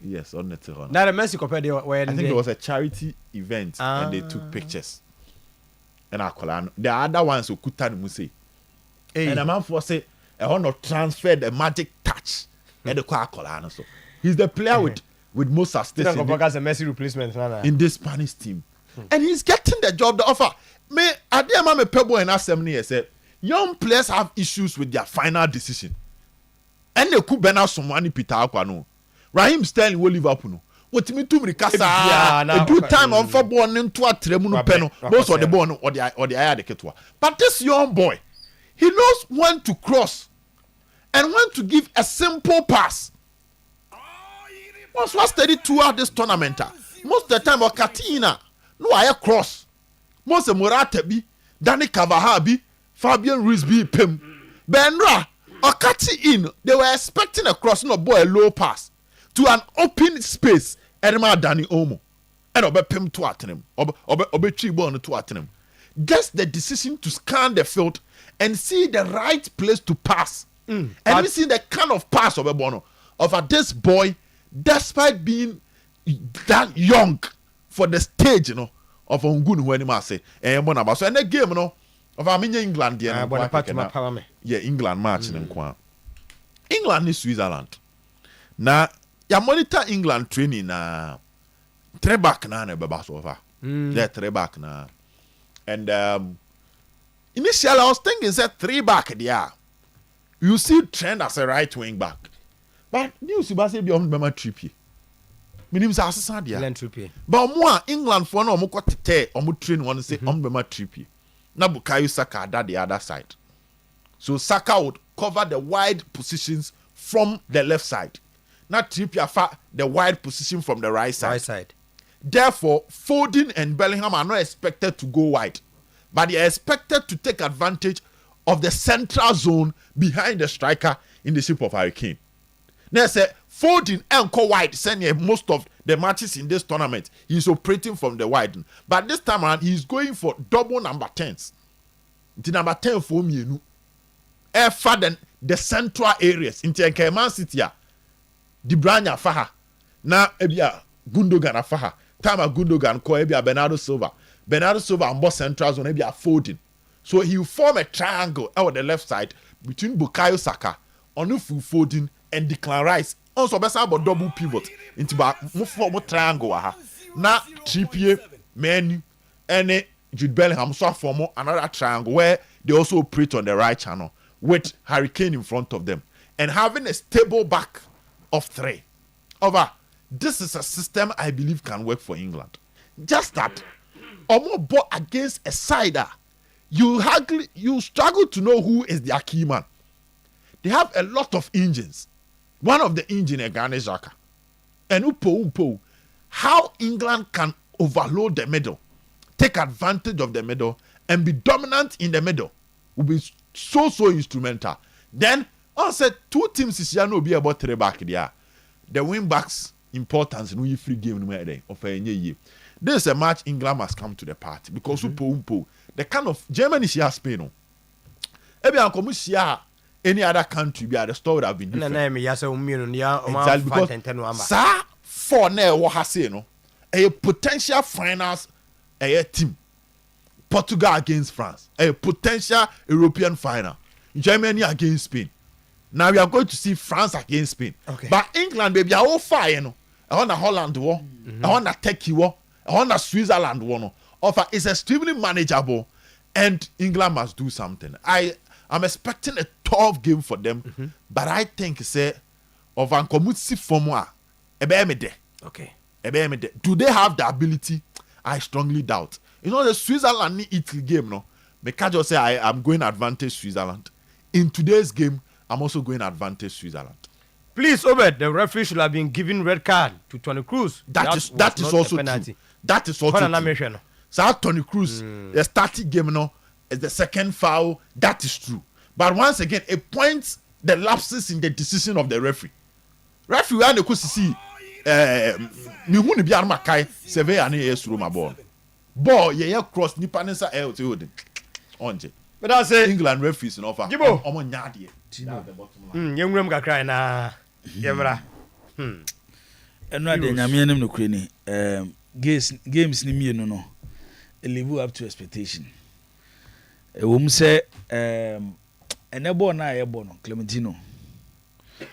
Yes, on the terrain. Now the Messi compared I think it was a charity event and they took pictures. And I call the other ones who Kutano Muse. And a man for say I want to transfer the magic touch. And the Colano. So he's the player with most assistance as a Messi replacement in this Spanish team. And he's getting the job, the offer. Me, I dare me pebble and ask them say young players have issues with their final decision. And they could ban out someone Peter Aquano. Raheem Sterling will Liverpool no. What me to me kasa a do time on for born into a tremunu peno most of the born or the aya de ketua. But this young boy, he knows when to cross and when to give a simple pass. Once was steady throughout this tournament. Most of the time Katina no aya cross. Most of Morata bi, Danny Cavajal bi, Fabian Ruiz bi pem. Benra or Kati in, they were expecting a cross, no boy a low pass to an open space. Edema Dani Olmo and obe pem to atenem obe tribon to atenem. Guess the decision to scan the field and see the right place to pass. And we see the kind of pass of Bono. of this boy, despite being that young for the stage, you know, of Ongun when he say, and so and the game, you know, of England, yeah, England match in England is Switzerland. Now, you monitor England training na 3 back na ne baba so far. Yeah, 3 back na. And initially I was thinking that 3 back there. You see Trent as a right wing back. But news about say be on Bema Trippier. Minim say asesa dia. Trippier. But more England for no mo kwatete omo train one say on Bema Trippier. Na Bukayo Saka that the other side. So Saka would cover the wide positions from the left side. Not Trippier the wide position from the right side. Therefore, Foden and Bellingham are not expected to go wide, but they are expected to take advantage of the central zone behind the striker in the shape of Harry Kane. Now, say Foden and go wide. Sending most of the matches in this tournament, he's operating from the wide. But this time around, he's going for double number 10s. The number 10 for me, further than the central areas. In Man City, the Bruyne Faha, now ebia Gundogan Faha. Time Gundogan call ebia Bernardo Silva and both central zone ebia Foden. So he will form a triangle out the left side between Bukayo Saka, Onufu Foden, and Declan Rice. Also, best about double pivot into more triangle. Now Trippier, Menu, and Jude Bellingham so form another triangle where they also operate on the right channel with Harry Kane in front of them and having a stable back of 3. This is a system I believe can work for England. Just that, more ball against a sider, you struggle to know who is their key man. They have a lot of engines. One of the engine is Granit Xhaka. And Upo, how England can overload the middle, take advantage of the middle, and be dominant in the middle will be so instrumental. Then, I said 2 teams this year will be about 3 back there. The wing backs importance in we free game of a year. This is a match England must come to the party because Upo, the kind of Germany she has Spain. Every uncle any other country be the story would have been different. Exactly, because sir, for now what has say no a potential finals a team. Portugal against France, a potential European final. Germany against Spain. Now we are going to see France against Spain. Okay. But England, baby, are all fire, you know. I want the Holland war, I want the Turkey war, I want the Switzerland war. No. Offer is extremely manageable, and England must do something. I'm expecting a tough game for them, but I think say of Ankomutsi Fomwa, okay. Do they have the ability? I strongly doubt. You know the Switzerland Italy game, no. Because just say I'm going advantage Switzerland. In today's game, I'm also going advantage Switzerland. Please, Obed, the referee should have been given red card to Tony Cruz. That is also true. That is also true. So Tony Cruz, the starting game, no, is the second foul. That is true. But once again, it points the lapses in the decision of the referee. Referee, we are going to see. Me who ni bi arma kai seve ya ne yes Roma ball. Ball ye cross ni panensa LT holding. Onje. But I say England referees in offer. Omo nyaade. Yenwem kakra na yemra. Eno ade nyame anem no kure ni. Games ni mienu no. Live up to expectation. Wo mu say enebo na yebo no Clementino.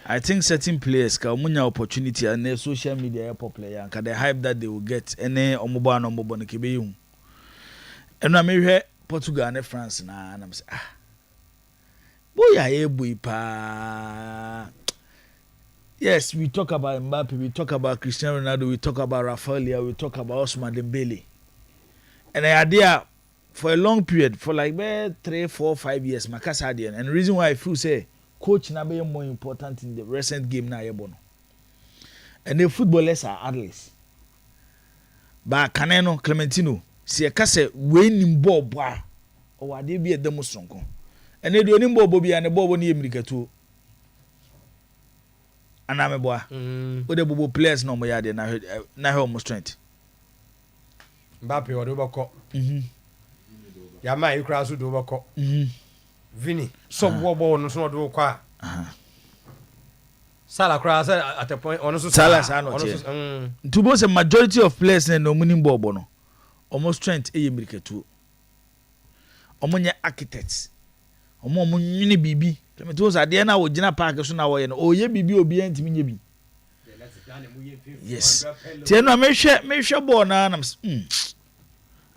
I think certain players can munya opportunity and their social media popular and the hype that they will get any omoba no mobo no kebe yu. And I may Portugal and France na and I'm say boy I boy pa. Yes, we talk about Mbappe, we talk about Cristiano Ronaldo, we talk about Rafael, we talk about Ousmane Dembele. And the idea for a long period, for like 3, 4, 5 years, Makasa and the reason why I feel say coach na be more important in the recent game na yebono. And the footballers are adults. But Caneno Clementino, si e kase we nim ball bra o ade bi e demo sonko. And they do nim ball bobi and the ball woni America too. Aname boa. O de bobo players no mo ya de na he almost strength. Mbappe o do boko. Ya ma e kra so do boko. Vini so wo no so do kwa Salah crowd at a point on Salah to both a majority of players in no winning bono almost strength a miriketu omonya architects omo nyini bibi Clementino was at the end of Gina Park so now oh ye bibi obi antimi nye bi yes tieno me hwe ball na am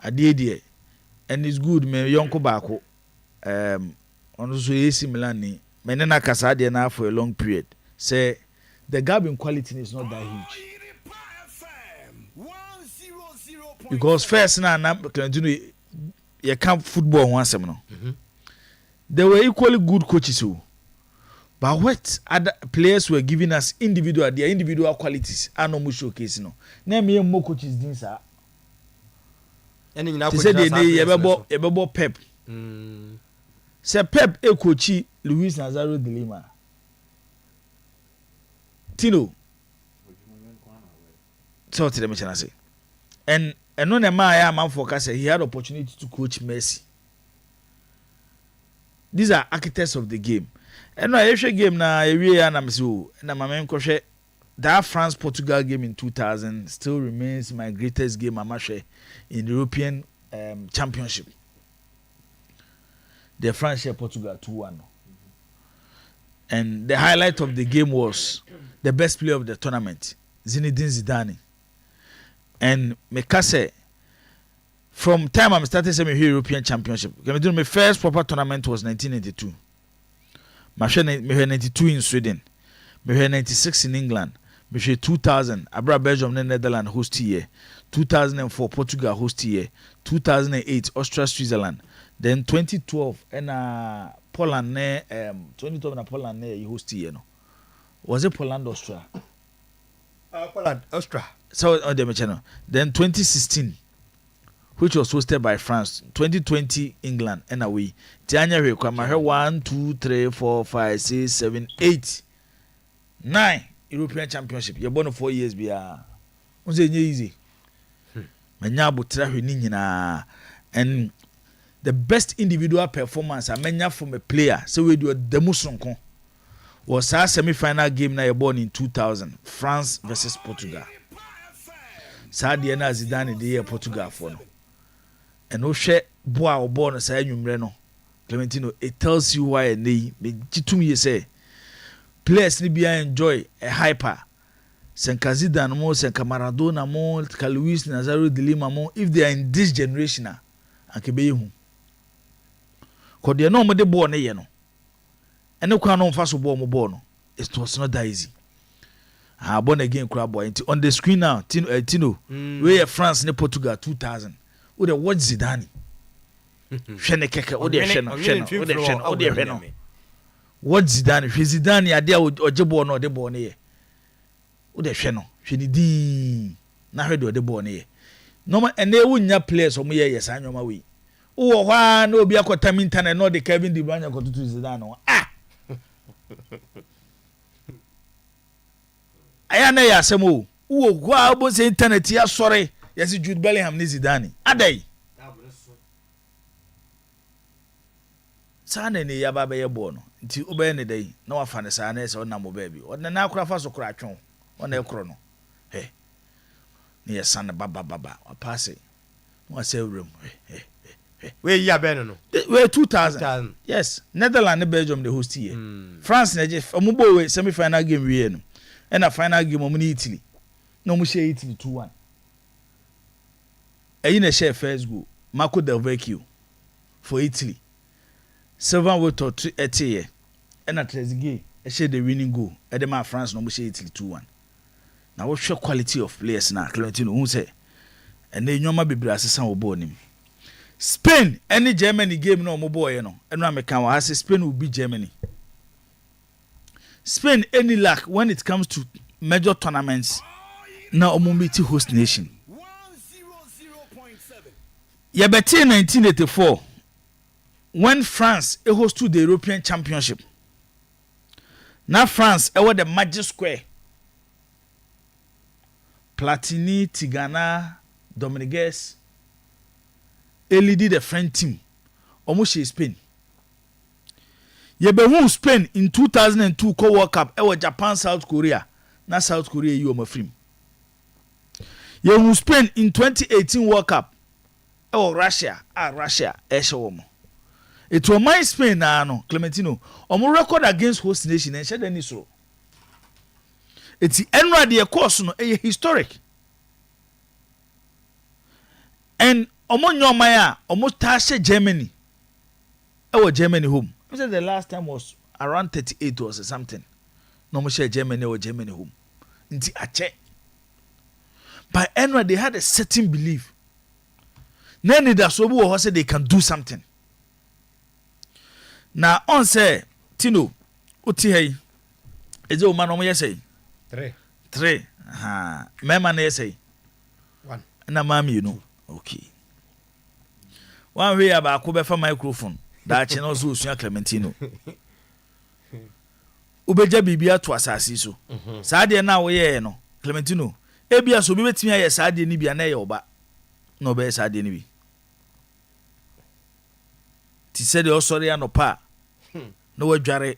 ade die and it's good me yonko baako ono so AC Milan ni me na kasa de na for a long period say the gap in quality is not that huge because first na Clementino you can't football one asem no they were equally good coaches who but what other players were giving us their individual qualities and no showcase no na me mo coaches din sa any na coaches say dey yebebo Pep say Pep e coachi Luis Nazario de Lima Tino so tell me say and no na man focus he had opportunity to coach Messi. These are architects of the game. And no every game na every year na me so na mama nkwohwe that France Portugal game in 2000 still remains my greatest game I'm share in the European Championship. The France share Portugal 2-1. And the highlight of the game was the best player of the tournament, Zinedine Zidane. And Mekase, from time I started saying European Championship, my first proper tournament was 1992. My 92 in Sweden, my 96 in England, my 2000 Abra Belgium Netherlands host year, 2004 Portugal host year, 2008 Austria Switzerland, then 2012 and Poland 2012 and Poland host year no. Was it Poland Austria? Poland Austria. So on the channel. Then 2016, which was hosted by France. 2020 England and away. January kwama 1, 2, 3, 4, 5, 6, 7, 8, 9 European Championship. You're born 4 years bia. What's it easy? Manya butra hwini nyina and the best individual performance I menya from a player. So we do the musonko was our semi-final game na born in 2000 France versus Portugal. Sadia na Zidane de year Portugal for no. And no share boa or born as I no Clementino, it tells you why they me say players ni be enjoy a hyper. Senka Zidane mo, Senka Maradona mo, Luis Nazario de Lima mo, if they are in this generation and kebe hu. Cause they no mo de born ye no. And no kwa no faso born mo born no. It was not that easy. I born again crab boy on the screen now Tino we France ne Portugal 2000 we the watch Zidane hwene keke o de hwe no watch Zidane ade a ojebo no de ball ne ye o de hwe no hwe ni din na hwe de ball ne ye no ene wunya players o mo ye yes anyoma we wo hwa na obi akota internet no de Kevin De Bruyne akotutu Zidane no aya na ya asemo wo gwa bo se internet ya sore ya si Jude Bellingham ni Zidane adai sana ne ya baba ye bo no nti obaye ne dai na wafa ne sana ese ona mo ba bi ona na akura fa so kura atwon ona ekro no he ne ya sana baba wapase no ase wrem we ya ben no we 2000 yes Netherlands Belgium the host here France na je omubo we semi final game we no and a final game on Italy. No mu share Italy 2-1. Ayina share first goal. Marco Del Vecchio for Italy. Sylvain Woto 80 and a Trezeguet share the winning goal. Edema France no mu share Italy 2-1. Now what show quality of players na Clementino who say and then nyoma bebre asesa wo ball nim. Spain any Germany game no mo boy no. Eno American wa say Spain will beat Germany. Spain any lack when it comes to major tournaments now omumiti host nation. Yabeti in 1984 when France hosted the European Championship. Now France was the Magic Square. Platini, Tigana, Dominguez, leading the French team. Almost Spain. Yebehu Spain in 2002 co World Cup e Japan South Korea na South Korea yi o mafrim. Yebehu Spain in 2018 World Cup e Russia Russia e hye wo mo. It was my Spain na no Clementino omo record against host nation en sheda ni so. Eti enra de course no e historic. And omo nyoman a omo tashe Germany. E Germany home. I said the last time was around 38 or something. No more share Germany or Germany home. Nti ache. By enra they had a certain belief. Nani da so wo say they can do something. Na on say Tino uti hey. Eje o man o mo say 3. Ha. Me man na say 1. Na mami you know. Okay. One way about ko be fa microphone. Da channel so usua Clementino. Ubeja bibia to asase so. Saa de na wo ye no Clementino. Ebia so bi betimi aye saa de ni bia na ye oba. No be saa de ni bi. Ti said o sorry anopa. No wadware.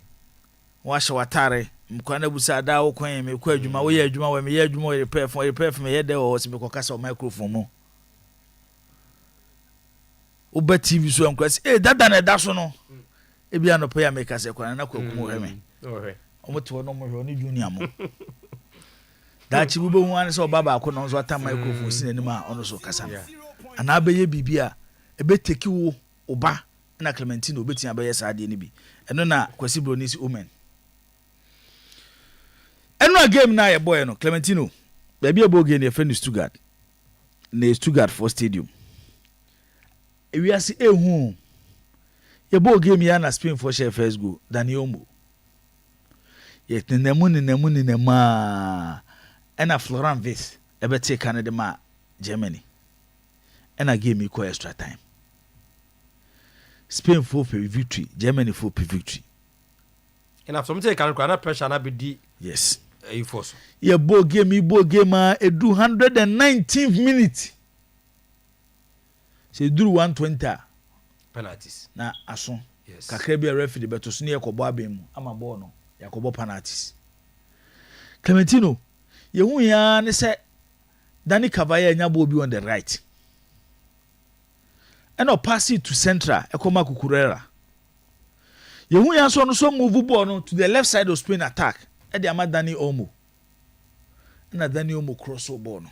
Wa hye watare. Mkwa na busa da wo kwan me kwa adwuma wo ye adwuma wo me ye adwuma wo repair me ye de wo se me kokasa o microphone mo. Uba TV so ankwase dada na da so no e bia no pa ya makease kwana na kwakum heme omoto no mo hwe oni junior mo da chi bube hu an so baba akọ no so ata microphone sin anim a ono so kasa ana abeye bibia e beteki wo oba na Clementino obetia abeye saade ni bi eno na kwasi bronis women eno a game na ye boy no Clementino ba bia bo game ne friend Stuttgart na Stuttgart for stadium ewiase ehu ye bo game ya na Spain for share first goal Danielmo ye nenemu ena Florent Vis ebe take Canada ma Germany ena game equal extra time Spain for victory Germany for victory ena from take Canada pressure na be di yes e force ye bo game edu 119th minute se duru 120 penalties na aso yes kakra bi referee beto so ne yakobo abem ama ball no yakobo penalties Clementino yehu ya ne se Dani Cavaya nya ball bi on the right and o pass it to central ekoma Kukurera yehu ya so no so move ball no to the left side of Spain attack e dey ama Dani Olmo na Dani Olmo cross ball no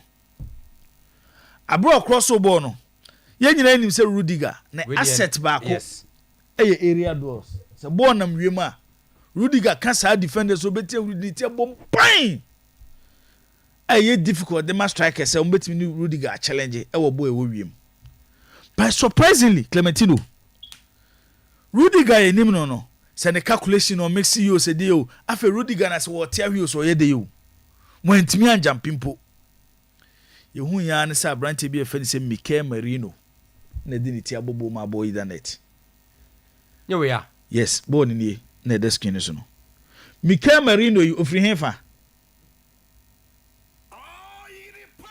abro cross ball no ye nyina nim se Rudiger na asset back yes area doors se ball nam wiem a Rudiger can sa defenders so betie Rudiger bom pan difficult the man striker se ombetimi ni Rudiger challenge e wo ball e wo wiem but surprisingly Clementino Rudiger enim no se ne calculation o mix you se dey o afa Rudiger na se wo tia hwi so ye dey o mo ntimi anjam pimpo yehu ya ne sa branch bi e fe se Mikel Merino na di ni ti abobo ma boy internet ye we ya yes bo ni na the skin so no Mikel Merino you ofri hefa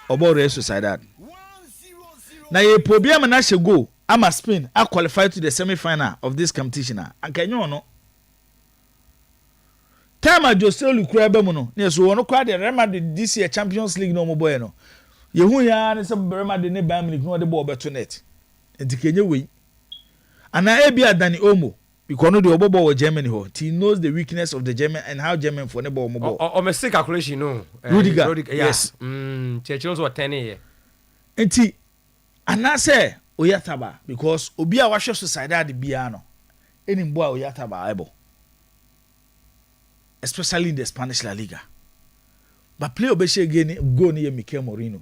obo Real Sociedad na ye problem na she go ama Spain a qualify to the semi-final of this competition ankanyo no time Jose Lukura be mu no na so wono kwa the Real Madrid this year Champions League no mo boy no yehu ya ne se Real Madrid ne Bayern Munich no de ball beto net entikenye we ana ebia Dani Olmo because no the obobo of Germany ho he knows the weakness of the German and how German for the ball mo ball o mistake calculation no Rudiger yes chechiro so 10 here enti ana say oyataba because obi a wahwe Sociedad bia no eni mbo a oyataba ebo especially in the Spanish La Liga but play obeshe again go ni Mikel Merino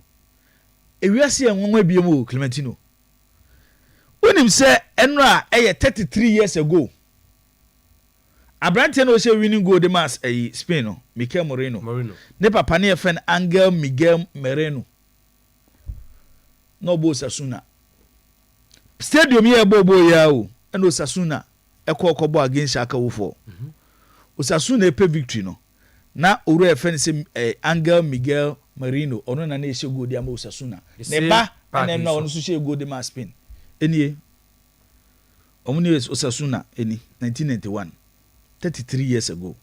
ewiase enwonwa biem o Clementino unim say enra 33 years ago Abrante no say winning goal the mass Spain no Mikel Merino ne papa ne fen Angel Miguel Merino no bo Sasuna stadium here bobo ya o and Osasuna ekokobo against Shaka Wofo Osasuna e victory no na oru e fen say Angel Miguel Merino ono na na goal di ama Osasuna ne ba na na ono so she goal di mass Spain enie omuni Osasuna eni 1991 33 years ago.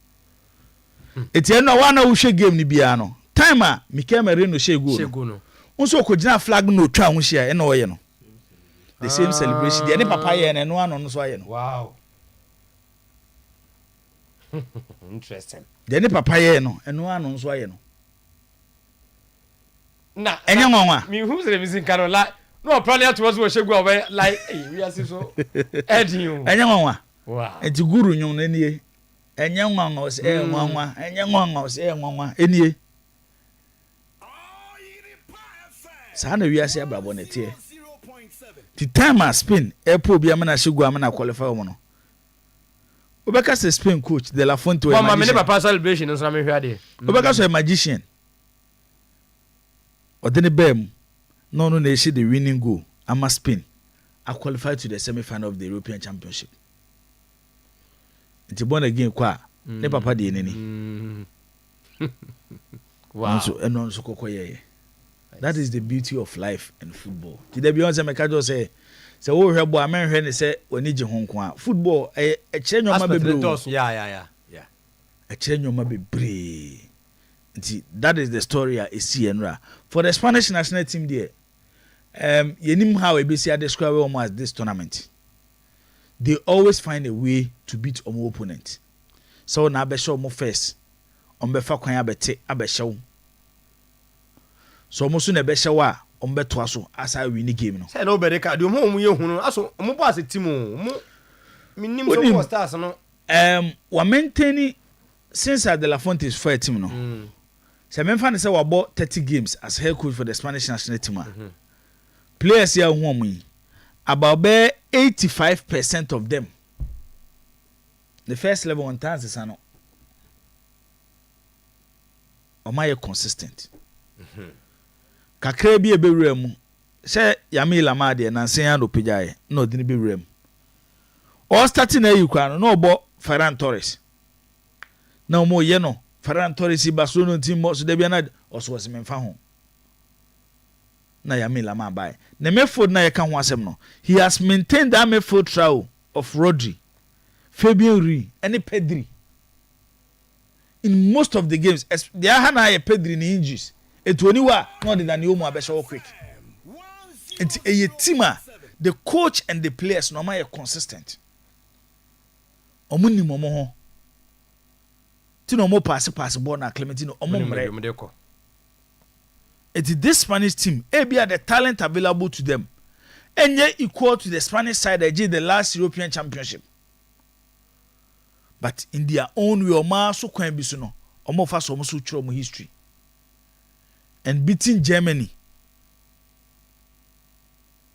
Eti no one who share game ni bia no. Time a Mikel Merino share goal. No. Unso ko gina flag no twa ho share na oye no. The same celebration. The any papa ye na no ano no so aye no. Wow. Interesting. The any papa ye no eno ano no so aye no. Na enya nwanwa. Me who say me sin kan like no probably to was we share goal like we are so edin. Enya nwanwa. Wow. Enti guru nyum na nie. Enya nwanwa o se nwanwa, enya nwanwa o se nwanwa enie. Sa na wi ase abrabo na tie. The time as Spain airport bi amana shegu amana qualify wo no. Obeka say Spain coach De La Fonte we magician. Mama me papa celebration so na me hwa de. Obeka so a magician. Odene bem no na she the winning goal ama Spain I qualify to the semi-final of the European Championship. It's born again kwa ne papa de neni. Wow. So eno so kokoye. That is the beauty of life and football. Did they be on some kajo say wo hwe bo amen hwe ne say oni je ho nko a football e kire nyoma bebre. Yeah. E kire nyoma bebre. That is the story I see enra. For the Spanish national team there, yenim how ABC describe them as this tournament. They always find a way to beat omo opponent. So na be show mo first. On be fa kwan abete abehyew. So mo so na be hyew a on be to aso asa win game no. Say no be ka de mo ye hunu aso mo bo ase team mo minim so for stars no. Wa maintain since De La Fonte is for a team no. So men fan say we bought 30 games as head coach for the Spanish national team. Players here who am about 85% of them. The first level on times is ano. Am I consistent? Kakra bi ebewura mu. Say Yami Lamade na nsen ya no pejai. No dini be wura mu. All starting na yukwa no obo Ferran Torres. Na omo ye no Ferran Torres Barcelona team so de bia na oso was memfa ho. Na Yami Lamade bai. Na midfield na ye kan ho asem no. He has maintained that midfield trio of Rodri, Fabian Ruiz, and Pedri. In most of the games, the Ahana Pedri ni injuries. It only wa more than you more better quick. It's a team. The coach and the players no are consistent. Omuni momo ho. Ti no mo pass ball na Clementino omomre. It is this Spanish team. Be the talent available to them. And yet equal to the Spanish side that did the last European Championship. But in their own way, Oma so kwan bi so no. Omo fa so so chiro mo history. And beating Germany,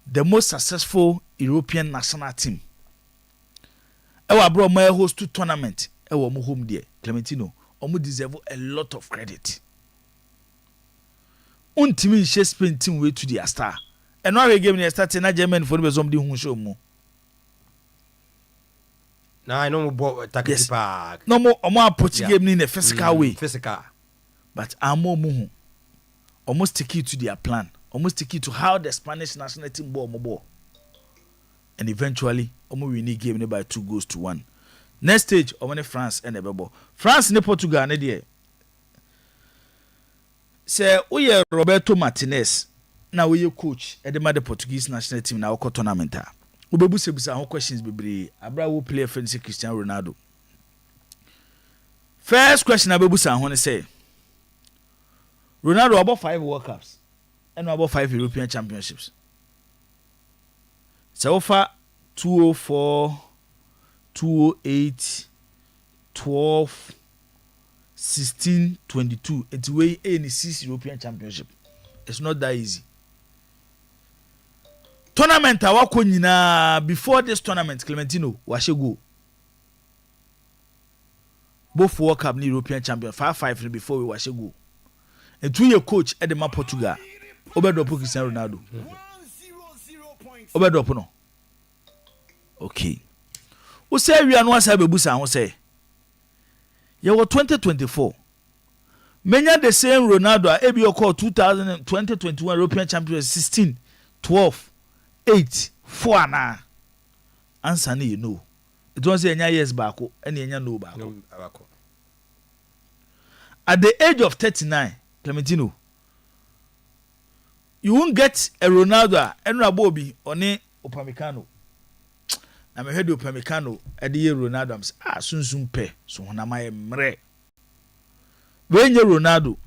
the most successful European national team. Ewa bro my host to tournament. Ewa mo home there. Clementino, omo deserve a lot of credit. Untimi she Spain team way to their star. And now we game near start na Germany for the somebody who show mo. Now I know about tactical park. No more omo approach game in a physical way. Physical. But amo muhu. Almost take it to their plan. Almost take it to how the Spanish national team ball. And eventually, omo win the game by 2-1. Next stage, omo France and Ebebo. France and Portugal ne there. Say we Roberto Martinez. Now we coach at the Portuguese national team na oko tournament. Obebu sebusa ho questions bebre. Abra wo player friend say Cristiano Ronaldo. First question abebusa ho ne say Ronaldo about 5 World Cups and about 5 European Championships. So far 204, 208, 12, 16, 22. It's way any 6 European Championship. It's not that easy. Tournament awako nyina before this tournament Clementino washe go. Both World Cup and European Champion 5 before we washe go. And 2 year coach at the Portugal. Obedopo Cristiano Ronaldo. Obedopo no. Okay. We say we are no say bebusa ho say. You were 2024. Many the same Ronaldo ebi call 2021 European Champions 16, 12, 8, 4 na. Answer ni you know. It was a yes back and a no back. At the age of 39, Clementino, you won't get a Ronaldo and Rabobi or ne Upamecano. I'm a head of Upamecano at the year Ronaldo. Soon pay. So when I am mre. When you Ronaldo,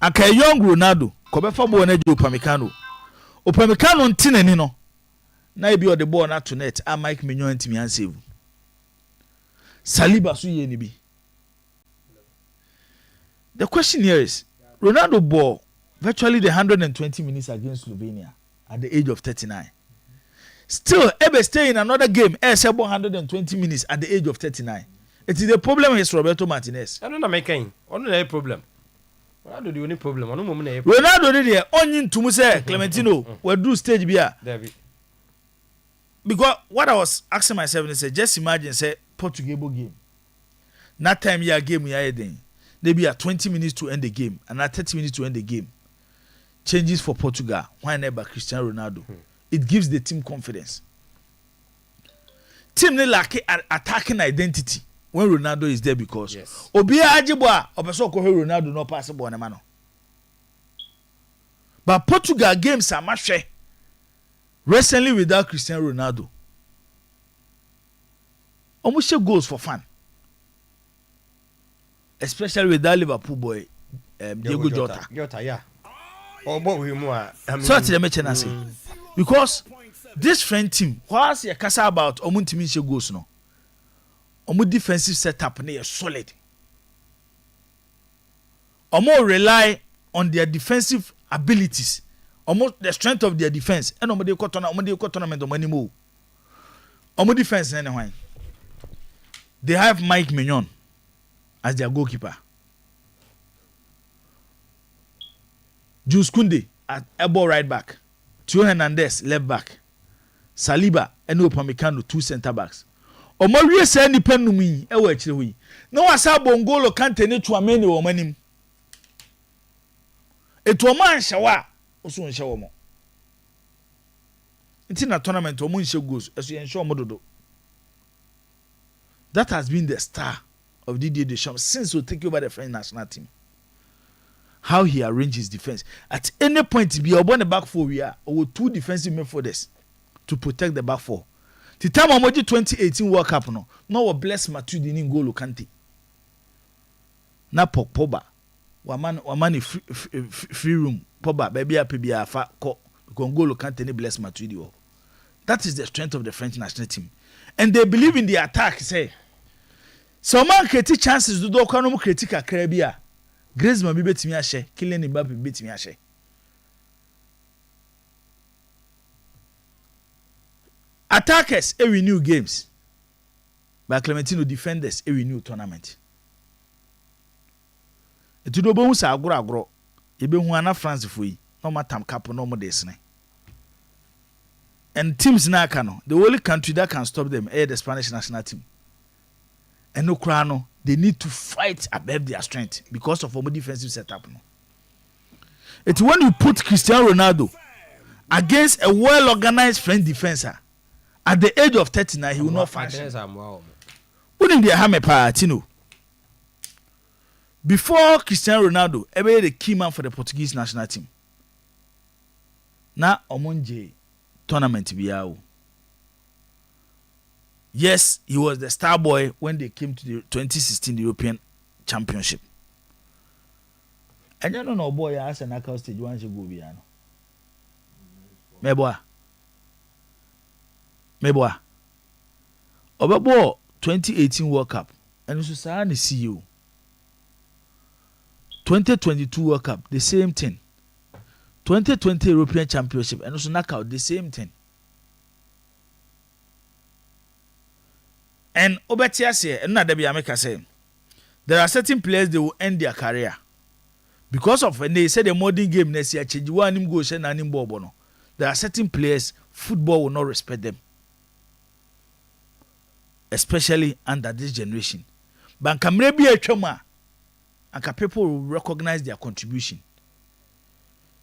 a young Ronaldo, Cobefa Bonejo Upamecano. Upamecano Tinenino. Na be the ball not to net. I Mike Mignon to me and save. Saliba su ye ni bi. The question here is, Ronaldo ball virtually the 120 minutes against Slovenia at the age of 39. Still, ever stay in another game, 120 minutes at the age of 39. It is the problem is Roberto Martinez. I don't know making. Only problem. Ronaldo the only problem. Ronaldo did it. Only to say Clementino will do stage beer. Because what I was asking myself is, just imagine say Portugal game. That time you game we are then. Maybe at 20 minutes to end the game and at 30 minutes to end the game. Changes for Portugal. Why never Cristiano Ronaldo? It gives the team confidence. Team ne lack attacking identity when Ronaldo is there because Obia Ajibwa obeso ko Ronaldo no pass ball na mano. But Portugal games are much recently without Cristiano Ronaldo. Almost goals for fun. Especially with that Liverpool boy, Diego Jota. Yeah. Oh, but we more. So to the mention because this friend team, what's your casa about? Omuntimi goals no. Omu defensive setup ne solid. Omu rely on their defensive abilities. Omu the strength of their defense. And omu de tournament omu mo. Omu defense ne why. They have Mike Mignon as their goalkeeper. Jules Koundé at elbow right back. Theo Hernandez left back. Saliba and Upamecano 2 center backs. Omorie say ni penumi e wa akire wi. Na wasa Bongolo Kante ne Tchouameni wo manim. Eto o man hyewa oso nhye mo. Nti na tournament o mo nhye goals eso ye nhye o dodo. That has been the star of Didier Deschamps since he took over the French national team. How he arranged his defense. At any point, be upon the back four, we are or 2 defensive midfielders to protect the back four. The time of 2018 World Cup, no bless Matuidi in N'Golo Kante. Na Pogba, Wamani free room, Pogba, baby, PBA, fa ko N'Golo Kante ni bless Matuidi. That is the strength of the French national team, and they believe in the attack. Say, so man create chances to do no critique a Caribbean. Griezmann bi betimi ahye, Kylian Mbappe bi betimi ahye. Attackers every new games. But Clementino defenders every new tournament. Etu do bo hu sa agro e be hu ana France fo yi, no matam cap no mo desne. And teams na aka no, the only country that can stop them is the Spanish national team. And no crano, they need to fight above their strength because of our defensive setup. No? It's when you put Cristiano Ronaldo against a well-organized French defender at the age of 39, he will not function. Wouldn't be a hammer Tino. Before Cristiano Ronaldo, ever the key man for the Portuguese national team. Now, Omonje tournament biao. Yes, he was the star boy when they came to the 2016 European Championship. And you don't know, boy, I asked an knockout stage once you go beyond. Meboa. Obabo 2018 World Cup. And you should see you. 2022 World Cup, the same thing. 2020 European Championship, and also knockout, the same thing. And Obetiase, and not the America say, there are certain players they will end their career because of when they say the modern game next year change one him go and him bono. There are certain players football will not respect them, especially under this generation. But can maybe a trauma, and people will recognize their contribution.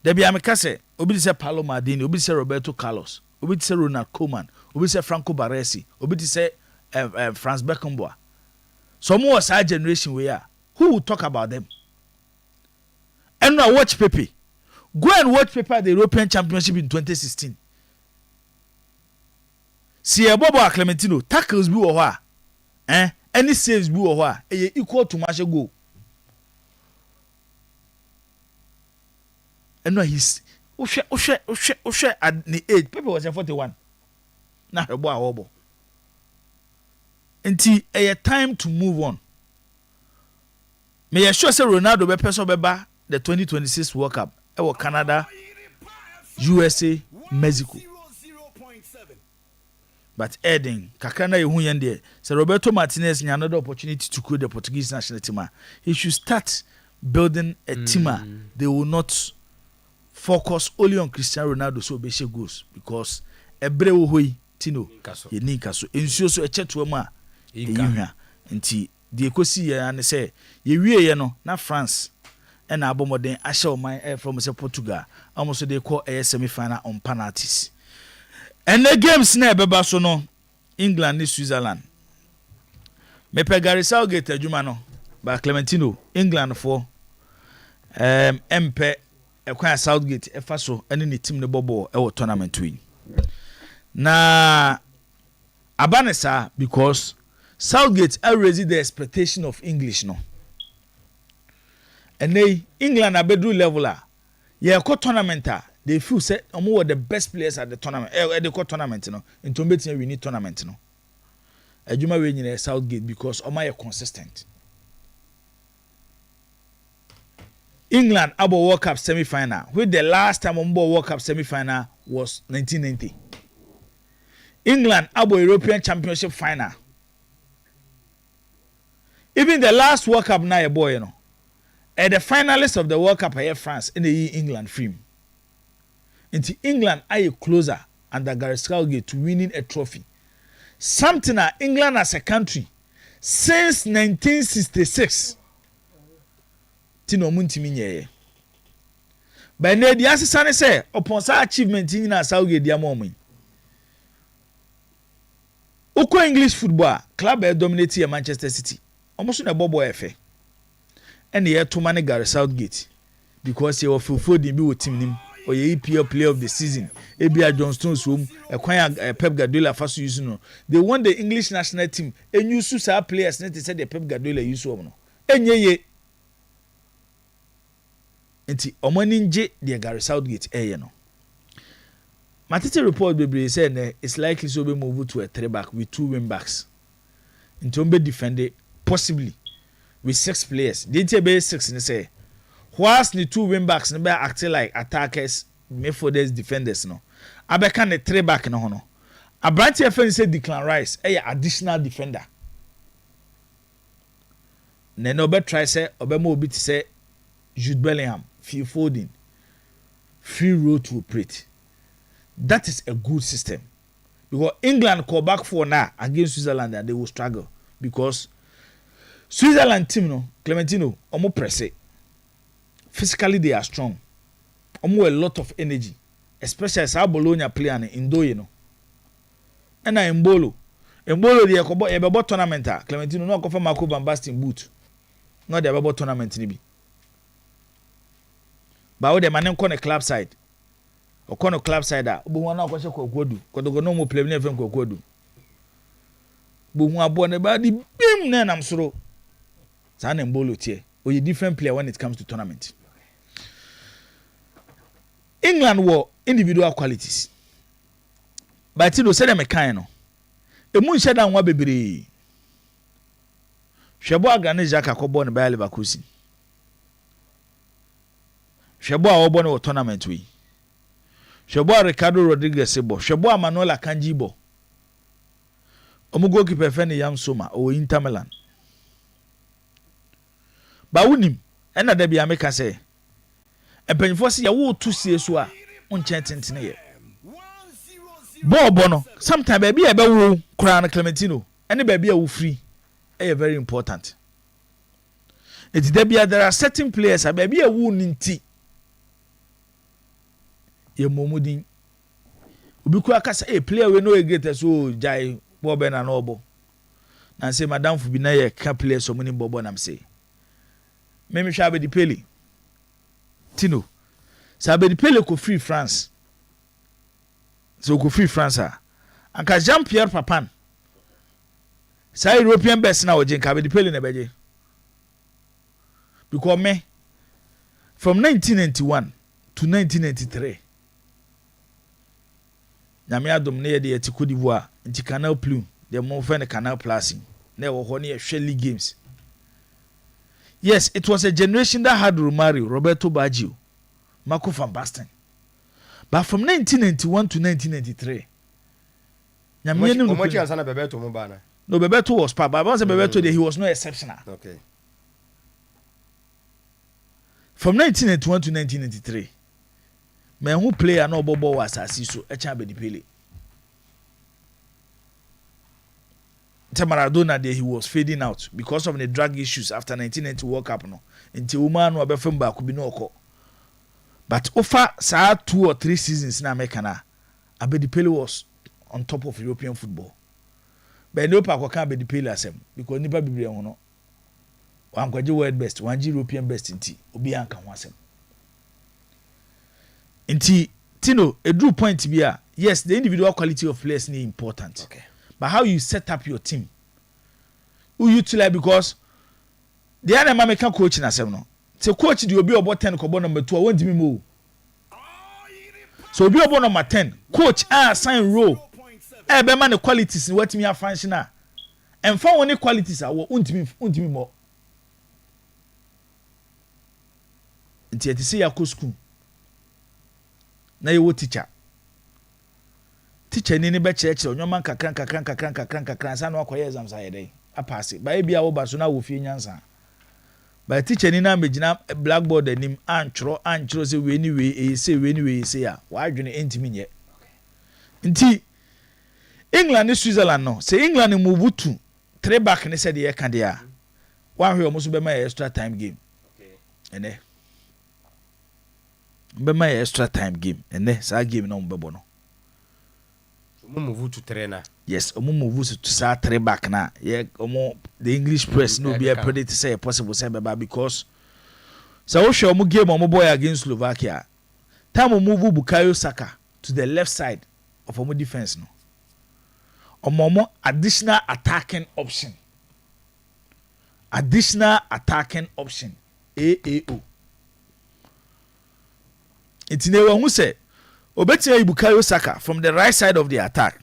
There be America say, Obi say Paolo Maldini, Obi say Roberto Carlos, Obi say Ronald Koeman, Obi say Franco Baresi, Obi say France Beckenbauer. Some was our generation we are. Who will talk about them? And now watch Pepe. Go and watch Pepe at the European Championship in 2016. See a Bobo Clementino tackles be or any saves be or equal to match goal. And now he's Oshe at the age. Pepe was a 41. Now a boy obo. Until a time to move on. May I sure say Ronaldo be person beba the 2026 World Cup. Ewo Canada, USA, Mexico. But Eden, Kakana Yehu Yende, so Roberto Martinez had another opportunity to coach the Portuguese national team. He should start building a team. They will not focus only on Cristiano Ronaldo so be goals because ebre wo hoi tino ye ni kaso ensuo so echeto ma ehia nti de ekosi ye an say ye wie ye no na France na abomoden ahye oman from say Portugal almost they call a semi-final on penalties and the games na ebeba so no England ni Switzerland me pe Gary Southgate adwuma no ba Clementino England for MP ekwan Southgate efa so ene ne team ne bobo e wo tournament wi na abanesa because Southgate raised the expectation of English no and they England abedu level a ye ko tournament a they feel say omo were the best players at the tournament at the tournament no into meeting we need tournament no adwuma we nyina Southgate because omo ye consistent. England abo World Cup semi-final. With the last time on World Cup semi-final was 1990. England abo European Championship final. Even the last World Cup na boy, you know. And the finalists of the World Cup are France in the England film. Into England are closer under Gareth Southgate to winning a trophy. Something that England as a country since 1966. Tino muntimi nyeye ba na di asesane say upon sa achievement in na Southgate dia momin uko English football club dominate Manchester City almost na bobo efe and ye to manage Gareth Southgate because he was fulfilled bi wo team nim or ye EPL player of the season Ebia John Stones wom ekwan Pep Guardiola faso use no they won the English national team and you sa players net say the Pep Guardiola use wom no enyeye nti omani nje de Gareth Southgate no matete report bebre say na it's likely so be move to a 3-back with 2 wing backs nti on be defend possibly with 6 players they be 6 ni say whilst the 2 wing backs be act like attackers midfielders defenders no abeka the 3-back no no abranti efen say Declan Rice additional defender na no be try say obema obi ti say Jude Bellingham Phil Foden free road to operate. That is a good system because England call back for now against Switzerland and they will struggle because Switzerland team no Clementino omo press it. Physically they are strong. Omo a lot of energy especially as Bologna player in Doye no and na Mbolo dey ko e tournament Clementino no confirm Marco Van Basten boot no dey about tournament ni bi ba wo de manen ko na club side o ko no club side a bo wona ko se kokodu kodogo no mo play ne fen kokodu bo hu abo ne ba di bim na nam soro sa na Mbolo tie o ye different player when it comes to tournament. England were individual qualities but you say them kind no e mu nhyɛ da nwa bebre hwebo agane jaka kɔbɔ ne Bayer Leverkusen hwebo a wɔbɔ ne wɔ tournament wi hwebo Ricardo Rodriguez bo hwebo Manuel Akanji bo omu goalkeeper fɛ ne Yam Soma o Inter Milan ba wunim ɛna da bia meka sɛ empanifo se ya wo tu sie so a onchen tentene ye bobo no sometimes baby e be wo kura na Clementino any baby a wo free e very important it there are certain players a baby a wo ninti ye momudin obi ku aka say player we no e great so jai bobo na no obo and say madam for be na ye ka play so many bobo nam say me hwa Abedi Pele Tino sa Abedi Pele ko free France so ko free France anka Jean-Pierre Papin sa European best na oje nka Abedi Pele na beje because me from 1991 to 1993 nyame adom na ye de eti Cote d'Ivoire nti Canal Plus the mo fe ne Canal Plus na wo ho ne hwe league games. Yes, it was a generation that had Romario, Roberto Baggio, Marco van Basten. But from 1991 to 1993, no, Bebeto was part, but once Bebeto he was no exceptional. Okay. From 1991 to 1993, men who play an obobo was Asiso, Abedi Pele. Maradona there he was fading out because of the drug issues after 1990 World Cup no until woman no abefem ba ko bi no okọ but over saa 2 or 3 seasons na America na Abedi Pele was on top of European football but no pa ko kan Abedi Pele asem because nipa bibre ho no wan kwaje world best wan European best nti obi anka ho asem nti Tino a drew point bi a yes the individual quality of players is important. Okay. But how you set up your team, who you utilize because the other man can coach in a no. So coach the obi about 10 kobo number 2 won't me move. So obi about number 10 coach assign role. Be man the qualities in what me a functional. And for only qualities are won't me more. Until you see your school. Na you teacher. Teacher ni be church onyoman kakran sa no akoye exams ayede a pass ba e bia wo ba so na wo fie nyansa ba teacher ni na megina blackboard anim antro se we ni we say we ni we say a wa adwene entimi nye nti England ni Switzerland no say England move to 3 back ni said ye kan dia wa hwe omo so be ma extra time game ene be ma extra time game ene sa game no mbebo no move to trainer. Yes, move to sa 3 back na. Yeah, the English press no be a predict say possible say because so we show game boy against Slovakia. Time move Bukayo Saka to the left side of our defense no. Additional attacking option. AAO. It's never who say Obetia Bukayo Saka from the right side of the attack.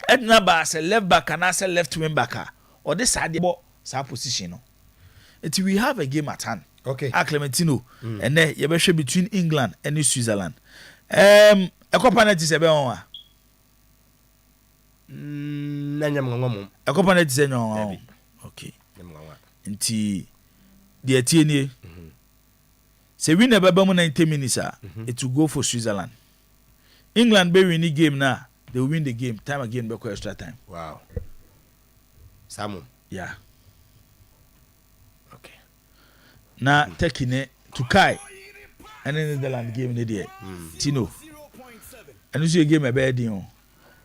Edna ba as a left back and as a left wing back or this side position. No. We have a game at hand. Okay. Clementino and then you be between England and Switzerland. A component is a be on. A component is on. Okay. Nti the TNA. Say we never be 90 minutes it will go for Switzerland. England be win the game now. They will win the game. Time again be extra time. Wow. Samu. Yeah. Okay. Now taking it to Kai. And then the Netherlands game in there. Tino. And you see a game a bad deal.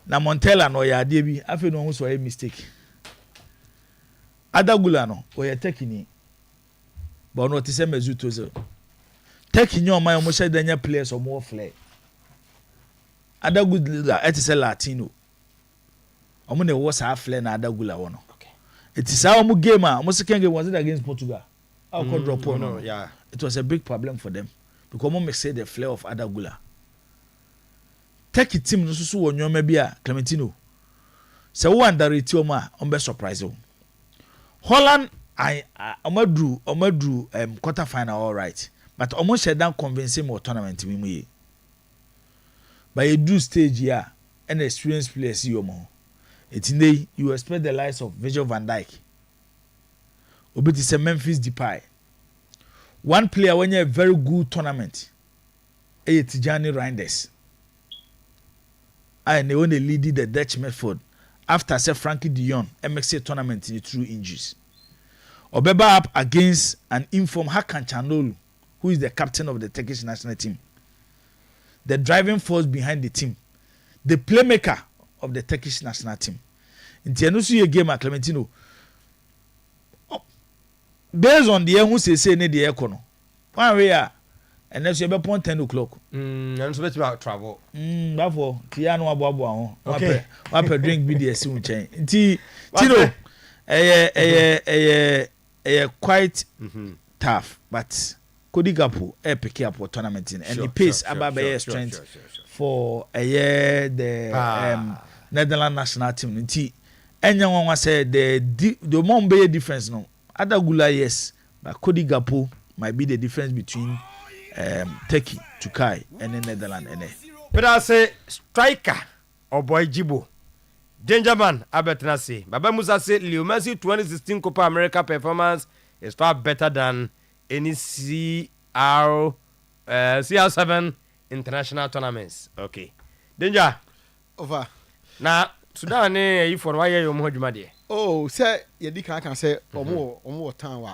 Now Montella no ya debi. I feel no who's a mistake. Adagula no or you taking it. But not the same as you to taking your mind almost said then players or more flair. Other good leader, it is a Latino. I'm going to was half flair na Adagula one. Okay. It is our game. Almost second game was it against Portugal. Our drop on. Yeah. It was a big problem for them because mom say the flair of Adagula. Take it team no so won your maybe Clementino. So one that Retioma on be surprise. Holland I drew quarter final all right. But almost shut down convincing more tournament we. But you do stage here and experienced players you more. It's in the you expect the likes of Virgil van Dijk. Obit is a Memphis Depay. One player when you have a very good tournament. Tijani Reinders. And they only leading the Dutch Midfield after say Frankie de Jong MXA tournament in through injuries. Obeba up against an informed Hakan Chanolu, who is the captain of the Turkish national team, the driving force behind the team, the playmaker of the Turkish national team. nti eno so ye game a Clementino based on the who say ne the echo no one way a and then so be pon 10 o'clock and so better travel therefore tia no aboabo ho wa pe drink bi dey si unchen nti tino quite tough but Cody Gakpo pick up for tournament and the pace about be strength for the Netherlands national team nti enya won say the more be difference no other Gula yes but Cody Gakpo might be the difference between Turkey to Kai and the Netherlands but I say striker or boy Jibo danger man Abetna say Baba Musa say Leo Messi 2016 Copa America performance is far better than any CR7 international tournaments. Okay. Danger. Over. Now, Sudan you for why you more jumadi. Oh, sir, you can say more time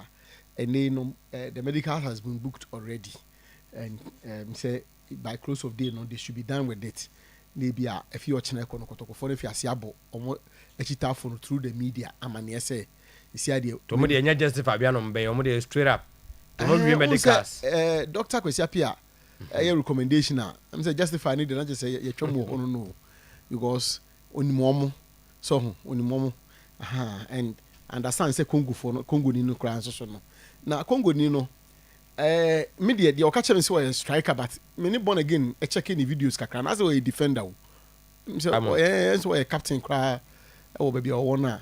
and then the medical has been booked already. And say by close of day no they should be done with it. Maybe a few watching kono for if you are siabo or a phone through the media. I'm say you see idea. Tomodi enya justify Fabiano Mbe, omodi straight up. Medicals. Doctor Kwesiapia a recommendation I'm say justify need not just say you no because onimomo so onimomo and understand say Congo ni no kran so no na Congo ni no media the okache me say we striker but me ni born again e check any videos kakra na say we defender so we captain kra e wo baby o wona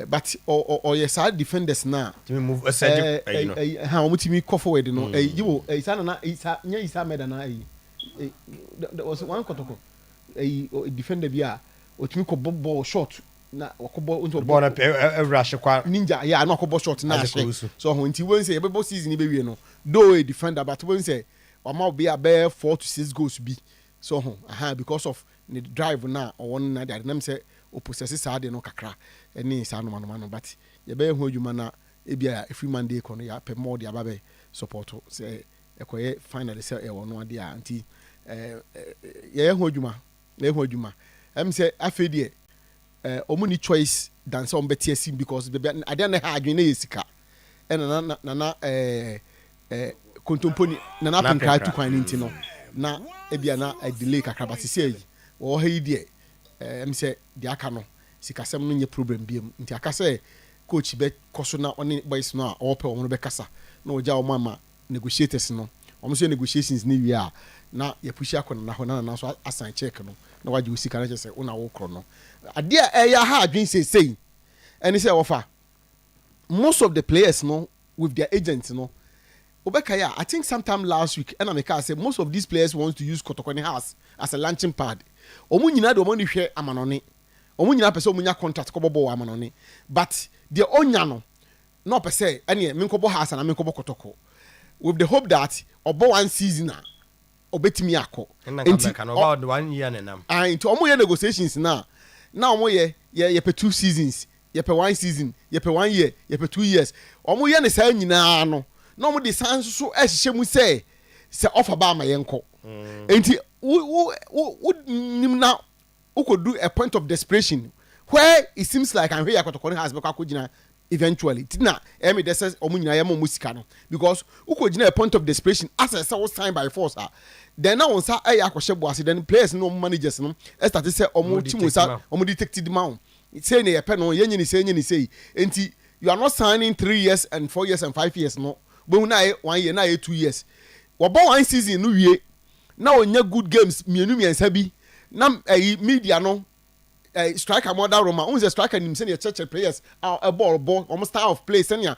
but or yes our defenders now to move aside how much me go forward no you isa na isa meda na there was one kotoko defender bia o timi ko ball shot na okobo unto ball na rush kwa ninja yeah na okobo shot na so ho nti won say e be season be wie no though a defender but won say o ma be about 4 to 6 goals be so ho because of the drive na or one na there say o possess side no kakra eni sa no but ye be hu adwuma na e bia every Monday kono ya pe more dia babe support say ekoye finally say e wono ade a anti ye hu adwuma em say afedie omuni choice than some better sim because baby ade na ha adwene yesika ena na kontomponi na penkra tu kwan nti no na e bia na delay kakra but say o ha yidie em say dia aka no sikasem no nye problem biem nti aka say coach be koso na oni boys no a ope o no be kasa na oja o mama negotiators no o so negotiations ni wi a na ye push akona na ho na so assign check no na waje usika na say una wo kro no ade a ya ha adwin say any say offer most of the players no with their agents no obekaya I think sometime last week and I say most of these players want to use Kotokoni house as a launching pad omu nyina de omu ni hwe amanone omu nyina pese omu nya contract ko bobo amanone but the onya no no pese ene me nkobo house na me nkobo Kotoko with the hope that obo one season na obetimi akọ enti kan about 1 year na nam into omu ye negotiations na omu ye pe 2 seasons ye pe 1 season ye pe 1 year ye pe 2 years omu ye ne sa nyina no no mo de san so ehye mu say offer ba ma yenko enti wo nim na who could do a point of desperation where it seems like I'm here Kotokoni has be kwakogina eventually tina emi de says omunyina yemo musika no because who could a point of desperation as a was signed by force then now on sa akwhye boase then players no managers no start to say omu timusa omu detected man say na ye pe no yenyi ni say enti you are not signing 3 years and 4 years and 5 years no but na 1 year na 2 years wo bo 1 season no wie na onya good games mienu miensa bi na media no striker model Roma unze striker nim say church players a ball almost style of play senior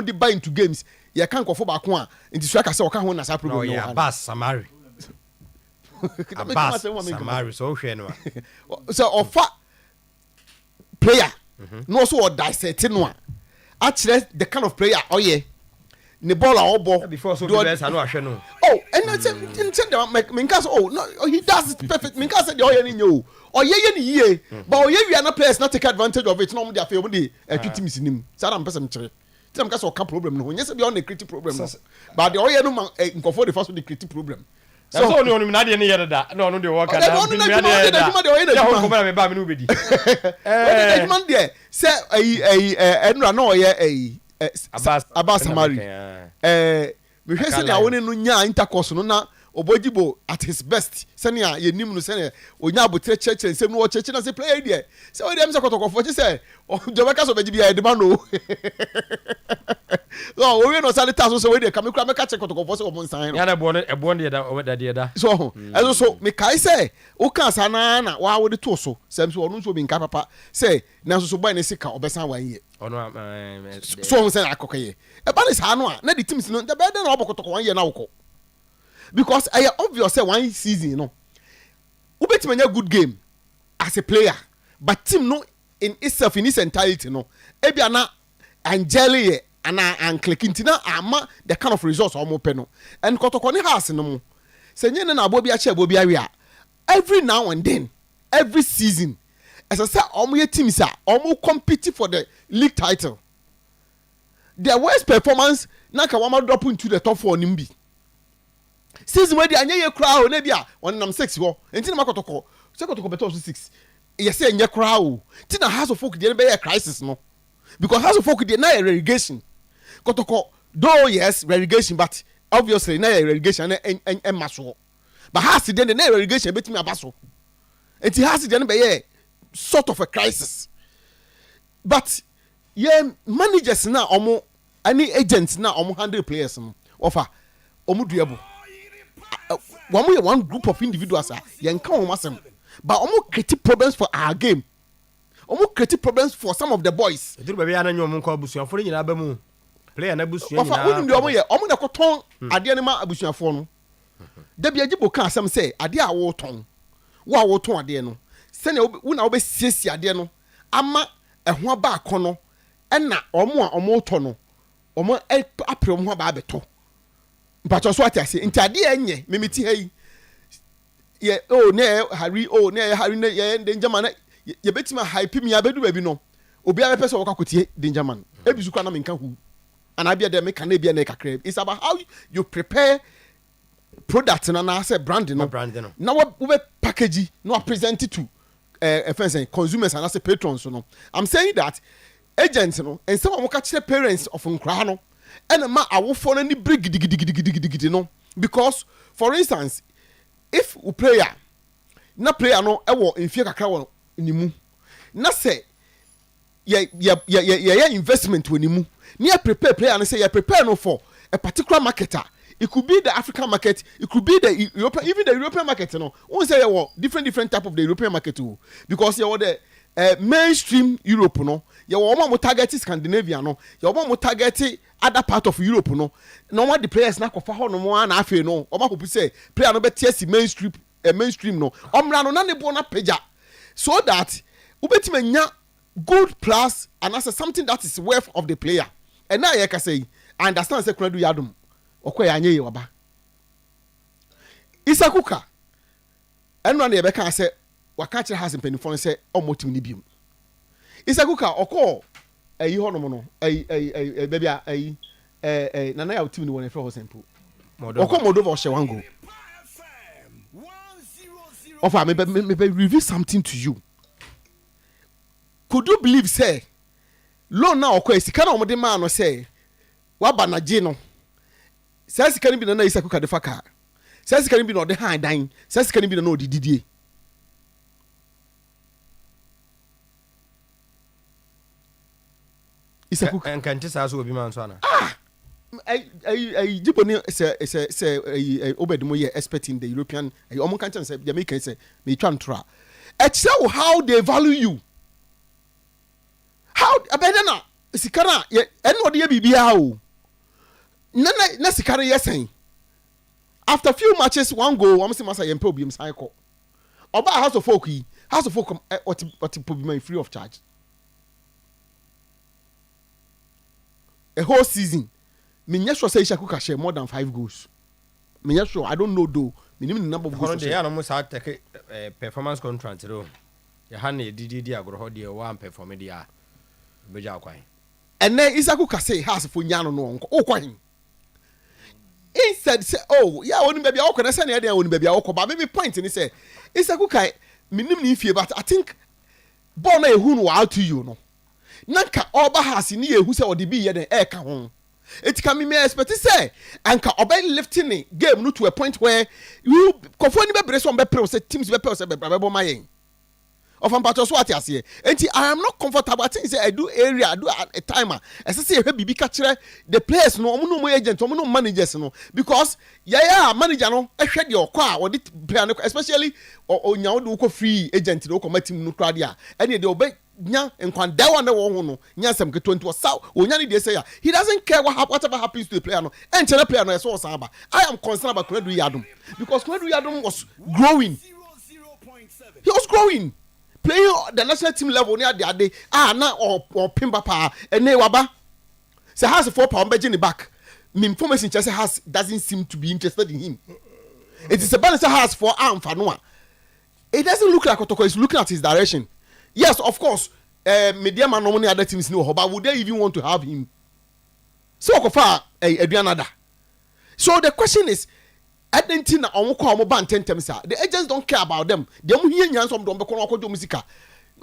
de buy into games ye kan kofo ba ko a into striker say o kan ho na sa problem no yeah Abbas Samari so hwe no so offer player no so dissect no a actually the kind of player ne ball a obo before so the best I know ahwe no and I said Minkas no he does it perfect Minkas said the ni nyo ni ye but we are not players not take advantage of it no mo dey afei mo dey twiti misinim say am person kire tell am ka so ka problem no nyese be on the creative problem no but the no man nkofo the first the creative problem So no no na de ne yere da. No no de work na. No na juma de ya ho ko ba me ba me no bedi. Juma de say enra na oye Abbas Samari. Me hwe se na woni no nya intercourse no na Obojibo at his best. Senia ye nim no senia onya abotre church nsem no church na say play there. Say we dem say kotokofo chi say o Jobeka so beji bia de ma no. No, we no sale taso so we dey come kura make check kotokofo say o mon san. Ya na ebo ne da o da de da. So, so me kai say o kan sana na wa wo de to so. Sem so onu so bi nka papa say na so boy ne sika obesan wan ye. Ono so say akokoye. E ba ne sa no a na the teams no the better na obokotoko wan ye na woko. Because I obvious say one season, you know. Ubetima a good game as a player, but team no in itself in its entirety, no. Ebiana Angeli and Clementino ama the kind of results or more penal. And Kotokoni has no. Senye na Bobia Che Bobia. Every now and then, every season, as I said, your teams are almost competing for the league title. Their worst performance, Nakawama drop into the top 4 Nimbi. Season where the anya crowd na bia on nam 6 ho enti na makotoko se kotoko beto 6 ye say anya crowd ti na house of folk dey be a crisis no because house of folk dey na relegation kotoko though yes relegation but obviously na relegation na en maso but house dey na relegation betimi abaso enti house dey na be sort of a crisis but yeah managers na omo any agents na omo handle players no offer omo duable one group of individuals but almost create problems for our game. Almost create problems for some of the boys. Player na busuan nyina. Ofa wonu de omo na koton ade ne ma abusuafo no. Da bia gibo kan asem say ade a wo ton. Wo a wo ton ade no. Se na wo na wo be siesi ade no ama ehho ba akono na omo a omo to no. Omo apre omo ba abeto. Mpacho so ati ase ntade enye memeti hai ye Harry ne ye danger man ye betima hype mi abedu ba bi no obi a pese wakakotie danger man ebisu kwa na menka hu ana bia de meka na bia na kakra. It's about how you prepare product na say brand no na we package no present it to consumers and as patrons no. I'm saying that agents no and some of them parents of nkra no and ma awofo na ni brig gidigidi no because for instance if a player no ewo enfie kakra wo nimu na say ye investment wo nimu ni prepare player and say you prepare no for a particular marketer. It could be the African market, it could be the European, even the European market, you know. We say different type of the European market too, because you the mainstream Europe, no. You want more target Scandinavia, no. You want more target other part of Europe, no. No one the players na kofa ho no more na afi no. Oma people say player no be TS mainstream no. Omra no na ne bona peja, so that ubetima nya good plus and as something that is worth of the player. And now you can say, I understand say do yadum. Okoye anye waba Isakuka enwa na yebeka say waka kire has mpanifo say omotim ni biom Isakuka oko ayi hono no bebia ayi nana ya otim ni won efe ho sempo oko Moldova she wan go offer me reveal something to you. Could you believe say loan na oko esika na omode ma no say waba na je no says can be na Isakuka de faka says can be no de hand dan says can be no dididie Isakuka en kan tisa so obi man so ana Jiponi say obedimo ye expert in the European omo kan say Jamaica say me twan tra show how they value you, how abedana sikana eno de bibia o na sikare yesen after few matches one goal am say masa yempe obi cycle oba house of folk what problem free of charge a whole season. Me sure say Isakuka share more than 5 goals. Me sure I don't know though. Me name the number of goals. They almost had take performance contract though. You had DDD agro dey one perform dia. Beja kwai. And then Isakuka say has for nyano no onko. O kwai. instead say oh yeah oni baby awoko na say na dey oni baby awoko but maybe point ni say isaku kai minim ni fie but I think ball na ehu no out to you no nanka oba has ni ehu say odi bi ye den e ka ho it can be me expect say anka oba lifting the game no to a point where you kofo ni be brace on be pre say teams be pre say be brabo mayen of am pato so what ase enti I am not comfortable. I think say I do area I do a timer I say e bibi ka kire the players no omo no agent omo no managers no because yeah manager no e hwe de okwa o de player no especially onya wo de ko free agent de ko matim no kra de a ene de obe nya enkwanda wa na wo ho no nya sem ke 20 was onya ne de say he doesn't care whatever happens to the player no and the player no so saba. I am concerned about Kwedu Yadom because Kwedu Yadom was growing. He was growing playing the national team level near the day na or pimba pa ene waba say has 4 pound beji in the back me information just has doesn't seem to be interested in him. It is a balance has 4 arm for no. It doesn't look like Otoko is looking at his direction. Yes, of course, media man no many other teams know, but would they even want to have him? So far, Adrianada. So the question is, Argentina on call ban 10 times. The agents don't care about them. They don't hear nyans from Dombeco musica.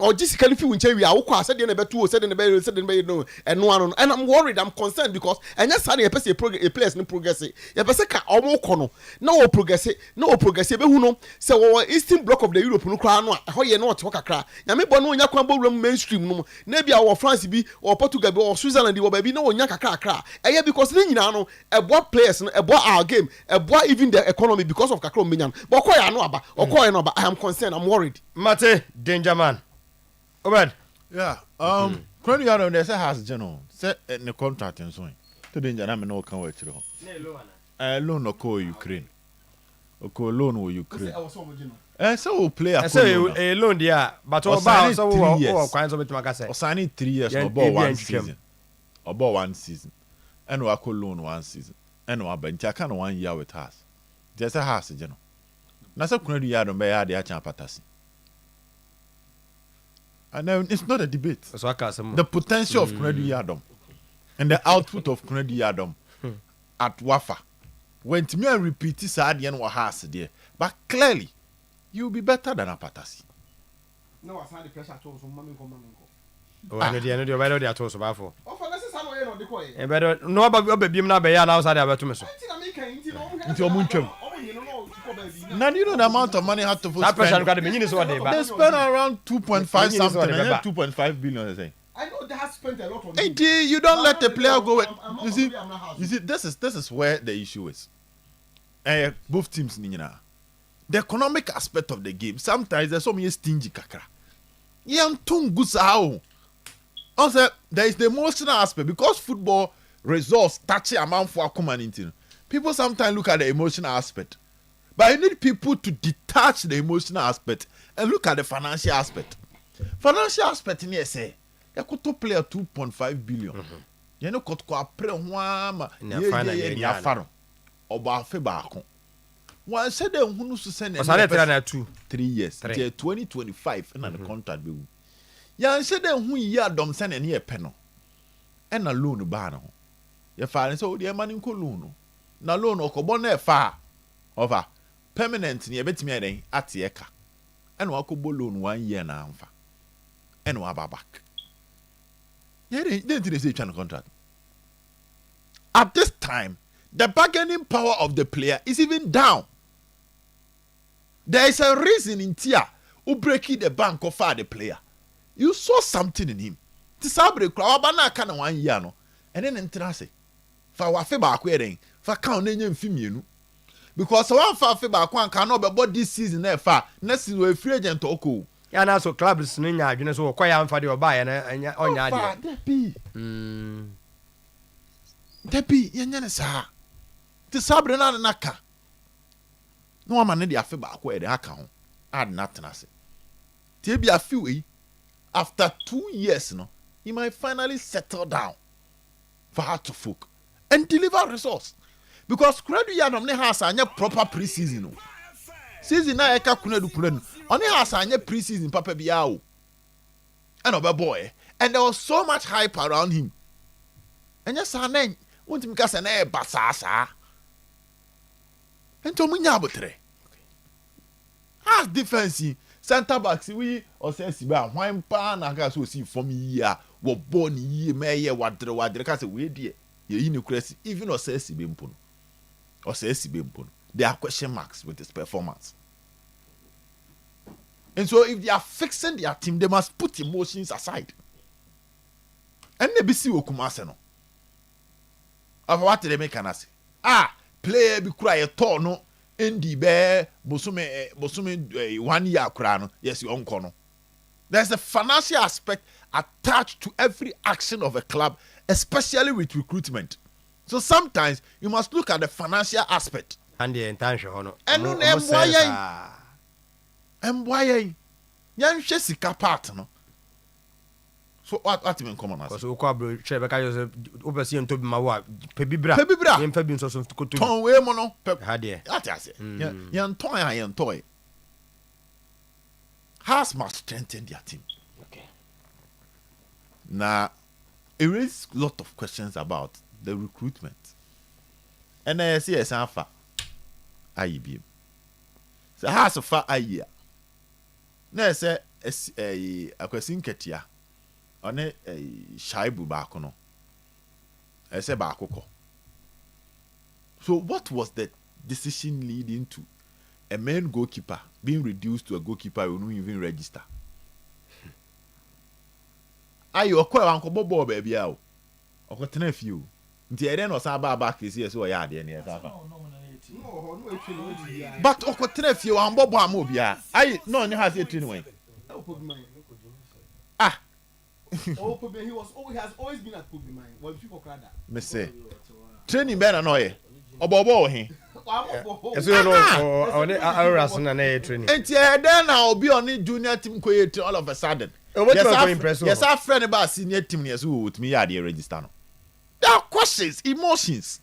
Or just can feel we are said in a better said in a better said in no and one and I'm worried, I'm concerned because and just suddenly a place no progress. Ya peseka omo kono. No progress, who know so eastern block of the Europe no cry no how you know what kakra. Ya me bono nya kwambo room mainstream no. Maybe our France be or Portugal or Switzerland will be no nya kakra. Eh because ni nyina no e boy players no e boy our game, e boy even the economy because of kakra menyan. But koya no aba, or koya no aba. I am concerned, I'm worried. Mate, danger man. Obed. Yeah. Kwedu Yadom they say has general say the contract and so on. To danger na me no kan wa chiro. Loan no ko Ukraine. Oko loan wo Ukraine. So we play a say a loan there but oba so we kwan so betima ka say. O sign 3 years no ball 1 season. Or ball 1 season. And we call loan 1 season. And we bench can 1 year with us. Just a house general. Na say Kwedu Yadom be ya dey chan patasi. And then it's not a debate. The potential of Kwedu Yadom and the output of Kwedu Yadom at Wafa. When to me I repeat this again what has there. But clearly, you'll be better than Apatasi. No, I find the pressure at all, so mommy go. Oh, I know the better they are told about for. Oh, for this is how I know the coin. And better no about baby na be ya now outside about to me so. Into your munchum. Now you know the amount of money had to that pressure got me so they spend around 2.5 something 2.5 billion I say. I know they have spent a lot on hey, you don't let the player go with, you see this is where the issue is. Both teams the economic aspect of the game sometimes there's so many stingy kakra. Also there is the emotional aspect because football results touch amount for community. People sometimes look at the emotional aspect. But you need people to detach the emotional aspect and look at the financial aspect. Financial aspect in here say, you could to play a 2.5 billion. You know, could go pre one ya faro. Oba fe baako. One said them who to send 3 years. 2025 and the contract be. Ya said them who ya dom send any a penno. And a loan ba no. Ya fa so the money ko loan. Na loan okobon na fa over permanent ni ebetimi eden atieka and wa ko loan 1 year na amfa and wa back they didn't say chan contract at this time. The bargaining power of the player is even down. There is a reason in Tia who breaking the bank of the player. You saw something in him. Tisabre kwa bana kana 1 year no and then entrance fa wa fe ba akwere fa count na nyam fimienu. Because one fa back one cannot be bought this season next season we free agent oko. Ya na so clubs no nya adwene so kwaya amfa de oba na onya ade. Depi yenya ne sa. Ti sabre na naka. No man dey afi back we dey aka ho. Add nothing ase. Ti bi afi we after 2 years no, he might finally settle down for her to folk and deliver results. Because Kwedu Yadom ne has anya proper pre-season no. Season na eka Kwedu. Oni has anya pre-season papa bia o. And oba boy. And there was so much hype around him. And just anen, won't me kase na e basasa. ento munya abotre has defense center backs we or say si ba hwan pa na ka so si form yi a wo ball ni yi meye wadre ka say we die ye yi ne kurasi even or say si be mpo or say si be mpo there are question marks with his performance. And so if they are fixing their team, they must put emotions aside. And they be see Okumase no. Of what they make an say. Player be cry a tall no Indi be bosume 1 year crown. Yes, you uncle no. There's a financial aspect attached to every action of a club, especially with recruitment. So sometimes you must look at the financial aspect. And the intention no. And no why yan hwe sika part no. So what even come on as? Because we call bro share be ka you obesi nto bi ma wa pe bibra. Yen fa bi nso so koto. Ton we mo no. Ha de. That ase. Yan toy. Has must strengthen their team. Okay. Now it raises a lot of questions about the recruitment. And I see as afa IB. So has a fa aye. Na say akwasin ketia. One shaibu baako no. Ese baako ko. So what was the decision leading to a main goalkeeper being reduced to a goalkeeper who don't even register? Ayo okwa wanko bobo baby a o. Okotena fie. Nti ere no sa ba back this year so ya ade na ya fa. But okotena fie wan bobo am obia. Ayi no ni ha say training when. He has always been at Kobe Mine. Well, people cry that. Me say. Training better no ye. Obobo he. Eso no on Aras na na training. Enti then na obi on junior team ko ye all of a sudden. Yes, our friend about senior team yes who with me the register no. There are questions, emotions.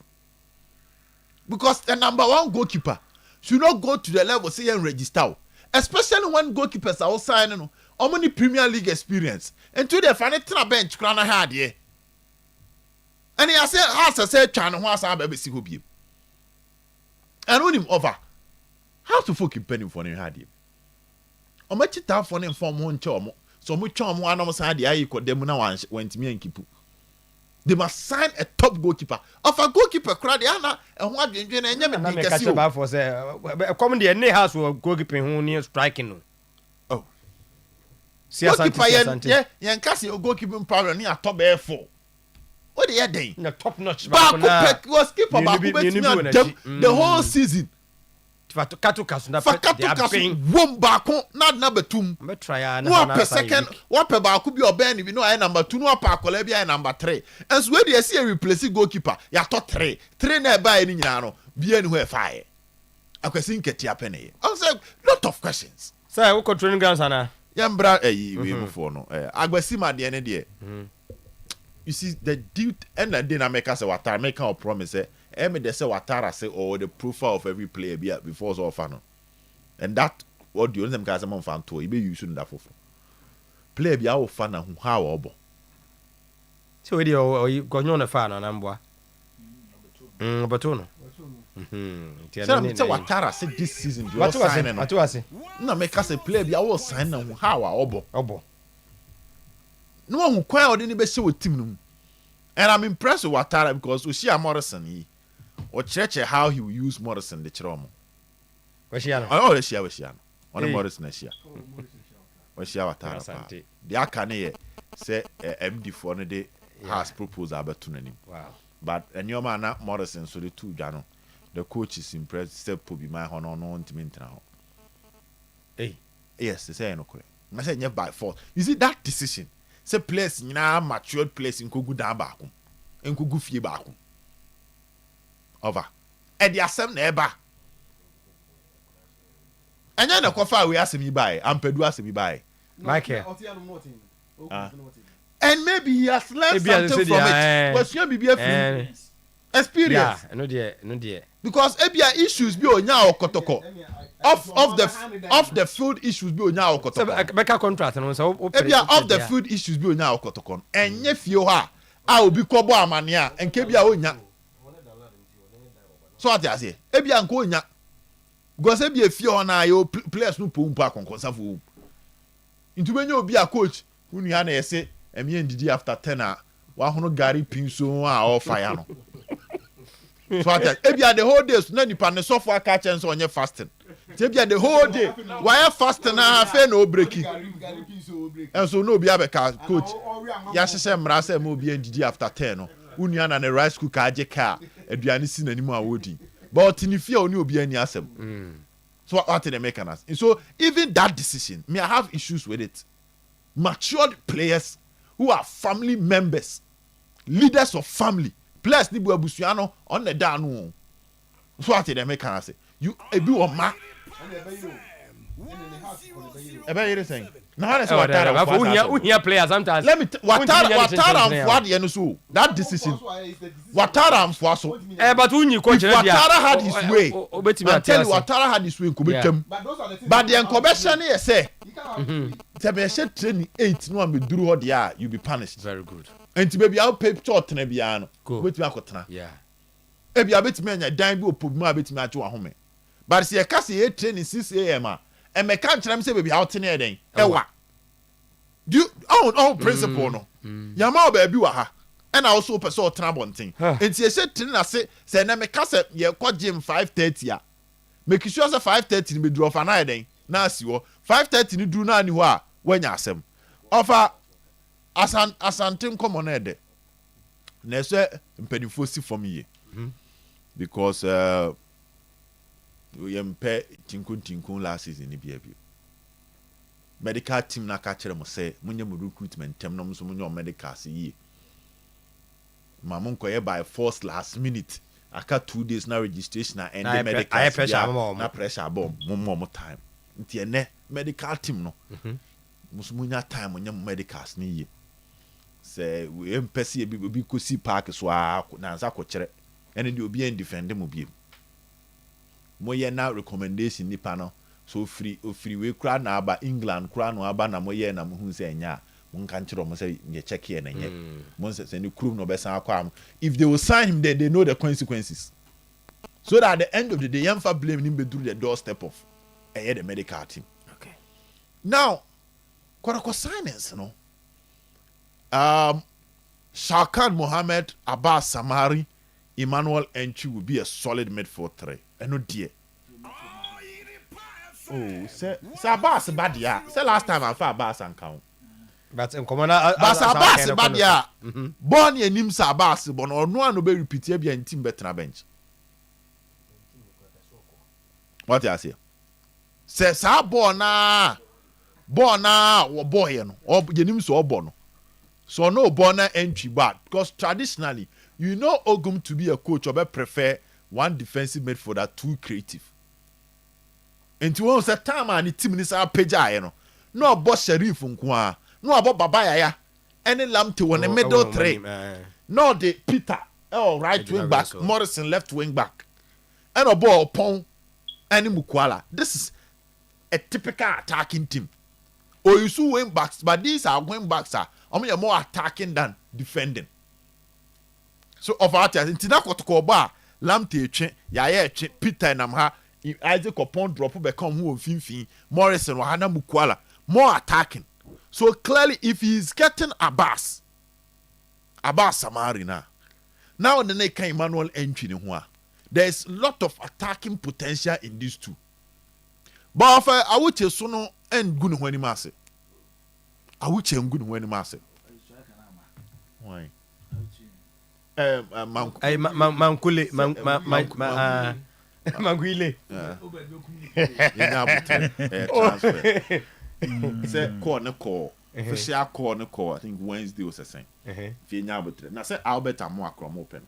Because the number one goalkeeper should not go to the level say and register. Especially when goalkeepers are outside no. How many Premier League experience? And to the final bench crown hard here. And he has said China who has a baby see who be. And when him over. How to fucking penny for him hard here. How much it have for him from one charm. So much charm one of us had the eye could them now went to me and keep. They must sign a top goalkeeper. Of a goalkeeper crowd Anna and what you never catch about for say come the any house will goalkeeper who near striking. Goalkeeper yen kasi goalkeeper problem ni atop B4. What dey dey? Na top notch back was keeper back the whole season. Katu kasu na wom back na betum. Me try na one per second, one per back be oben we know I number 2 no pa akola bia number 3. And so we dey see replace goalkeeper ya to 3 na buy ni nyina no bia ni who fire. Akwesi nketi apene. I say lot of questions. Say we go training grounds ana. Yambra we before no Agbasima de ne de. You see the dude and the dynamic say Watara make a promise me they say Watara say the profile of every player before so fan. And that what do you them guys am fan to e be use that for. Player be our fan who how obo. So we dey go on fan na mbwa. Batuno. Say Watara say this season you sign no. Atuase. Na make us a player be our sign na how obo. No one who quite or didn't be show with team. And I'm impressed with Watara because we see a Morrison he or church how he will use Morrison the Chiromo. Weshiano. Oh, Weshiano. On the Morrison Asia. Watara. The Akane say MD for the day has proposed Abertunanim. Wow. But a new man Morrison so the two Jano. The coach is impressed, said Pubi my honor no to maintain. Hey. Yes, they say no correct. I said yeah by force. You see that decision. Say place nyina matured place in Kogu dan baako en Kogu fie baako over e di asem na eba anya na kofa we asem yi bai ampadu asem yi bai Michael and maybe he has learned something from it was you be experience no there because ebia issues bi onya okotoko off the field issues bi onya okotoko beka contract no so ebia off the field issues bi onya okotoko enye fie ho a obi kwobo amane a enke bia onya so ati ase ebia nko onya because e be a fear na your players no pum pa konkonsa fo into when you be a coach unu ya na yese emi ndidi after 10 a wa hono gari pinso a all fire no so at e be the whole day so na nipa ne software ka chen so onye fasting e be the whole day why fasting na fe no breaki and so no be abeka coach ya hye mra say mo be ndidi after 10 no unu ya na ne rice cooker aje ka aduane si nanimu a wodi but in fear oni obi ani asem so what they make us so even that decision me I have issues with it. Matured players who are family members, leaders of family, players ni bu abusuano on the down. So what they make us you ebi o ma ebe you saying now that's what Watara players sometimes let me Watara what you know so that decision Watara for so but unyi coach Watara had his way I tell you Watara had his way ko betwam but the incubation here say tebe she training 8 no am duru ho dia you be punished very good and baby how pay short na bia no betumi akotena yeah e bia betumi anya dan bi opodmu betumi ache wa home but say e ka say training 6 am and me can't tell say baby out in there then ewa do you principle no yama baby wa ha and also person trabontin enti e say tin na say na me ka say ye ko gym 5:30 a make sure say 5:30 ni be duro fa na then na asi wo 5:30 ni duro na ni ho a wanya asem offer asantin come on ede na say mpanifo si for me because we mpe tinkun last season ni bia medical team na ka kire mo say munye mu recruitment tem no so munye medical se yi mamun koye by force last minute aka 2 days na registration na end medical na pressure bomb mo time nti ene medical team no musumunya time munye medicals ni yi say we mpese e bi kosi park so a na nza ko kire ene de obi en defend mo biem moye na recommendation nipa no so free we kra na aba England kra no aba na moye na mo hu se nya mo nka nchiro mo se ye check here na nye mo se ni krum no be san akwa am if they will sign him they know the consequences so that at the end of the day yamfa blame him be through the doorstep of the medical team. Okay, now kwa silence no Shakan Mohammed, Abbas Samari, Emmanuel Enchi will be a solid midfield 3. And no dear. Oh, say Abbas Badia. Say last time I found Abbas and count. But in commander Abbas Badia. Born ye nim sa Abbas, but no one will be repeated be team better bench. What you say? Say sa born na or boy no or ye nim so born. So no born entry bad because traditionally you know Ogum to be a coach or prefer one defensive midfielder, 2 creative. And to once a time and team is our page no boss Sheriff nkwa no about Babaya any lamb to one middle 3 no the Peter right wing back Morrison left wing back and a ball Pong and Mukwala. This is a typical attacking team. Or you see wing backs, but these are wing backs are more attacking than defending. So of our team, Tina Kotokoba, Lamte Chen, Yaya Chen, Peter and Amha, Isaac upon drop become who Finfi, Morrison, Wahana Mukwala, more attacking. So clearly, if he's getting Abbas Samarina, now the neck Emmanuel entry in Hua, there's a lot of attacking potential in these two. But if I would say so no and good when he mass. I would say good when he mass. Why? Mankule Manguile. Transfer. Say corner call. Official corner call. I think Wednesday was the same. Now say Albert Amoa come open.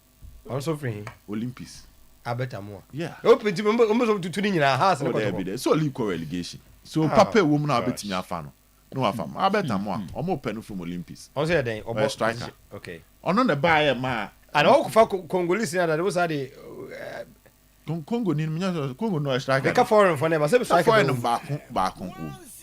Also free Olympics. Albert Amoa. Yeah. Open to almost to tuning in our house. So league relegation. So Papa woman Albert in your fan. No afam. Albert Amoa. I'm open from Olympics. On say then or striker. Okay. On the buyer ma. And all Congolese that was the Congo ni Congo no striker. Make a foreign for them. I say striker. Foreign back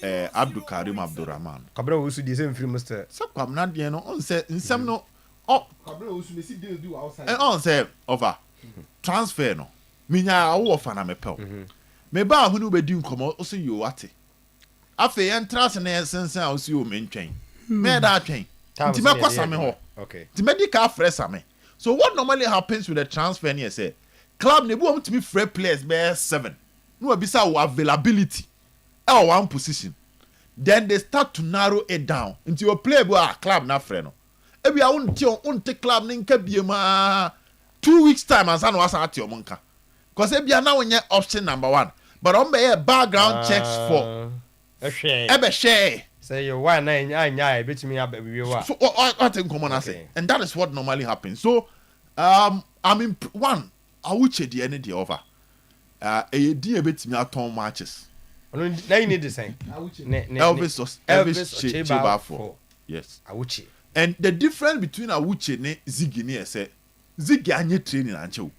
Abdul Karim Abdurrahman. Kabra also the same film Mr. So come na dey no on say nsem no oh Kabra also see deal do outside. And on say over transfer no. Minya awo offer na me pel. me ba hu no be di nkomo o so yo wate afa entrance na sense a o si o mentwen me da atwen nti me kwasa me ho okay nti medical fresh me. So what normally happens with the transfer here say club ne bu to be free players be 7 no be say availability one position then they start to narrow it down into your play bo club na free no e bia won take club ne nka bie ma 2 weeks time and san was at your monka cause e bia na wonye option number 1 but on be background checks for ebe share say you why na anya betimi ababiwe wa so what in common say and that is what normally happens. So I mean one awuche the any the over e di betimi aton matches now you need the same Elvis Cheba for yes awuche. And the difference between awuche ne Ziggy ne say Ziggy anye training anche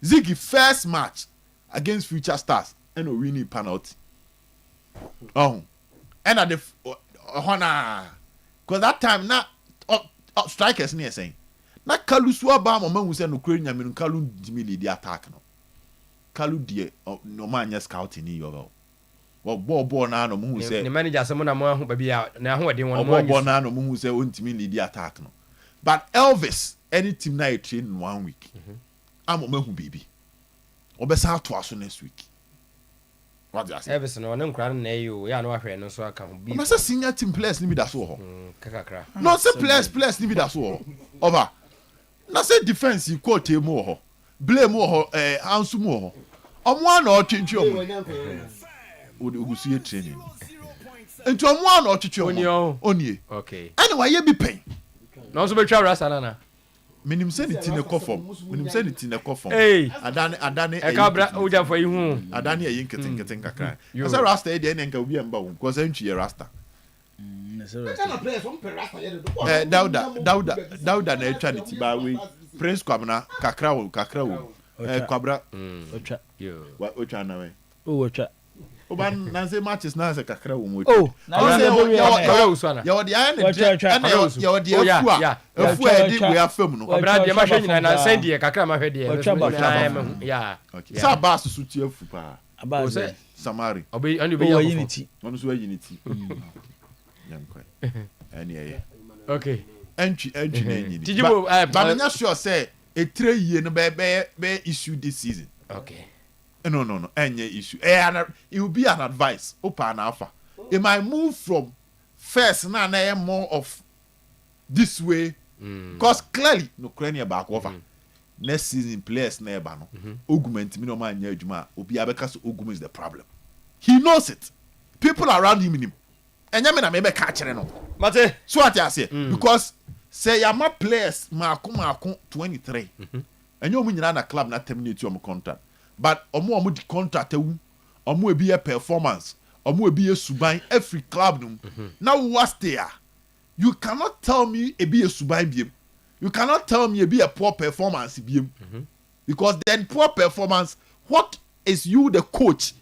Ziggy first match against Future Stars and a winning penalty and at the honor because that time na strikers near saying na Kalu Swaba mama who said no Ukrainian men Kalu dimili the attack no Kalu die no man just scouting in your well ball na no who say the manager some na mo ho ba bia na ho de won mo ball na no who say on timili the attack no but Elvis any team na train in 1 week am mo hu baby obesa to aso next week. What do you say? Everson no nkra na eyo ya no ahwe no so aka ho bi. Ma say senior team players ni bi da so ho. Kakakra. No say players ni bi da so ho. Over. Na say defense you quote mo ho. Blame mo ho ansu mo ho. Omo na o twintwi omo. Ogusu ye training. Enti omo na o twintwi omo. Onie. Okay. Anyway ye bi pen. No so be twa rasa na. Minim say ni tin ko form. Minim say ni tin ko form. Hey. Adane e ka bra o ja for yi hu. Adane e nketen kakra. Asa rasta e de na nka obi amba wo. Ko say ntwi ye rasta. Dauda na etwa ni tiba we Prince Kwabna kakra wo Kwabra otwa yo otwa na we otwa oban na say matches na say kakra wo mo na say yo de aye na yo de afu e di we afam no Kwabra de ma hwe nyina na say de kakra ma hwe de ya sa bass su ti afu pa abass Samari obi anu be ya unity onu so unity yankwa any okay entry na nyini Tijibo but nya sure say a 3 year no be issue this season. Okay. No any issue it will be an advice open alpha it might move from first na more of this way because clearly no Ukraine back over next season players na eba no augment me no man nya adwuma obi abeka so augment is the problem he knows it people around him enya me na me be ka kire no mate so what you say because say ya ma players mako 23 enya omu nyina na club na terminate your contract but omu di contract ewu omu ebi ye performance omu ebi ye suban every club no now what's there you cannot tell me ebi ye suban biem you cannot tell me ebi a poor performance biem because then poor performance what is you the coach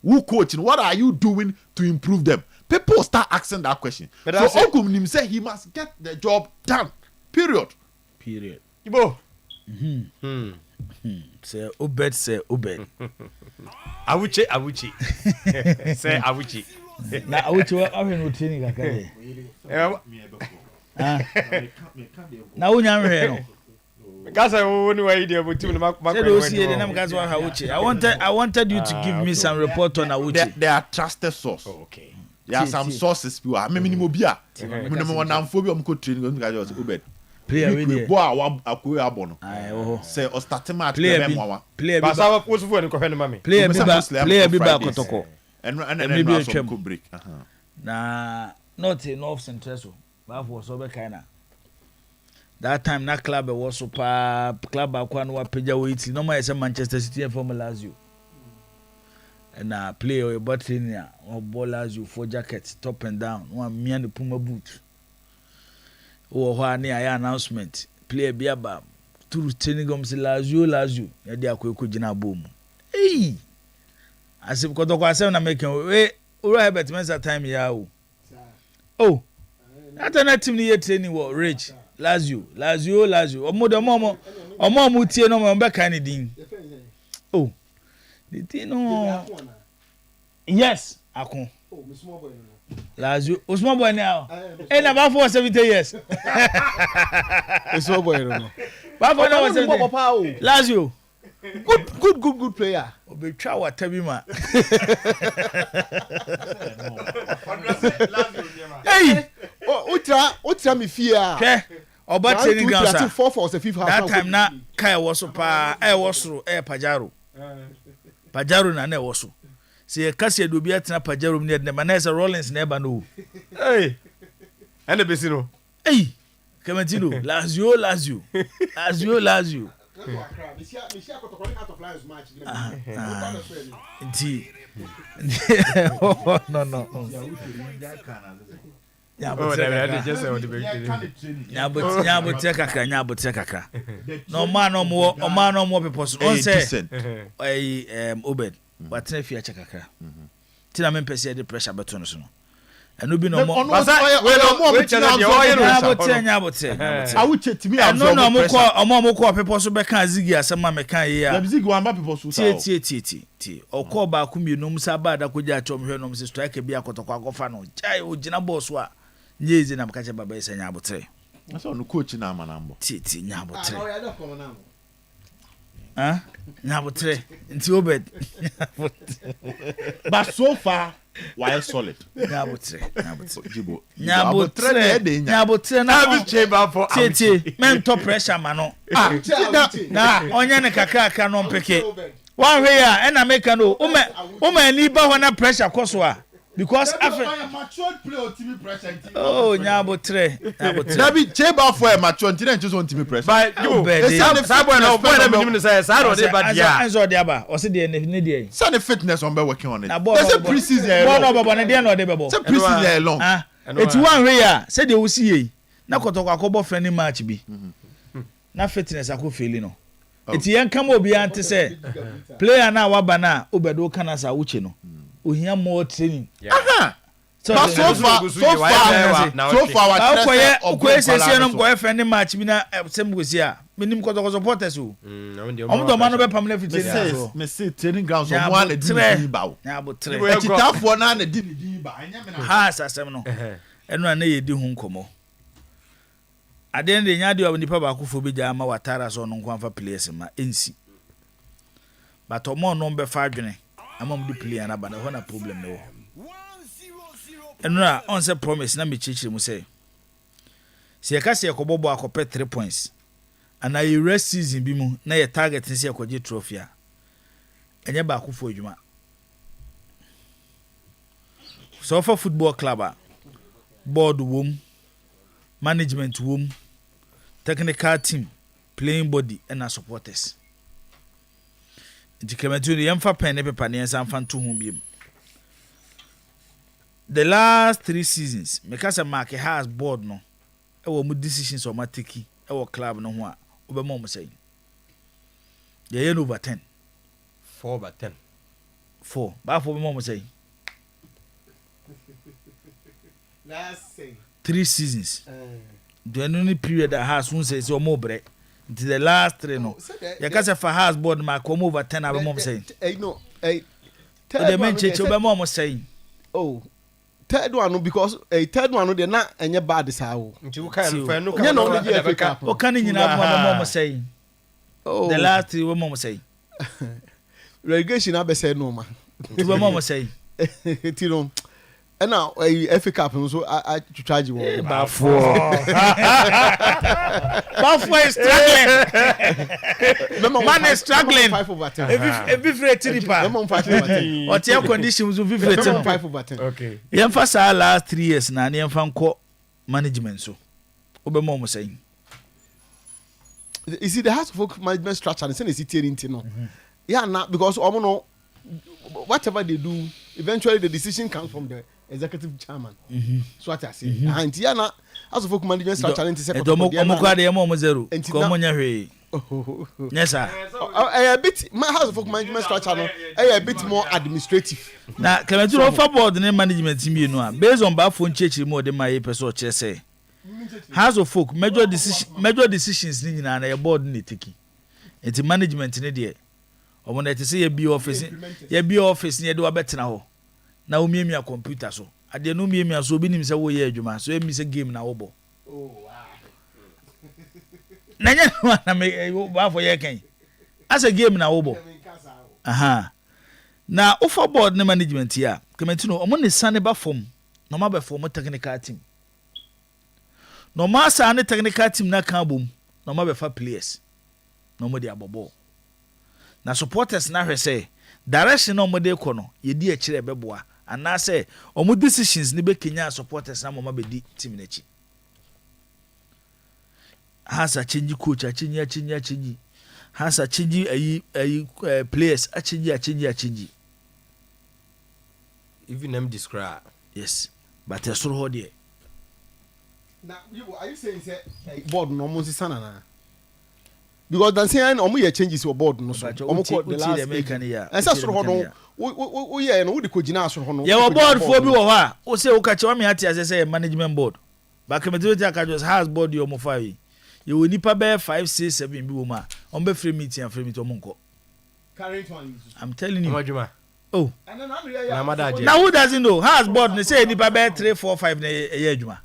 who coaching what are you doing to improve them. People start asking that question. But so Ogum say he must get the job done. Period. Ibo. Say Obed. Awuchi. Say Awuchi. Na Awuchi wa ahwe no training kakare. Na wonya nhwe no. Gasa woni wa idea but team na I wanted you to give me some report on Awuchi. They are trusted source. Oh, okay. There are some sources people are minimum bia. Minimum one amphobia am ko training go guys Obed. Player we bo akoe abono. Say o start match player bi basa wo so fu ko hwe no mami. Player bi ba kotoko. And ko break. Na not enough central. Ba for so be kind na. That time na club was super club akwa no apeja we Italy no my say Manchester City and from Lazio and play or but training or ball Lazio for jacket top and down one me and the Puma boot o ho ani aya announcement play bia ba turu training gom say Lazio ya dia akwa gina bom eh asem ko to kwa asem na make we ora Herbert Mensa time ya oh that team ni training wo rage Lazio omo tie no mo be kan din oh The thing no. Yes, Akon. Oh, my small boy. Lazio, o small boy now. And about for 70 years. A small boy no. But for now, Lazio. Good player. Obi twa wa tabima. Hey, Otra me fear. Okay. Oba training ground sir. 4 for the 5th half. That time na kai was so pa was so Pajaro. Pajaro na na was so. See kasi do bi atena Pajaro ni de Managerial Rollins na eba no. Hey. And the Besino. Hey. Clementino, Lazio. No. Nyabote kakra. No man no more people. On say Obed, but ten fear kakra. Tina men pese the pressure beton so no. And no be no more. I would check to me. No, mo call people so be kan zigi asema me kan ye ya. Zigi wan ba people so. Ti. O call ba ku mi no musa ba da ko ja chom hwe no musa strike bi akotokwa agofa no. Jai o gina boss wa. Nyezi na mkache baba isa nyabotre. Na so no coach na manambo. Ti nyabotre. Ah, nyabotre. Nti Obed. But so far why solid? Nyabotre. Jibo. Nyabotre na be chamber for Titi. Mental pressure mano. Na onye ne kakaka no mpeke. One way ya na make no. Uma ni ba ho na pressure koso a. Because after matured play or team pressure. Oh, nyabotre. That be chamber for a mature and just on team pressure. But you say Saro de badia. Enzo de aba. O se de ne de. Send fitness on be working on it. There's a preseason. No baba na de no de bebo. Say preseason long. It's one way ya. Say de wo see yi. Na kotoko akobo friendly match bi. Na fitness akọ fail no. Eti yen kam obi ante say player na wa ba na obedo kana sa wuche no. Ohia more training. So far okoye sese no go friendly match bi na sem go see a minim ko supporters o. Do man no be pamle fit training. Me say training ground so mo an di ba o. Nyabotre. Etitafo na di ba anya me na. Ha sasem no. Eno na ye di hu nkomo. Aden de nya de nipa ba akofo bi ja ma watara so no nko amfa place ma ensi. But omo no be fa adwene. Among the player na ba na ho na problem no. Enura on say promise na me chichiri mu say. Se ya ka se yakobobo akopɛ 3 points. Ana ye rest season bi mu na ye target se yakoje trophy a. Enye ba akofo adwuma. So for football club a board wom, management wom, technical team, playing body and supporters. Clementino yemfa pen ne paper ne ensan fan to hum biem. The last 3 seasons, because Mark has board no. E wo mu decisions o matiki, e wo club no ho a, obema mo say. Ye over 10. 4/10. 4. Ba 4 obema mo say. Last say 3 seasons. The only period that has one says o mo bre. To the last 3 no. You can say for house board ma come over 10 abem mom say. No. The men church obem mom say. Oh. Third one no because third one no dey na enye bad sa o. Nti wo kan fa no kan. No dey FA Cup. O kan nyina mom say. Oh. The last 3 we mom say. Relegation abese no ma. To we mom say. Tino. And now FA Cup so I charge you one. Bafo is struggling. Man is struggling. 5/10. If rate tripa. Memo 5/10. What your conditions if rate 5/10. Okay. Yemfa sa last 3 years na na yemfa nko management so. Obema mo say. You see the House of Management structure and say it's tearing no. Yeah, now because no whatever they do, eventually the decision comes from the executive chairman. So what I say. And yeah, now as of management structure and say yes sir. A bit my House of Management structure no a bit more administrative. Na Clementino for board the management team you know based on ba phone church more than my person che say. House of Folk major decisions ni nyina na your board ni take. Enti management ni dey omo na tese ye bi office ne de wa betena ho na o miemia computer so ade no miemia so obi nim se wo ye adwuma so emi se game na wo bo na nya na me ba fo ye kan asa game na wo bo aha na offer board ne management ya Clementino omo ne sane ba form no ma be form technical team no ma sa ne technical team na kan bom no ma be fa players no mo de abobo na supporters na hwe say direction no mo de ko no ye di a kire beboa ana say omo decisions ni be Kenya supporters na mo ma be di team na chi hasa change coach a change hasa change ayi players a change even them describe yes but e soro ho de now are you saying say board no mo sisana na because dan say omo ye changes your board no so omo call the last and say soro ho no wo ye no wo de ko gina soro ho no ye wo board fo bi wo ha wo say wo ka che wo me ati say management board ba Clementino aka just has board yo mo fa yi ye wo nipa be 5 6 7 bi wo ma on be free meeting omo nko current one I'm telling you Amajuma oh now who doesn't know has board ne say nipa be 3 4 5 na ye adwuma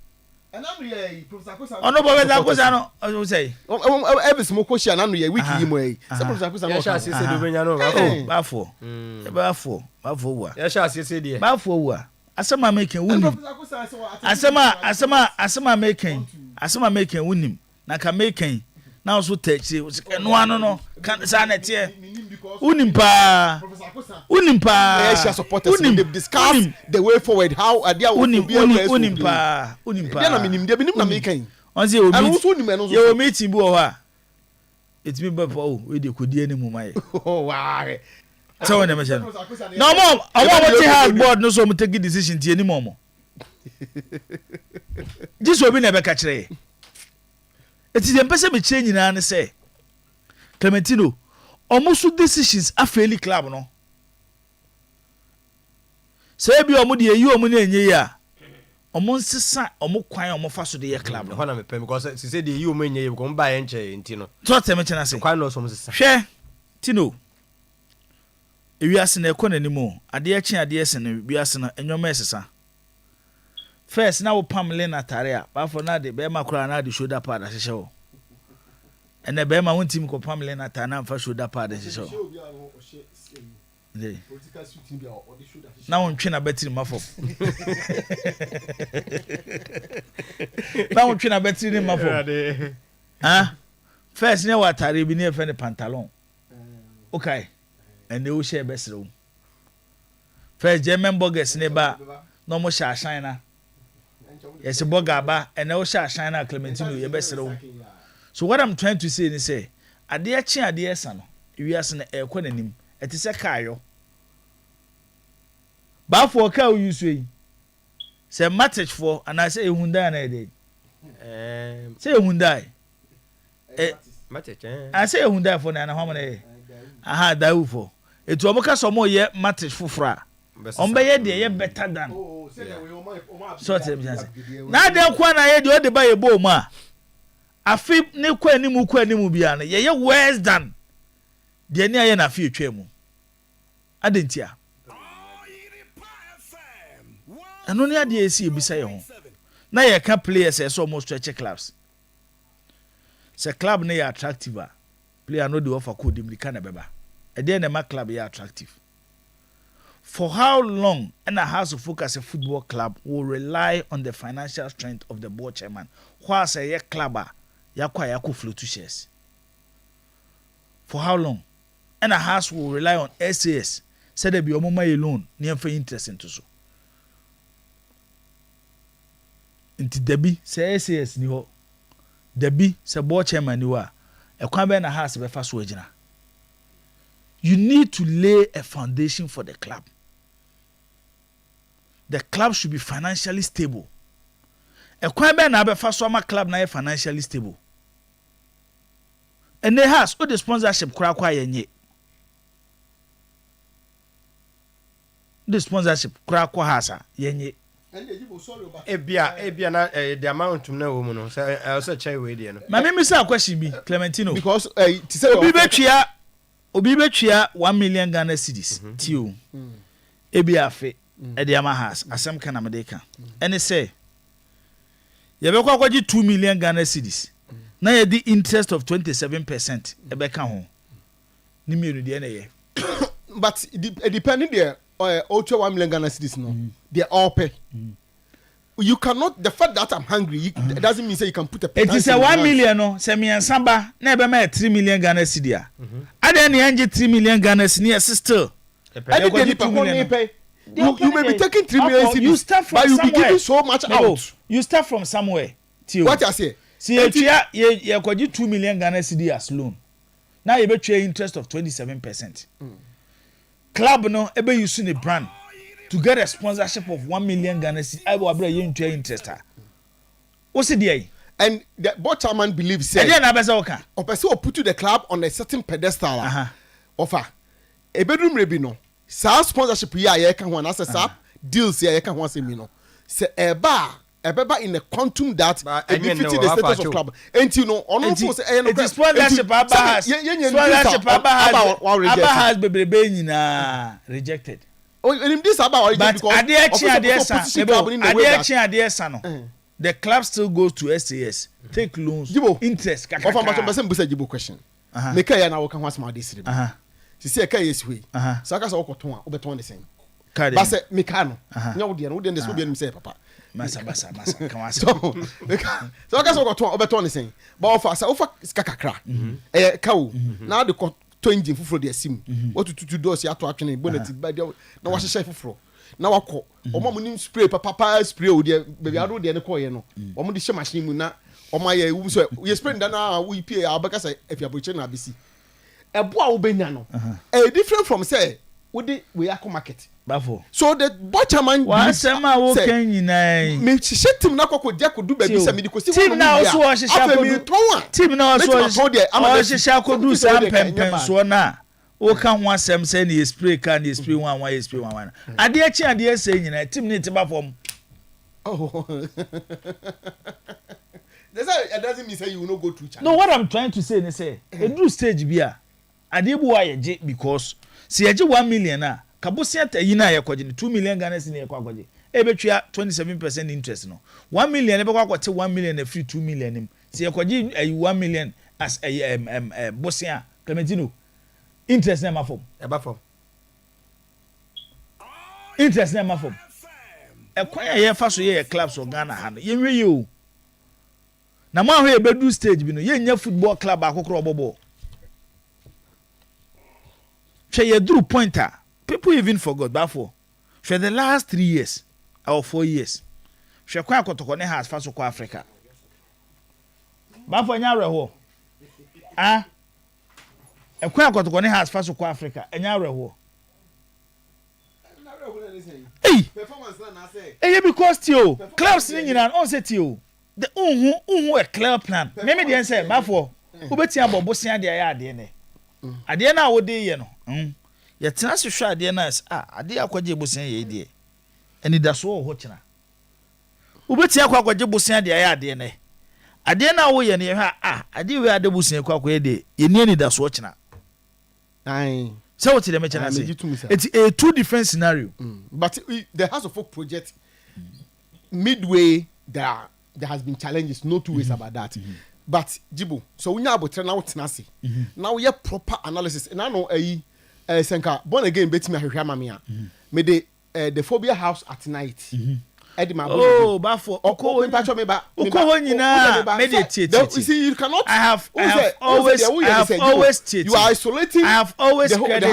and I'm here Professor Kosa ono Professor Kosa no o say every small question anu ye wiki yi mo yi say Professor Kosa no sha se do benya no bafo wa ya sha se de bafo wa asema making wunim asema making wunim na ka making na so techi no ano no kan sa na tie wunim pa Asia supporters they discuss the way forward how adia wunim pa dia na minim dia binim na making on say obi meeting bi o ha it me ba oh we dey kodi ani mu mai oh wow so when me say no mo what has board no so mo take decision tie ni mo this obi na be ka kire it is empese me kire nyina ne say Clementino omusu decisions afeli club no say bi omu de yi omu na enye ya omu nsesa omu kwan omu fa so de ye club no na me pem because she said yi omu enye ye ko mba ye nche enti no so teme chena say kwan no so omu sesa hwe Tino ewiase na ekọ nanimo ade achi ade ese na ewiase na enwoma esesa first na wo pamle na tare a ba for na de be makura na de shoulder pad ahyehyɛ wo ene be ma won team ko pamle na tare na fa shoulder pad ahyehyɛ wo na won twe na battery mafo na won twe na battery ni mafo ha first ne wa tare bi ne fe ne pantalon okay and they will share best room first German burgers ne ba no mo sha shine yes burger ba and they will sha shine Clementino ye best room so what I'm trying to say is say ade achi ade esa no wi ase na ekọ nanim etise kayo ba for ka u use yi say match for and I say ehunda na dey say ehunda match I say ehunda for na ho na aha dawu for etu omoka so mo ye match fufura on be ye de ye better than so tell me na de kwa na ye de o de ba ye bo mu a afi ne kwa animu bia na ye worse than de ni aye na afi etwa mu adentia anu ne ade esi ebisa ye ho na ye ka players e so mo stretch clubs se club ne ye attractive a player no dey offer code dem ka na beba e dey na ma club ye attractive for how long and a house of focus a football club will rely on the financial strength of the board chairman why say a club ya kwa flow to shares for how long and a house will rely on SAS said there be omoma alone near for interest into so into debi say SAS ni ho debi say board chairman ni wa e kwa be na house be fa so agina. You need to lay a foundation for the club. The club should be financially stable. A kwan be na be fa so ma club na financially stable. And they has all the sponsorship kura kwa yenye. The sponsorship kura kwa hasa yenye. Ebia na the amount na wo mu no say also chai we dey no. Ma me say a question bi Clementino because to say obi betwia obi betwia 1 million Ghana cedis tio ebi afe e de ama has asem kana me de ka ene say ye be kwa kwaji 2 million Ghana cedis na ye di interest of 27% e be ka ho ni mienu de na ye but depending there ultra 1 million Ghana cedis no they all pay. You cannot, the fact that I'm hungry it doesn't mean say you can put a it is a 1 million no say me ansamba na be ma 3 million Ghana cedi a ade na anje 3 million Ghana cedi still you may be taking 3 million cedis you start from but you be somewhere. giving so much out. You start from somewhere tio what I say see ye kwaji 2 million Ghana cedi as loan now you be pay interest of 27%. Club no ebe use the brand to get a sponsorship of 1 million Ghana cedi. I will bring you into interest. What's it there? And the board chairman believes say or person will put you the club on a certain pedestal offer a bedroom rebino sa sponsorship ya can one as a deals ya can one say me no say a beba in a quantum that a befit the status of club and you know on also say it is sponsorship Abba has bebe nyina rejected. This about but the club still goes to SAS take loans interest Jibo question make ya na work once more this she say ka yes we so aka say okoton a obeton the same but say me ka no nya wo de no dey so be say papa masa kan wase so aka say okoton obeton the same but offer say offer kakakra ka wo na de to engine fufuro de asim what to doors ya to atwene bonnet ba de na wa hye fufuro na wakọ omo nim spray papa spray o de baby ado de ne ko ye no omo de hye machine mu na omo ya wu so ye spray nda na we pay abaka say efiaboche na abisi ebo a wo benya no different from say we are market bafo so the butcherman wa sema wo kan nyina me hye team na kokko dia kodu baby say me di kosi team na oso o hye kodu team na oso o hye kodu sam pempen so na o kan ho asem say na spray can na spray one spray one ade achi ade say nyina team ni tiba form it doesn't mean say you will not go through challenge. No, what I'm trying to say is say a do stage bia ade bu aye because si aje 1 million na kabosia ta yi na ye kwaje 2 million Ghana cedi ye kwaje e betwa 27% interest no 1 million e be kwakote 1 million na free 2 million nim si ye kwaje 1 million as bosia Clementino interest na ma form e ba form interest na ma form e kwan ye fa so ye clubs o Ghana ha no ye nwe ye o na mo ahwe e bedu stage bi no ye nya football club akokoro obobo she ye drew pointer people even forgot before for the last 3 years or 4 years she kwa akotoko ne has faso kwa Africa before nya reho e kwa akotoko ne has faso kwa Africa enya reho performance na say because tio clubs ni nyina on say tio the unhu a clear plan me dey say before obeti abobo sia de ya ade ne ade na wo de ye no ye tena se hwa ade na ade akwaje bosia ye de eni da so ho kina obeti akwaje bosia de ya ade ne ade na wo ye ne hwa ade we ade bosia akwaje de ye ni eni da so kina so what them chana say it's a two different scenario but the House of Folk project midway there has been challenges, no two ways about that. But Jibo, so we now about now tenacity. Now we have proper analysis. And I know Senka born again bet me mamia. Me the phobia house at night. Oh, bafo. Oko patcho me ba. Oko nyina meditate. You see, you cannot. I have always you are isolating. I have always credit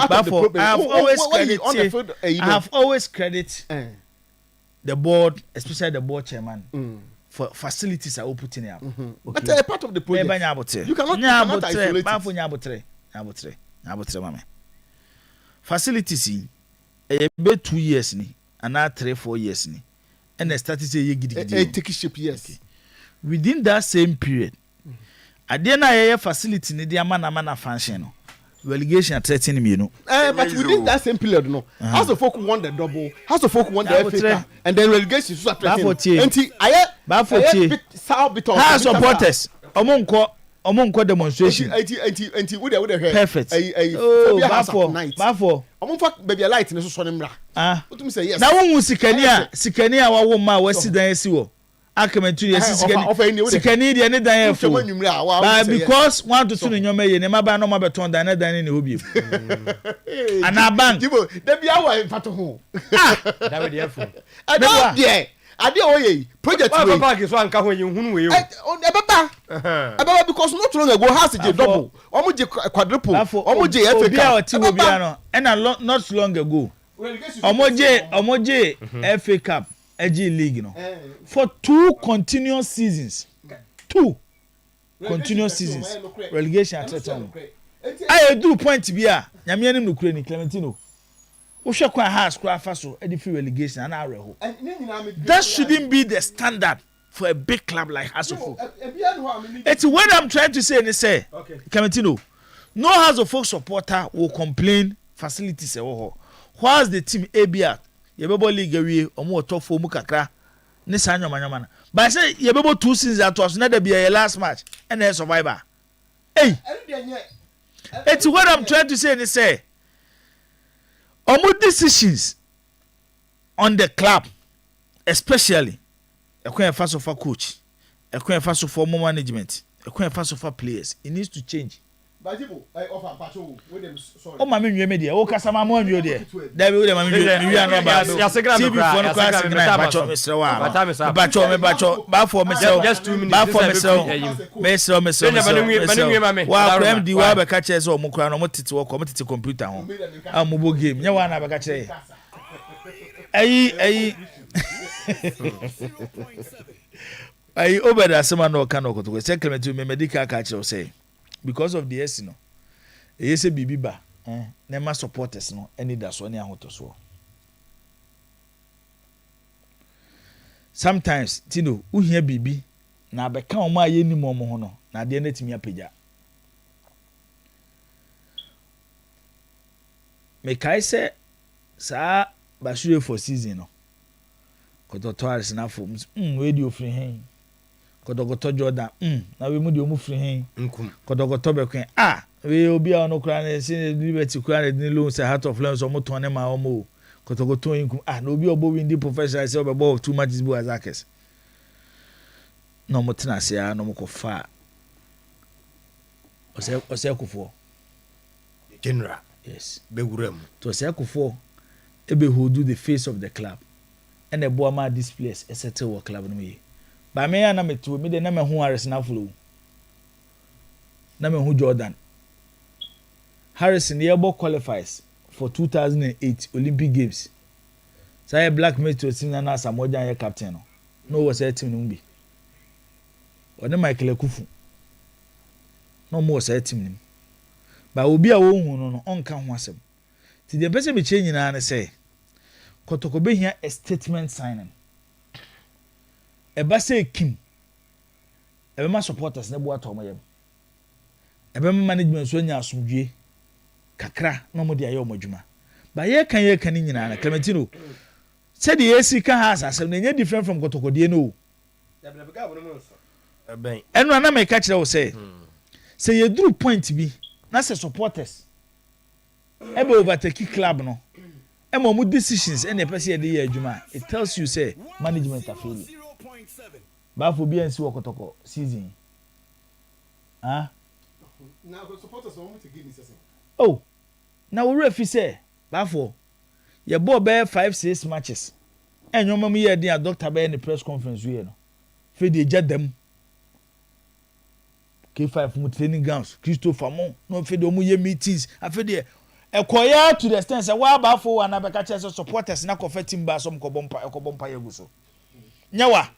bafo. I have always credit the board, especially the board chairman, for facilities are putting up. Okay. But a part of the project. You cannot isolate it. Facilities be 2 years ni, another 3-4 years ni, and they started say ye gidi. Take shape, yes. Within that same period, adena ye facility ni dia mana function no. Relegation threatening me, you know. But within that same period, no. House of Folk won the double, House of Folk won the FA, and then relegation is threatening. House supporters, Omo nko demonstration. Enti we dey perfect. Bafo. Omo fa baby light ne so ne mra. Ah. Otum say yes. Na wo sikani a wawo ma wasi dan asi wo. Akamantu yes sikani de ne dan afo. But because want to tune nyoma ye ne maba no ma beton dan ne hobi. Anaban. Jibo, da bia wa fato ho. Da we dey afo. Ada there. Ade oye project we. Papa ke so anka ho yin hunu we yo. Ebaba because not long ago has je double. Omo je quadruple. Omo je FA Cup. Obia no. And not long ago. Omo je FA Cup, AG League no. For 2 continuous seasons. 2 continuous seasons. Relegation at time. I do point bia. Nyame anim no kure ni Clementino. Uhwe kwa has kwa faso e free relegation and areho. That shouldn't be the standard for a big club like Hasselhoff. It's what I'm trying to say and say. Okay. Clementino, no House of Folk supporter will complain facilities e wo. Whilst the team ABR, yebebo league awie omo top 4 mu kakra ne sanyo manyama na. But say yebebo 2 seasons at was na dey be your last match and then survivor. Hey. It's what I'm trying to say and say. Omo decisions on the club, especially ekwen fa so for coach, ekwen fa so for management, ekwen fa so for players, it needs to change. Bajibo offer pacho with them sorry. O ma me nwe me de, o kasa ma mo nwe de. Da be we dem ma me nwe no ba. Ya segra me bra, ya segra me pacho me sewa. Pacho ba for me sewa. Just 2 minutes. Ba for me sewa. Me sewa. Wa kwa MD wa be ka che se o mo kura no mo tete wo ko mo tete computer ho. A mo bo game. Nya wa na be ka che. Ayi obeda sema no ka no koto. Say Clementino me medical ka che o say. Because of the S no. E say bibi ba. Nema supporters no any da so ne ahoto so. Sometimes tino uhia bibi na be ka o ma ye ni mo ho no na de na timi apagya. Me kai say sa bashure for season no. Koto tours na fo we di ofri hen. Kodogoto Jordan na we mu di omu free hen nkum kodogoto bekwen we obi a no kra na se liberty kra na din loan say Heart of Lions omo ton ne ma omo kodogoto nkum na obi obo win di professional say obebo 2 matches bu azakes no mo tena se no mo ko fa ose kufo general yes be wuram to ose kufo ebe hold the face of the club and the boy ma displays a settle club no me. Ba me ya na metu me de na me hu Harris na flow na me hu Jordan Harrison yebo qualifies for 2008 Olympic Games say black metro team na Samoja ye captain no was a team no bi one Michael Kufu no mo was a team nim ba obi a wo hu no onka ho asem ti de pese me che nyina na say kotoko be hia a statement signing eba say kim ebe ma supporters ne bo atom yem ebe management so nya asomdwe kakra no mo de aye omadwuma ba ye kan ni nyina na Clementino said the AC can has asem na different from kotokode no enu na me ka kire wo say ye duru point bi na say supporters ebe overtake club no e mo decisions and the person dey adwuma it tells you say management are failing. Ba for BNC Wokotoko season. Now the supporters want to give me something. Oh. Now we refi say ba for your boy be 5-6 matches. And your mama here dey doctor be in the press conference we no. Fe dey jet them. K5 mu training grounds. Christopher Mon no fe dey omu ye meetings. Afi dey ekoya to the extent say wa ba for one abeka chese supporters na ko fe team ba so mko bompa ye gu so. Nyawa.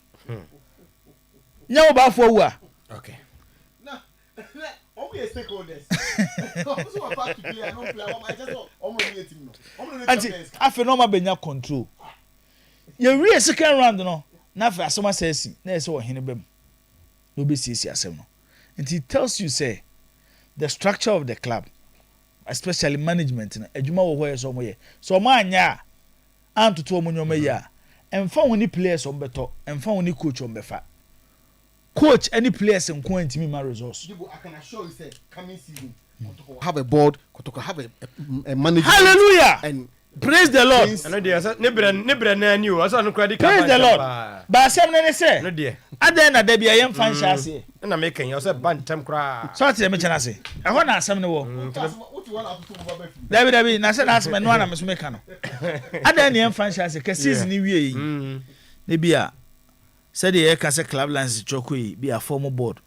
Nyawo ba for wa. Okay. Now, all we stakeholders. Also about to play, I don't play. I just almost team no. Anti, afi no ma benya control. You real second round no. Na fa asoma say na say wo hene bam. No be see asem no. And it tells you say the structure of the club, especially management na adwuma wo hoye so mo ye. So ma anya antoto mo nyoma ya. Emfa woni players on beto, emfa woni coach on befa. coach any players in point me my resource. I can assure you say coming season Kotoko have a board, Kotoko have a manager. Hallelujah. And praise the Lord. I know dear, never knew. I saw no credit. Praise the Lord. But some nene say. No dear. At the end of the day, I am fan shasi. And I'm making yourself bantam cry. So to me chanasi. I want to some no. David, na say na some no na me so make no. At the end I am fan shasi. Ke season ni wie yi. Ne bia. Said the Kase Club Lines Chokui be a formal board.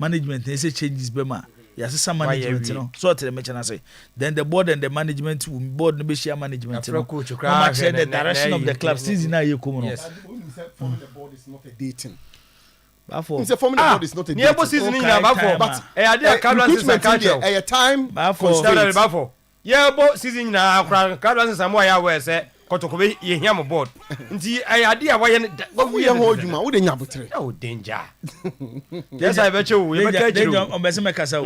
Management they say changes bema. Yes, some management, you know. So to the mention I say. Then the board and the management will board no be share management. No much said the direction of the club season now you come. Yes. Forming the board is not a dating. Bafo. Forming the board is not a dating. Near season in Bafo, but I did recruitment a time. Bafo. Yeah, both season now. Club and some way I wear say. Kotokobe ye hiam board nti ay ade a waye we hold you ma wo de nyabotre oh danger yes I bet you we make danger on be se mekasa o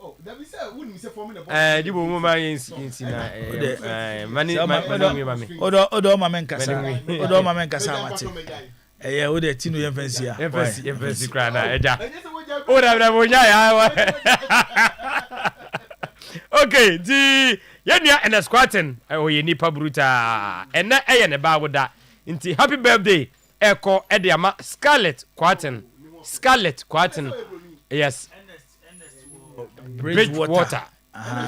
oh that we say we say forming the board dibo mo ma yin na mani odo ma menkasa odo ma menkasa mate yeah wo de tinu ye fancy kra na eja o da bo nya ya okay di yenya and squatting ye nipa bruta ena eye ne ba woda nti happy birthday eko e de ama Scarlett Quarton yes Bridgewater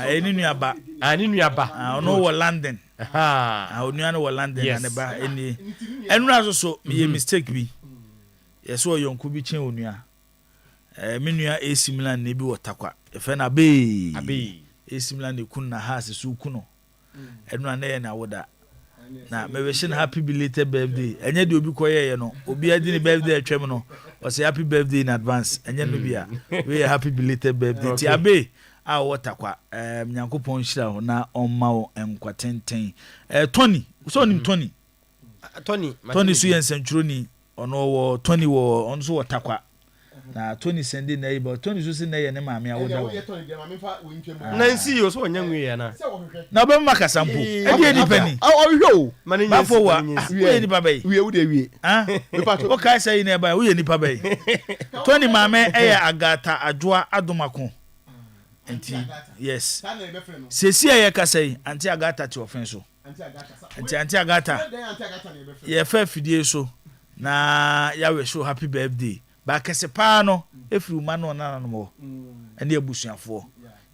eni nuaba ono wo London onu ano wo London na ne ba eni enu aso so me mistake bi yes wo yonku bi chen onua me nua AC Milan ne bi wotakwa efe na be esimla ne kun na ha su kuno enu na ye na woda na me wish happy belated birthday enye de obi koye no obi adi ni birthday atwem no o say happy birthday in advance enye no bia we happy belated birthday ti abe a wotakwa nyankopon hira ho na omma wo enkwatenten Tony so nim Tony su yen centuroni ono wo Tony wo onso wotakwa na Tony sending na ibo Tony so say na ye ne maame awoda na nsi yo so onyanwe ya na be maka sample e die ni pani yo bafo wa we ni babai we wo de wie o kai say na ba we ni babai Tony maame e ya agata adwoa adomako enti yes sesi ye ka say anti agata ti ofen so anti agata ye fa fidie so na ya we show happy birthday ba kese pa no efiri ma no na no mo ene abusuafo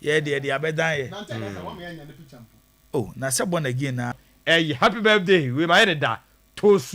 ye de abedan ye oh na se born again na happy birthday we ma ye da tosu